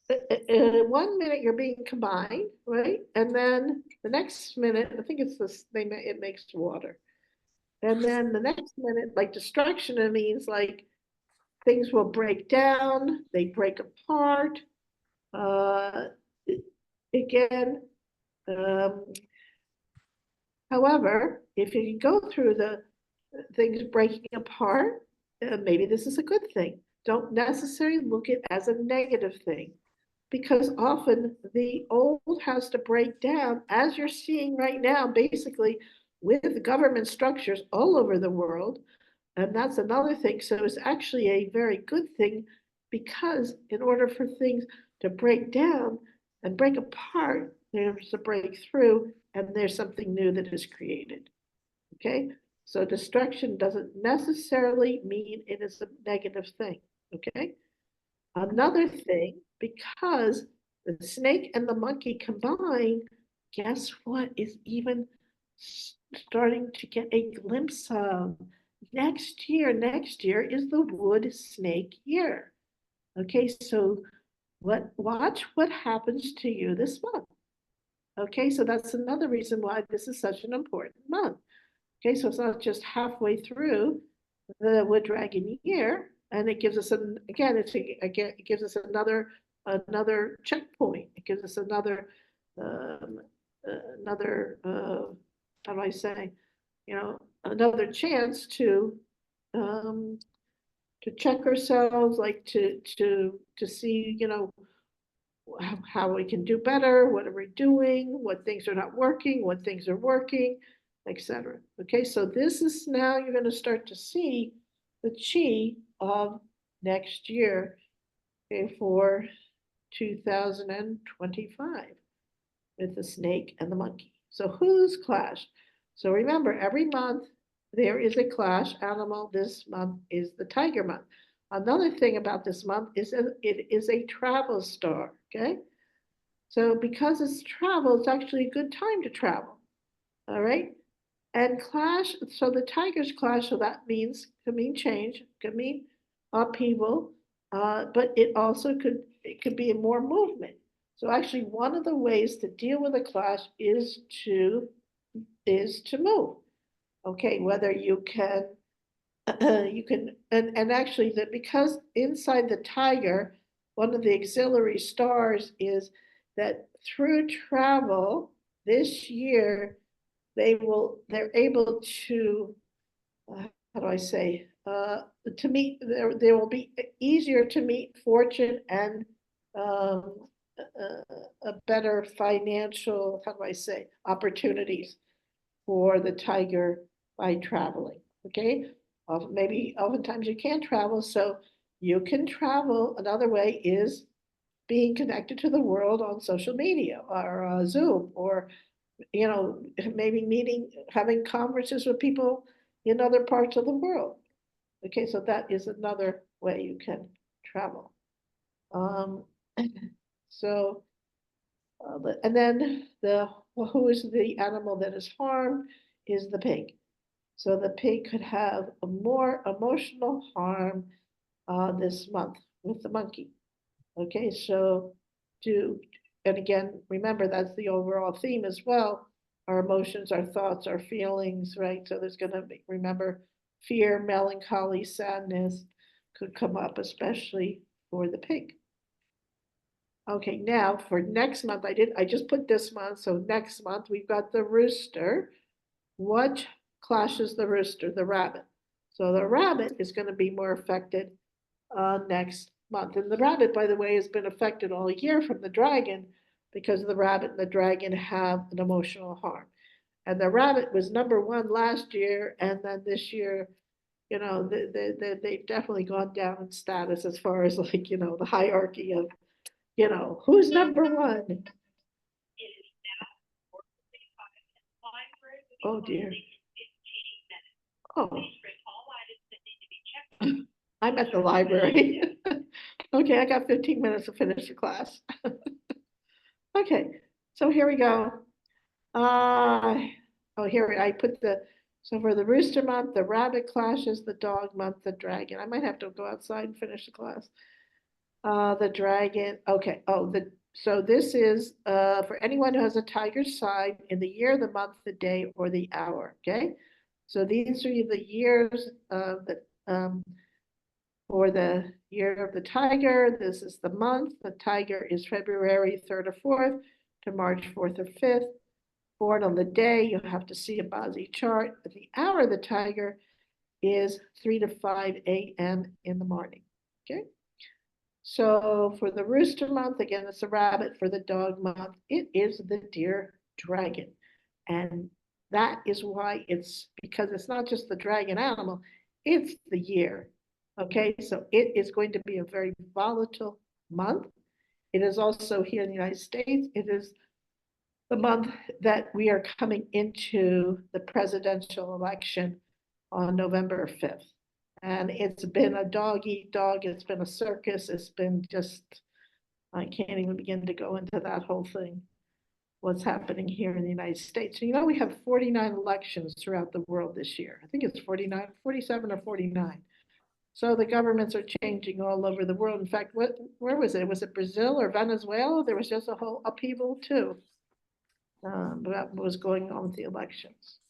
Speaker 3: 1 minute you're being combined, right? And then the next minute, I think it's this, it makes water. And then the next minute, like destruction, it means like things will break down, they break apart. Again, however, if you go through the things breaking apart, maybe this is a good thing. Don't necessarily look at it as a negative thing, because often the old has to break down, as you're seeing right now, basically with government structures all over the world. And that's another thing. So it's actually a very good thing, because in order for things to break down and break apart, there's a breakthrough and there's something new that is created. Okay, so destruction doesn't necessarily mean it is a negative thing. Okay, another thing, because the snake and the monkey combine, guess what is even starting to get a glimpse of? Next year is the wood snake year. Okay, so watch what happens to you this month. Okay, so that's another reason why this is such an important month. Okay, so it's not just halfway through the wood dragon year, and it gives us it gives us another checkpoint. It gives us how do I say, another chance to check ourselves, like to see, how we can do better, what are we doing, what things are not working, what things are working, etc. Okay, so this is now you're going to start to see the chi of next year, okay, for 2025 with the snake and the monkey. So who's clashed? So remember, every month there is a clash animal. This month is the tiger month. Another thing about this month is it is a travel star, okay? So because it's travel, it's actually a good time to travel, all right? And clash, so the tigers clash, so that could mean change, could mean upheaval, but it could be more movement. So actually one of the ways to deal with a clash is to move. Okay, whether you can and actually that, because inside the tiger, one of the auxiliary stars is that through travel this year, they're able to, how do I say, to meet, there will be easier to meet fortune and um, a better financial, how do I say, opportunities for the tiger by traveling. Okay, maybe oftentimes you can't travel, so you can travel. Another way is being connected to the world on social media or Zoom, or maybe having conferences with people in other parts of the world. Okay, so that is another way you can travel. Um, so, and then who is the animal that is harmed is the pig. So the pig could have a more emotional harm this month with the monkey. Okay, so and again, remember that's the overall theme as well. Our emotions, our thoughts, our feelings, right? So there's going to be, remember, fear, melancholy, sadness could come up, especially for the pig. Okay, now for next month, I just put this month. So next month we've got the rooster. What clashes the rooster? The rabbit. So the rabbit is going to be more affected next month. And the rabbit, by the way, has been affected all year from the dragon because the rabbit and the dragon have an emotional harm. And the rabbit was #1 last year, and then this year, you know, they've definitely gone down in status as far as like, you know, the hierarchy of, you know, who's #1. Oh dear. Oh. I'm at the library. Okay, I got 15 minutes to finish the class. Okay, so here we go. Here I put so for the rooster month, the rabbit clashes, the dog month, the dragon. I might have to go outside and finish the class. The dragon, okay, so this is for anyone who has a tiger sign in the year, the month, the day, or the hour, okay? So these are the years that for the year of the tiger. This is the month. The tiger is February 3rd or 4th to March 4th or 5th. Born on the day, you have to see a Bazi chart. But the hour of the tiger is 3 to 5 a.m. in the morning. Okay. So for the rooster month, again, it's a rabbit. For the dog month, it is the deer dragon. And that is why because it's not just the dragon animal, it's the year. Okay, so it is going to be a very volatile month. It is also here in the United States, it is the month that we are coming into the presidential election on November 5th. And it's been a dog eat dog, it's been a circus, it's been just, I can't even begin to go into that whole thing, what's happening here in the United States. You know, we have 49 elections throughout the world this year. I think it's 49, 47 or 49. So the governments are changing all over the world. In fact, where was it? Was it Brazil or Venezuela? There was just a whole upheaval too. That was going on with the elections.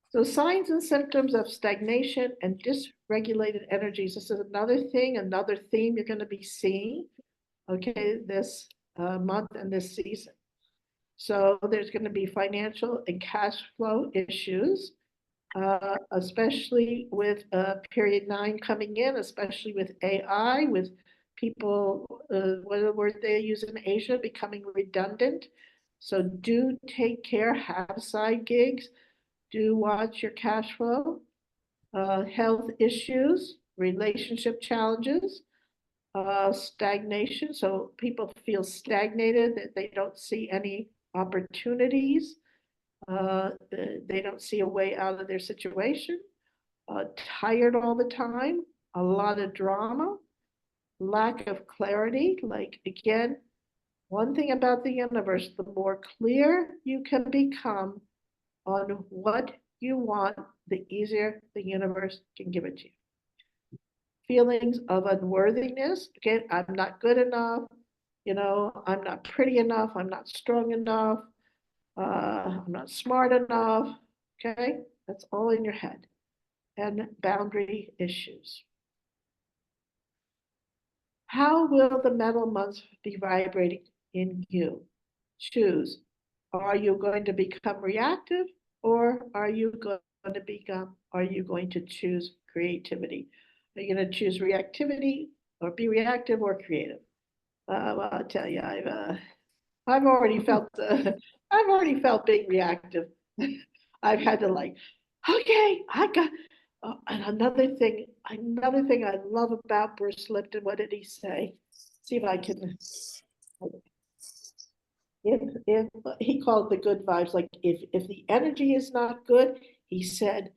Speaker 3: So signs and symptoms of stagnation and dysregulated energies. This is another thing, another theme you're going to be seeing, okay, this month and this season. So there's going to be financial and cash flow issues, especially with period 9 coming in, especially with AI, with people, what are the words they use in Asia, becoming redundant. So do take care, have side gigs, do watch your cash flow, health issues, relationship challenges, stagnation. So people feel stagnated, that they don't see any opportunities. They don't see a way out of their situation. Tired all the time, a lot of drama, lack of clarity. Like, again, one thing about the universe, the more clear you can become on what you want, the easier the universe can give it to you. Feelings of unworthiness. Again, I'm not good enough. You know, I'm not pretty enough. I'm not strong enough. I'm not smart enough. Okay, that's all in your head. And boundary issues. How will the metal months be vibrating in you? Choose. Are you going to become reactive, or are you going to choose creativity? Are you going to choose reactivity, or be reactive, or creative? Well, I'll tell you, I've already felt being reactive. I've had to like, okay, I got. And another thing I love about Bruce Lipton. What did he say? See if I can. If he called the good vibes, like if the energy is not good, he said,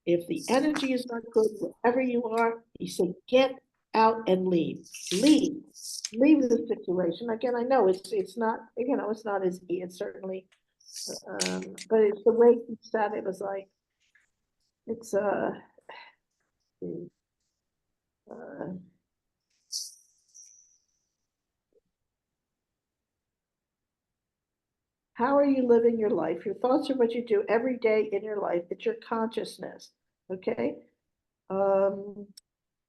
Speaker 3: if the energy is not good wherever you are, he said, get out and leave. Leave the situation. Again, I know it's not, you know, it's not as it's certainly, but it's the way he said it was like, it's how are you living your life? Your thoughts are what you do every day in your life. It's your consciousness. Okay.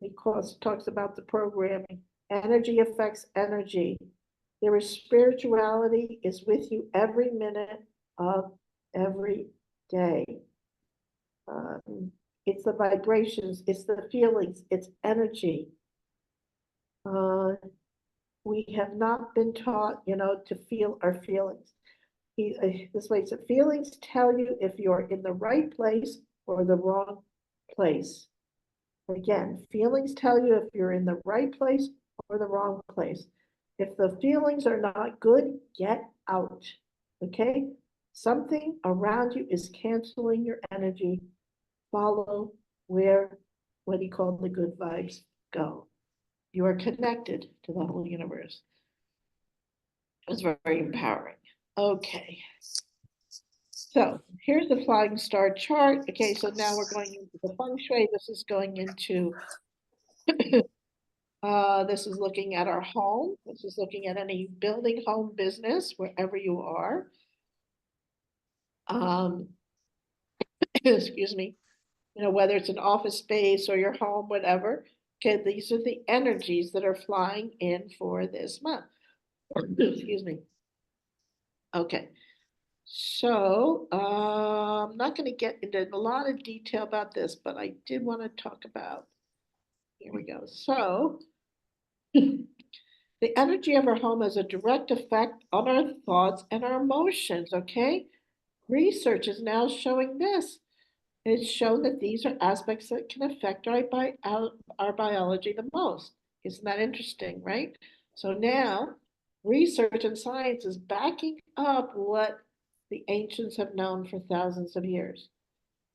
Speaker 3: Because it talks about the programming. Energy affects energy. There is spirituality is with you every minute of every day. It's the vibrations, it's the feelings, it's energy. We have not been taught, you know, to feel our feelings. This way, so feelings tell you if you're in the right place or the wrong place. Again, feelings tell you if you're in the right place or the wrong place. If the feelings are not good, get out. Okay? Something around you is canceling your energy. Follow where what he called the good vibes go. You are connected to the whole universe. It was very empowering. Okay. So here's the flying star chart. Okay, so now we're going into the feng shui. This is going into, this is looking at our home. This is looking at any building, home, business, wherever you are. Excuse me, you know, whether it's an office space or your home, whatever. Okay, these are the energies that are flying in for this month. Excuse me. Okay. So I'm not going to get into a lot of detail about this, but I did want to talk about, here we go. So the energy of our home has a direct effect on our thoughts and our emotions, okay? Research is now showing this. It's shown that these are aspects that can affect our biology the most. Isn't that interesting, right? So now research and science is backing up what the ancients have known for thousands of years.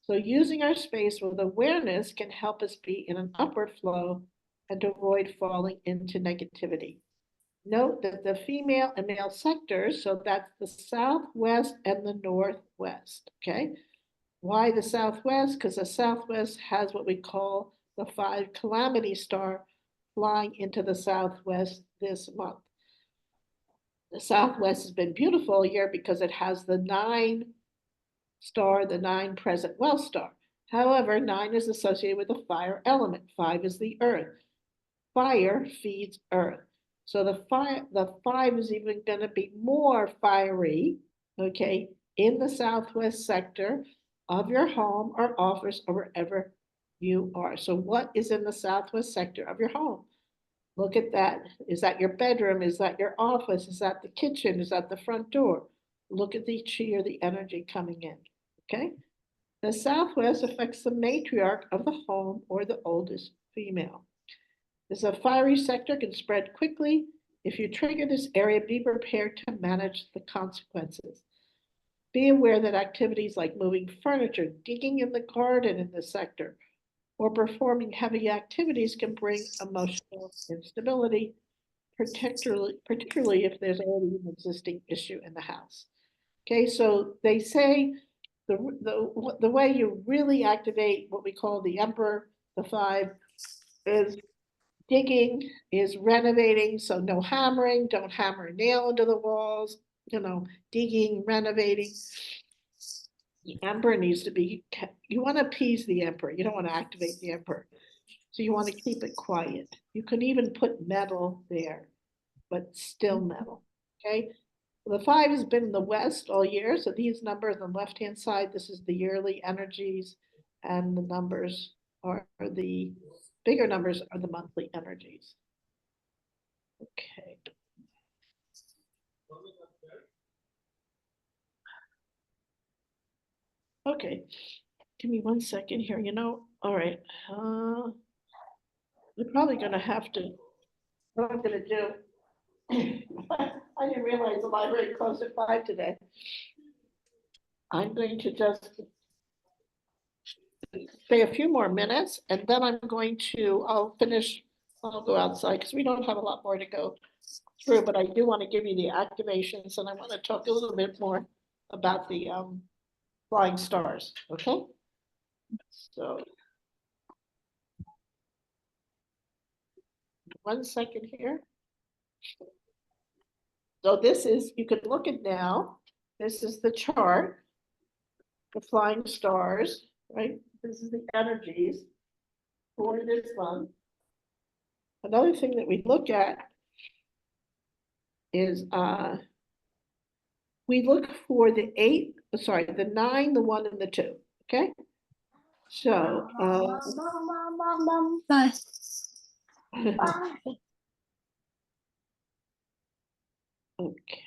Speaker 3: So using our space with awareness can help us be in an upward flow and to avoid falling into negativity. Note that the female and male sectors, so that's the southwest and the northwest, okay? Why the southwest? Because the southwest has what we call the 5 calamity star flying into the southwest this month. The southwest has been beautiful here because it has the 9 star, the 9 present well star. However, 9 is associated with the fire element. 5 is the earth. Fire feeds earth. So the 5 is even going to be more fiery, okay, in the southwest sector of your home or office or wherever you are. So what is in the southwest sector of your home? Look at that. Is that your bedroom? Is that your office? Is that the kitchen? Is that the front door? Look at the chi or the energy coming in, okay? The southwest affects the matriarch of the home or the oldest female. This a fiery sector can spread quickly. If you trigger this area, be prepared to manage the consequences. Be aware that activities like moving furniture, digging in the garden in this sector, or performing heavy activities can bring emotional instability, particularly if there's already an existing issue in the house. Okay, so they say the way you really activate what we call the emperor, the 5, is digging, is renovating. So no hammering, don't hammer a nail into the walls, you know, digging, renovating. The emperor needs to be, you want to appease the emperor. You don't want to activate the emperor. So you want to keep it quiet. You can even put metal there, but still metal, okay? The 5 has been in the west all year. So these numbers on the left-hand side, this is the yearly energies, and the numbers are the bigger numbers are the monthly energies. Okay. Okay, give me 1 second here, you know, all right. We're probably gonna have to, what I'm gonna do, I didn't realize the library closed at 5 today. I'm going to just stay a few more minutes and then I'll finish I'll go outside because we don't have a lot more to go through, but I do want to give you the activations and I want to talk a little bit more about the flying stars, okay? So 1 second here. So this is, you can look at now, this is the chart, the flying stars, right? This is the energies for this month. Another thing that we look at is we look for the 8, sorry, the 9, the 1, and the 2, okay? So, okay.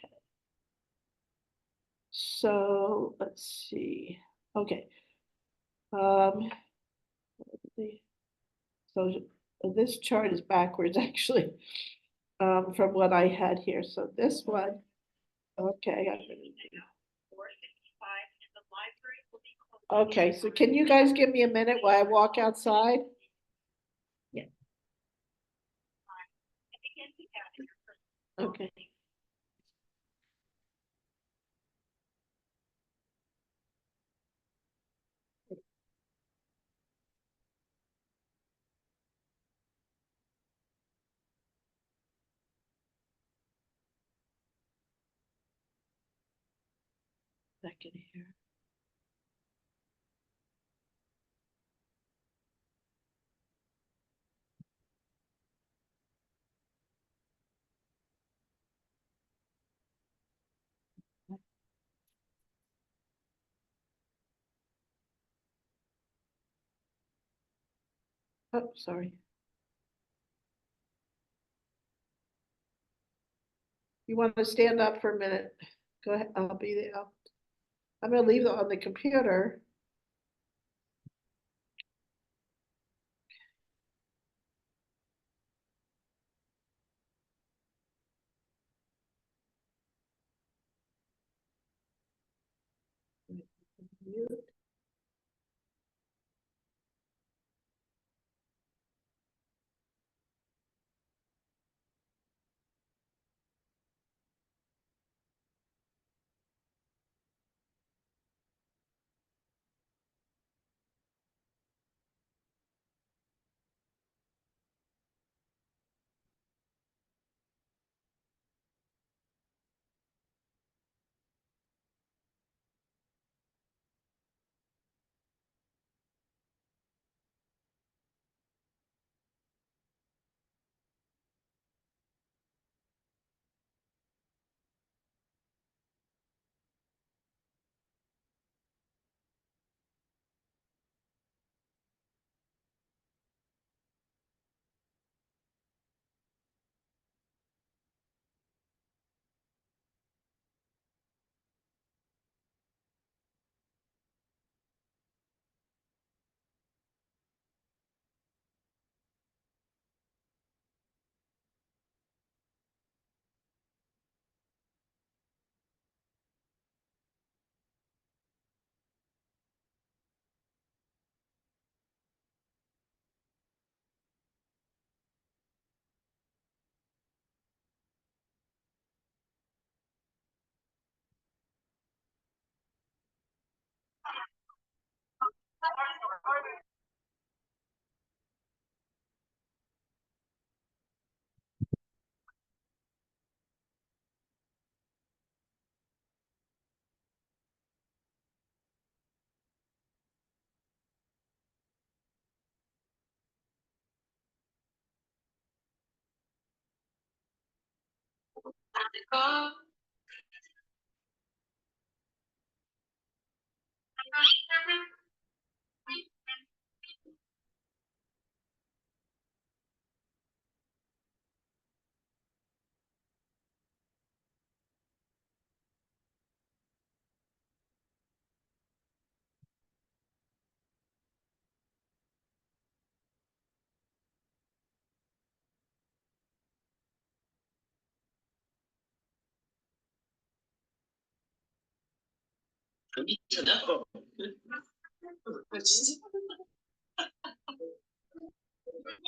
Speaker 3: So let's see. Okay. So this chart is backwards actually, from what I had here. So this one, okay. Okay, so can you guys give me a minute while I walk outside? Yeah. Okay. Second here. Oh, sorry. You want to stand up for a minute? Go ahead, I'll be there. I'm gonna leave it on the computer. Mute.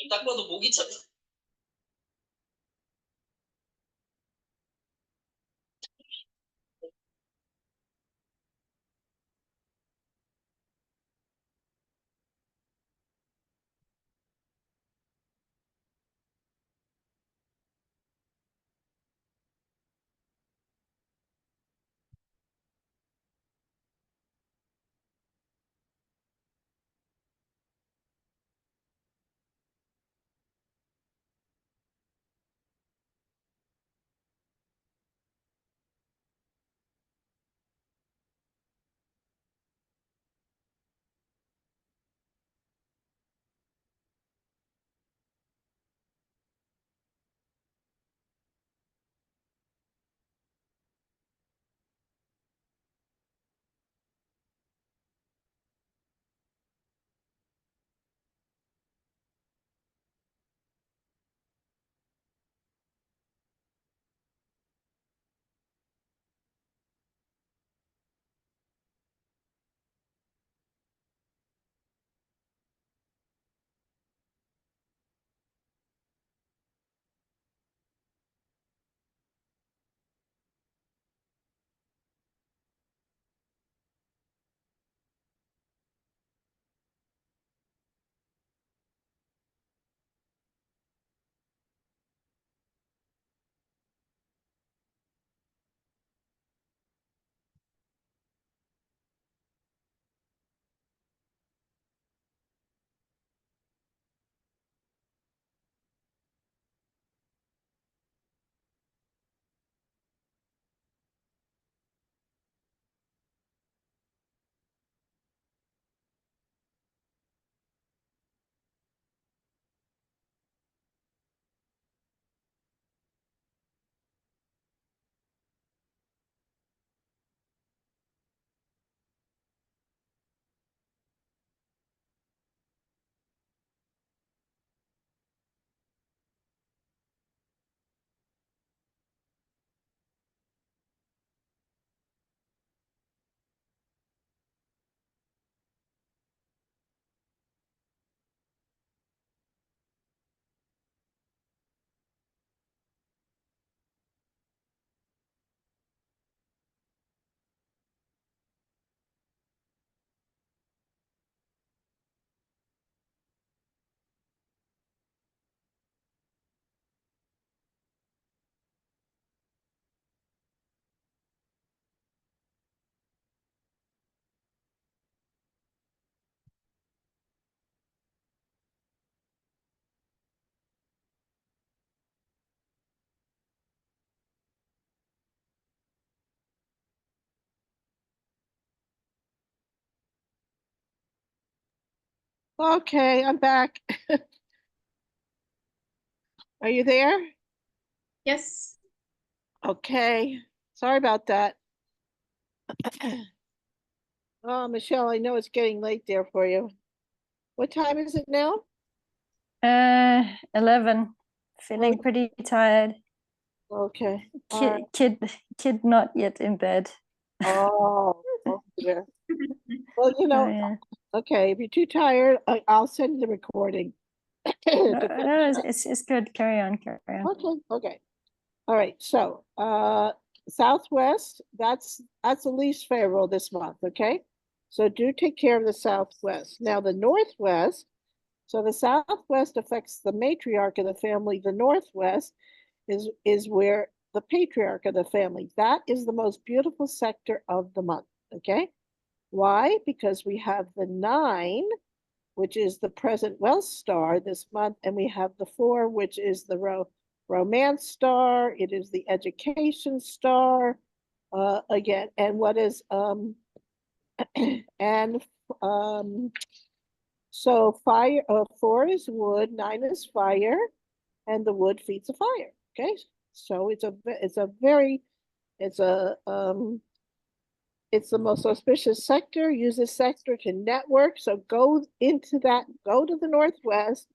Speaker 4: 딱 봐도 목이 차.
Speaker 3: Okay, I'm back. Are you there?
Speaker 1: Yes.
Speaker 3: Okay, sorry about that. Oh, Michelle, I know it's getting late there for you. What time is it now?
Speaker 2: 11. Feeling pretty tired.
Speaker 3: Okay.
Speaker 2: Kid not yet in bed.
Speaker 3: Oh, oh dear. Well,
Speaker 2: Oh, yeah.
Speaker 3: okay, if you're too tired, I'll send the recording.
Speaker 2: No, it's good. Carry on.
Speaker 3: Okay. All right, so Southwest, that's the least favorable this month, okay? So do take care of the Southwest. Now the Northwest, so the Southwest affects the matriarch of the family. The Northwest is where the patriarch of the family. That is the most beautiful sector of the month, okay? Why? Because we have the 9, which is the present wealth star this month, and we have the 4, which is the romance star. It is the education star. Again, and what is and so fire 4 is wood, 9 is fire, and the wood feeds the fire. Okay, so it's the most auspicious sector. Use this sector to network. So go into that, go to the Northwest,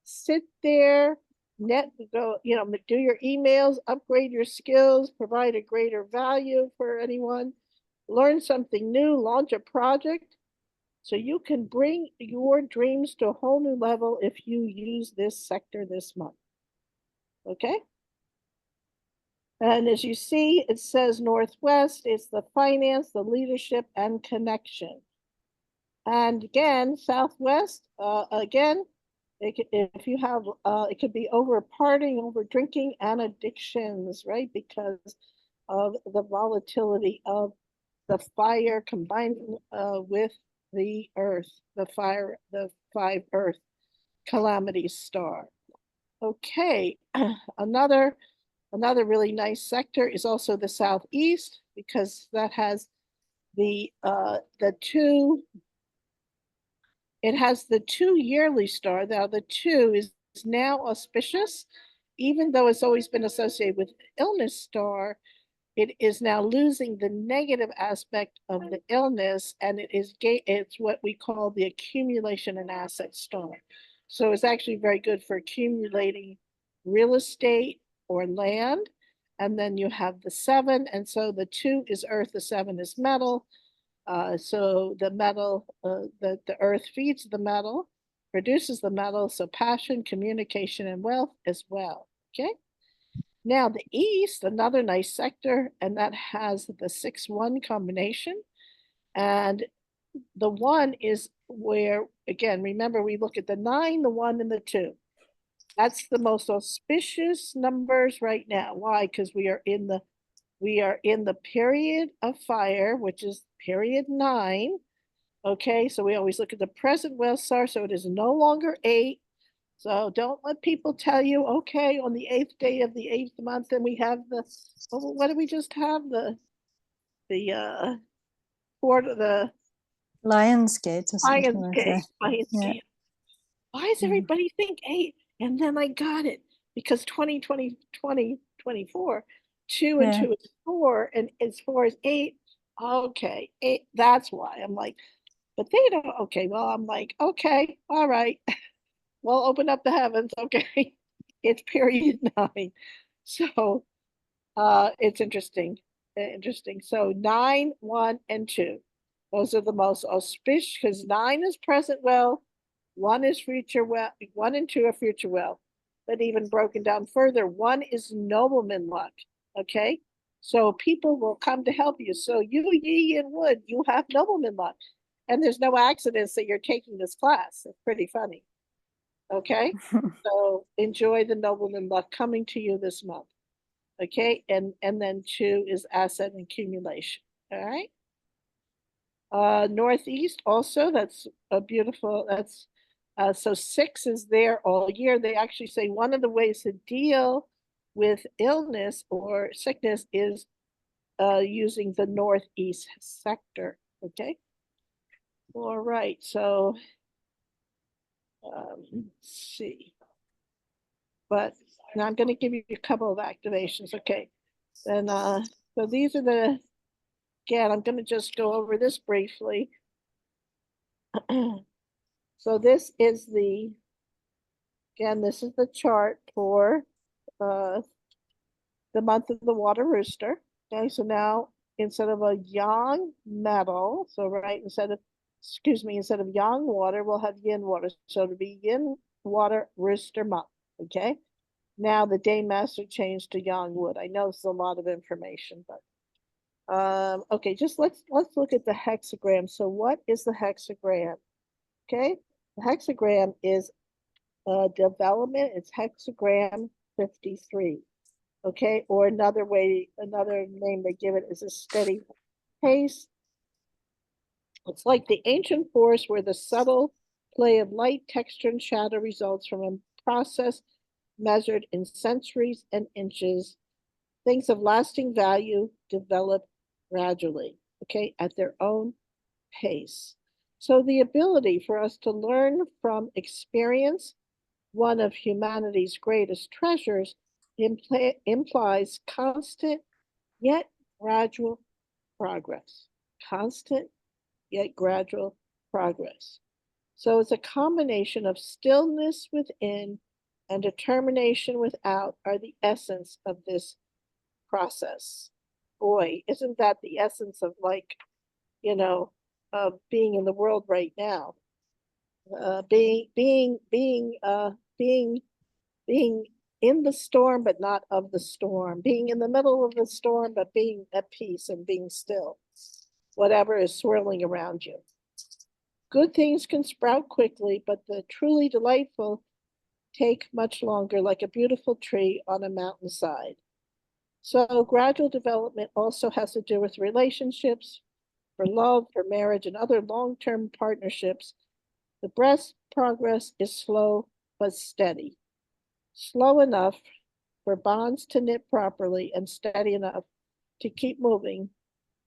Speaker 3: sit there, do your emails, upgrade your skills, provide a greater value for anyone, learn something new, launch a project. So you can bring your dreams to a whole new level if you use this sector this month. Okay? And as you see, it says Northwest, it's the finance, the leadership, and connection. And again, Southwest, if you have, it could be over partying, over drinking, and addictions, right? Because of the volatility of the fire combined with the earth, the 5 earth calamity star. Okay, another really nice sector is also the Southeast, because that has the 2, it has the 2 yearly star. Now the 2 is now auspicious, even though it's always been associated with illness star. It is now losing the negative aspect of the illness, and it's what we call the accumulation and asset star. So it's actually very good for accumulating real estate or land. And then you have the 7, and so the 2 is earth, the 7 is metal. So the metal, the earth feeds the metal, produces the metal, so passion, communication, and wealth as well. Okay. Now the East, another nice sector, and that has the 6-1 combination. And the 1 is where, again, remember we look at the 9, the 1, and the 2. That's the most auspicious numbers right now. Why? Because we are in the period of fire, which is period 9. Okay, so we always look at the present wealth star, so it is no longer 8. So don't let people tell you, okay, on the 8th day of the 8th month, and we have what did we just have? The
Speaker 2: Lionsgate or something like that.
Speaker 3: Lionsgate. Why does everybody think 8? And then I got it, because 2024, 2 and 2 is 4, and as 4 is 8. Okay, 8, that's why. I'm like, but they don't, okay, well, I'm like, okay, all right. Well, open up the heavens, okay. It's period 9. So it's interesting. So 9, 1, and 2. Those are the most auspicious, because 9 is present well, 1 is future well, 1 and 2 are future well. But even broken down further, 1 is nobleman luck. Okay. So people will come to help you. So you, ye, and wood, you have nobleman luck. And there's no accidents that you're taking this class. It's pretty funny. Okay. So enjoy the nobleman luck coming to you this month. Okay. And then 2 is asset accumulation. All right. Northeast also, that's a beautiful, so 6 is there all year. They actually say one of the ways to deal with illness or sickness is using the Northeast sector. Okay. All right. So Let's see. But now I'm going to give you a couple of activations. Okay. And so these are the, again, I'm going to just go over this briefly. So this is the, again, this is the chart for the month of the water rooster. Okay, so now instead of a yang metal, so right, instead of yang water, we'll have yin water. So it'll be yin water rooster month. Okay. Now the day master changed to yang wood. I know it's a lot of information, but okay, just let's look at the hexagram. So what is the hexagram? Okay, the hexagram is development. It's hexagram 53. Okay, or another name they give it is a steady pace. It's like the ancient force where the subtle play of light, texture, and shadow results from a process measured in centuries and inches. Things of lasting value develop gradually, okay, at their own pace. So the ability for us to learn from experience, one of humanity's greatest treasures, implies constant yet gradual progress. Constant yet gradual progress. So it's a combination of stillness within and determination without are the essence of this process. Boy, isn't that the essence of, like, being in the world right now? Being in the storm, but not of the storm. Being in the middle of the storm, but being at peace and being still. Whatever is swirling around you. Good things can sprout quickly, but the truly delightful take much longer, like a beautiful tree on a mountainside. So gradual development also has to do with relationships, for love, for marriage, and other long-term partnerships. The best progress is slow but steady. Slow enough for bonds to knit properly and steady enough to keep moving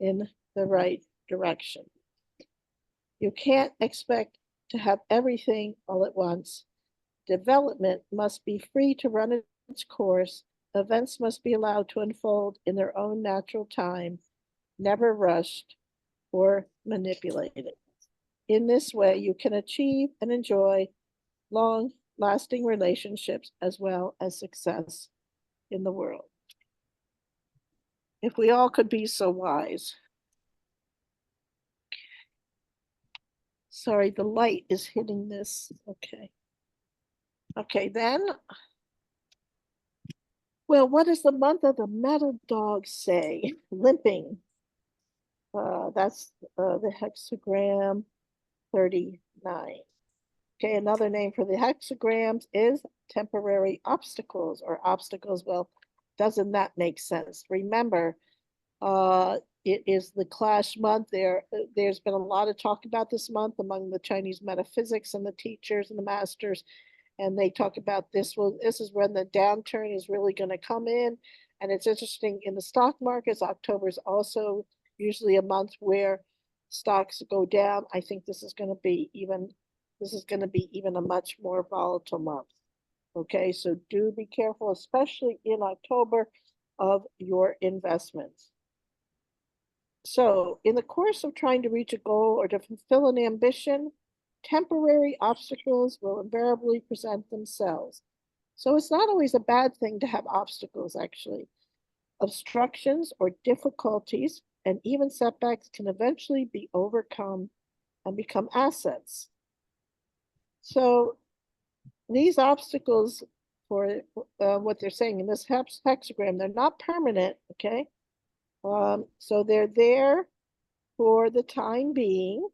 Speaker 3: in the right direction. You can't expect to have everything all at once. Development must be free to run its course. Events must be allowed to unfold in their own natural time, never rushed or manipulated. In this way, you can achieve and enjoy long-lasting relationships as well as success in the world. If we all could be so wise. Sorry, the light is hitting this. Okay. Okay, then. Well, what does the month of the metal dog say? Limping. That's the hexagram 39. Okay, another name for the hexagrams is temporary obstacles or obstacles. Well, doesn't that make sense? Remember, it is the clash month. There's been a lot of talk about this month among the Chinese metaphysics and the teachers and the masters, and they talk about this. Well, this is when the downturn is really going to come in, and it's interesting in the stock markets. October is also usually a month where stocks go down. I think this is going to be even a much more volatile month. Okay, so do be careful, especially in October, of your investments. So in the course of trying to reach a goal or to fulfill an ambition, temporary obstacles will invariably present themselves. So it's not always a bad thing to have obstacles, actually. Obstructions or difficulties and even setbacks can eventually be overcome and become assets. So these obstacles, for what they're saying in this hexagram, they're not permanent, okay? So they're there for the time being,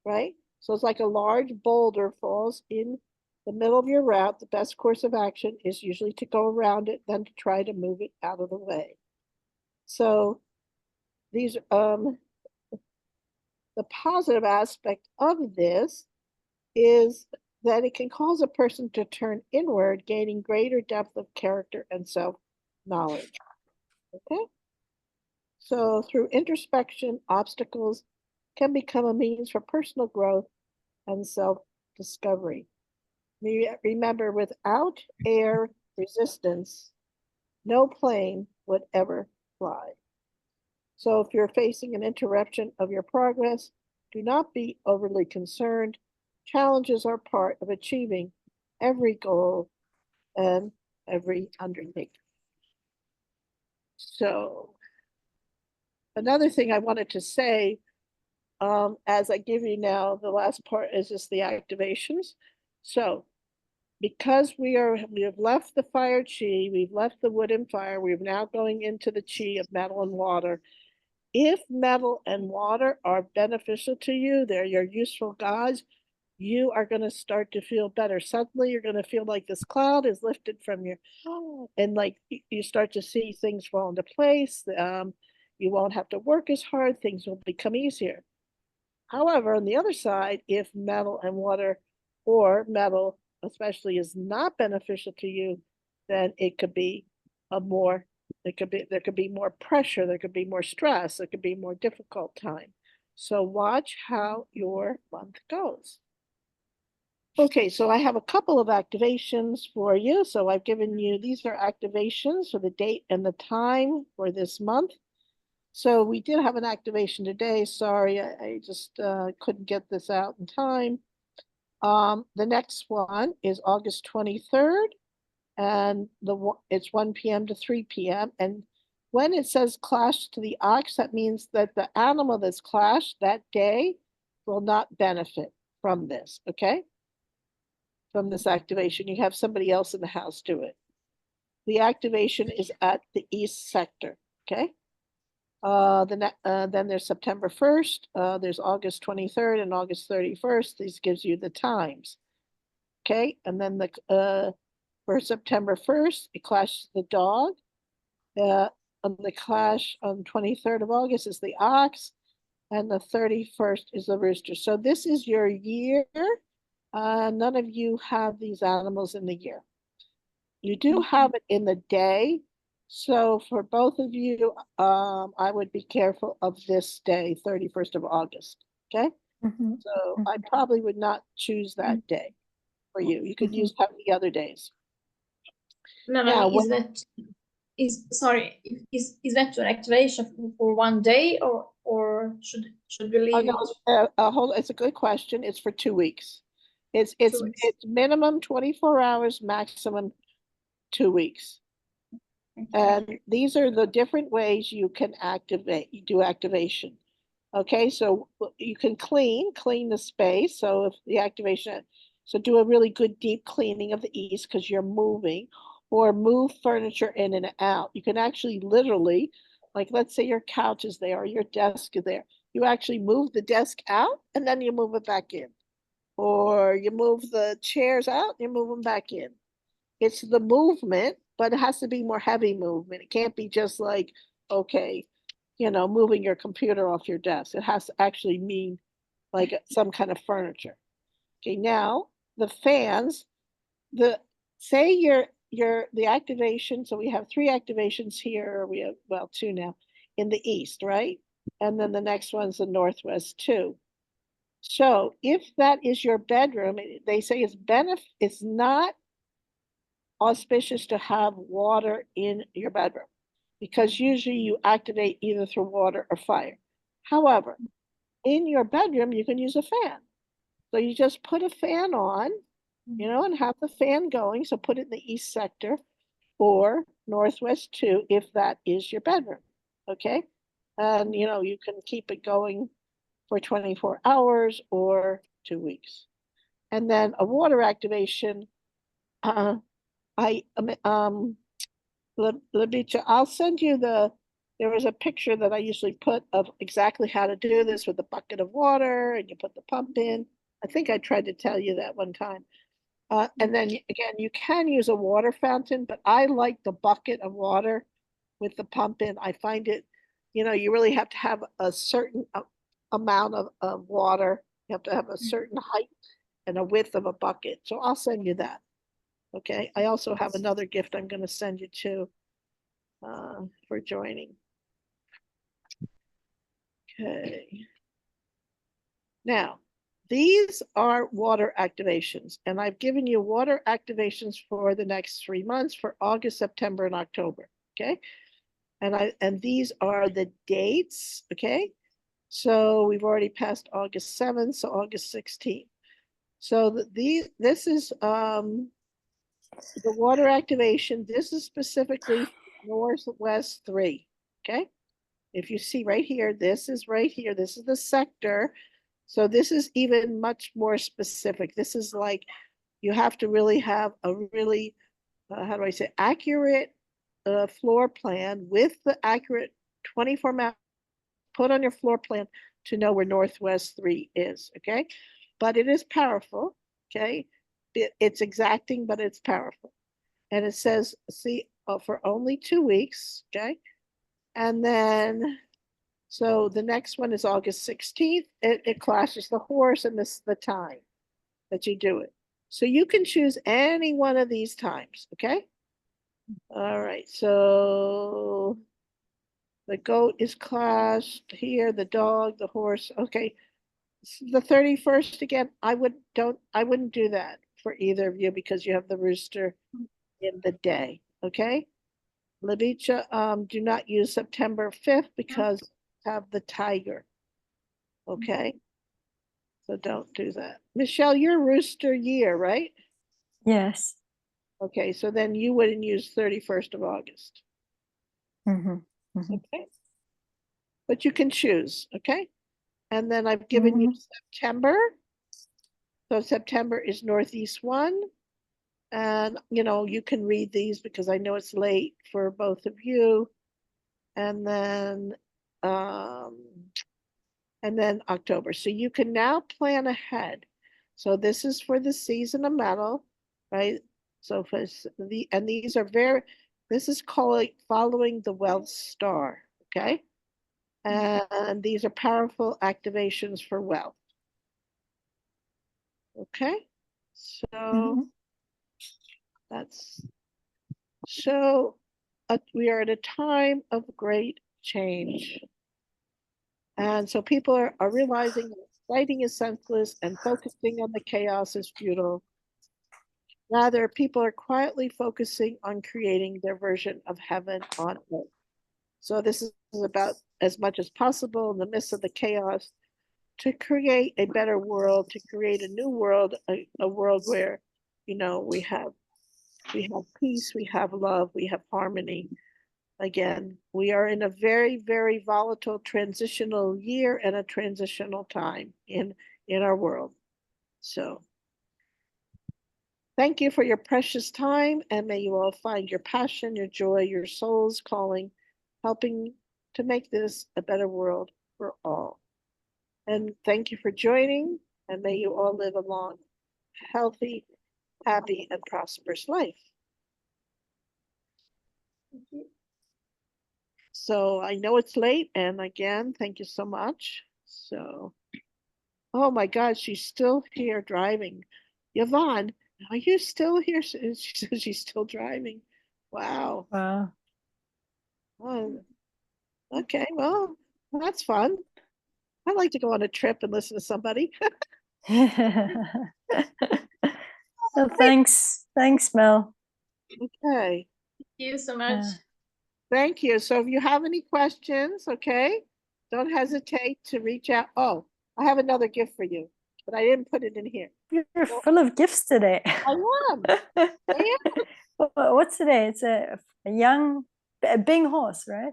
Speaker 3: right? So it's like a large boulder falls in the middle of your route. The best course of action is usually to go around it than to try to move it out of the way. So these, the positive aspect of this is that it can cause a person to turn inward, gaining greater depth of character and self-knowledge. Okay? So through introspection, obstacles can become a means for personal growth and self-discovery. Remember, without air resistance, no plane would ever fly. So if you're facing an interruption of your progress, do not be overly concerned. Challenges are part of achieving every goal and every undertaking. So another thing I wanted to say, as I give you now, the last part is just the activations. So because we have left the fire chi, we've left the wood and fire, we're now going into the chi of metal and water. If metal and water are beneficial to you, they're your useful gods, you are going to start to feel better. Suddenly you're going to feel like this cloud is lifted from your, and like you start to see things fall into place. You won't have to work as hard, things will become easier. However, on the other side, if metal and water, or metal especially, is not beneficial to you, then it could be there could be more pressure, there could be more stress, there could be more difficult time. So watch how your month goes. Okay, so I have a couple of activations for you. So I've given you, these are activations for the date and the time for this month. So we did have an activation today. Sorry, I just couldn't get this out in time. The next one is August 23rd, and it's 1 p.m. to 3 p.m. And when it says clash to the ox, that means that the animal that's clashed that day will not benefit from this, okay? From this activation. You have somebody else in the house do it. The activation is at the east sector, okay? Then there's September 1st, there's August 23rd and August 31st. These gives you the times. Okay, and then for September 1st, it clashes the dog. On the clash on 23rd of August is the ox, and the 31st is the rooster. So this is your year. None of you have these animals in the year. You do have it in the day. So for both of you, I would be careful of this day, 31st of August, okay? So I probably would not choose that day for you. You could use the other days.
Speaker 1: Melanie, is that your activation for one day, or should we leave it?
Speaker 3: It's a good question. It's for 2 weeks. It's minimum 24 hours, maximum 2 weeks. And these are the different ways you can do activation. Okay, so you can clean the space. So if the activation, so do a really good deep cleaning of the east because you're moving, or move furniture in and out. You can actually literally, like let's say your couch is there or your desk is there. You actually move the desk out and then you move it back in. Or you move the chairs out, you move them back in. It's the movement, but it has to be more heavy movement. It can't be just like, okay, moving your computer off your desk. It has to actually mean like some kind of furniture. Okay, now the fans, the activation, so we have 3 activations here, we have, well, 2 now, in the east, right? And then the next one's the northwest too. So if that is your bedroom, they say it's not auspicious to have water in your bedroom because usually you activate either through water or fire. However, in your bedroom, you can use a fan. So you just put a fan on, and have the fan going. So put it in the east sector or northwest too, if that is your bedroom. Okay. And, you can keep it going for 24 hours or 2 weeks. And then a water activation, I'll send you there was a picture that I usually put of exactly how to do this with a bucket of water and you put the pump in. I think I tried to tell you that one time. And then again, you can use a water fountain, but I like the bucket of water with the pump in. I find it, you really have to have a certain amount of water. You have to have a certain height and a width of a bucket. So I'll send you that. Okay. I also have another gift I'm going to send you too for joining. Okay. Now, these are water activations, and I've given you water activations for the next 3 months for August, September, and October. Okay. And these are the dates. Okay. So we've already passed August 7th, so August 16th. So this is the water activation. This is specifically Northwest 3. Okay. If you see right here, this is right here. This is the sector. So this is even much more specific. This is like you have to really have a really, how do I say, accurate floor plan with the accurate 24 map put on your floor plan to know where Northwest 3 is. Okay. But it is powerful. Okay. It's exacting, but it's powerful. And it says, see, for only 2 weeks. Okay. And then, so the next one is August 16th. It clashes the horse and the time that you do it. So you can choose any one of these times, okay? All right, so the goat is clashed here, the dog, the horse, okay. The 31st again, I wouldn't do that for either of you because you have the rooster in the day, okay? Labicha, do not use September 5th because have the tiger. Okay. So don't do that. Michelle, you're rooster year, right?
Speaker 2: Yes.
Speaker 3: Okay, so then you wouldn't use 31st of August. Okay. But you can choose, okay? And then I've given you September. So September is Northeast 1. And you can read these because I know it's late for both of you. And then October. So you can now plan ahead. So this is for the season of metal, right? So for these are this is called following the wealth star, okay? And these are powerful activations for wealth. Okay, so we are at a time of great change. And so people are realizing that fighting is senseless and focusing on the chaos is futile. Rather, people are quietly focusing on creating their version of heaven on earth. So this is about as much as possible in the midst of the chaos to create a better world, to create a new world, a world where, we have peace, we have love, we have harmony. Again, we are in a very, very volatile transitional year and a transitional time in our world. So thank you for your precious time, and may you all find your passion, your joy, your soul's calling, helping to make this a better world for all. And thank you for joining, and may you all live a long, healthy, happy, and prosperous life. Thank you. So I know it's late, and again, thank you so much. So, oh my God, she's still here driving. Yvonne, are you still here? She says she's still driving. Wow.
Speaker 2: Wow.
Speaker 3: Oh, okay, well, that's fun. I like to go on a trip and listen to somebody.
Speaker 2: So thanks, Mel.
Speaker 3: Okay.
Speaker 1: Thank you so much.
Speaker 3: Thank you. So if you have any questions, okay, don't hesitate to reach out. Oh, I have another gift for you, but I didn't put it in here.
Speaker 2: You're full of gifts today.
Speaker 3: I am. I am.
Speaker 2: What's today? It's a big horse, right?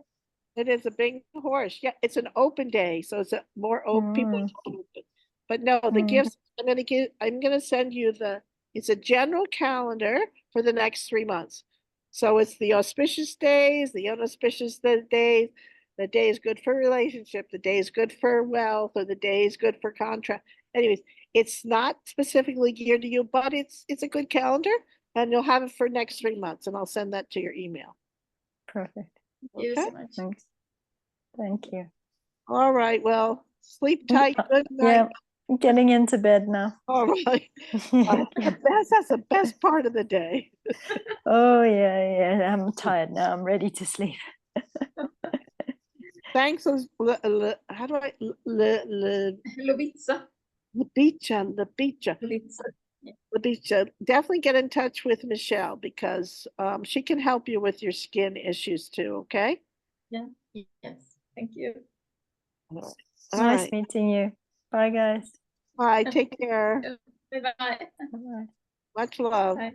Speaker 3: It is a big horse. Yeah, it's an open day, so it's a more open. People can open. But no, the gifts I'm gonna send you it's a general calendar for the next 3 months. So it's the auspicious days, the inauspicious days, the day is good for relationship, the day is good for wealth, or the day is good for contract. Anyways, it's not specifically geared to you, but it's a good calendar, and you'll have it for next 3 months, and I'll send that to your email.
Speaker 2: Perfect.
Speaker 1: Thank you so much.
Speaker 2: Thanks. Thank you.
Speaker 3: All right. Well, sleep tight. Good night.
Speaker 2: Yeah, I'm getting into bed now.
Speaker 3: All right. That's the best part of the day.
Speaker 2: Oh yeah. I'm tired now. I'm ready to sleep.
Speaker 3: Thanks. How do I?
Speaker 1: Lovitsa.
Speaker 3: Labicha.
Speaker 1: It's-
Speaker 3: Definitely get in touch with Michelle because she can help you with your skin issues too, okay?
Speaker 1: Yeah. Yes. Thank you.
Speaker 3: All
Speaker 2: Nice
Speaker 3: right.
Speaker 2: meeting you. Bye, guys.
Speaker 3: Bye, take care.
Speaker 1: Bye bye.
Speaker 2: Bye.
Speaker 3: Much love.
Speaker 1: Bye.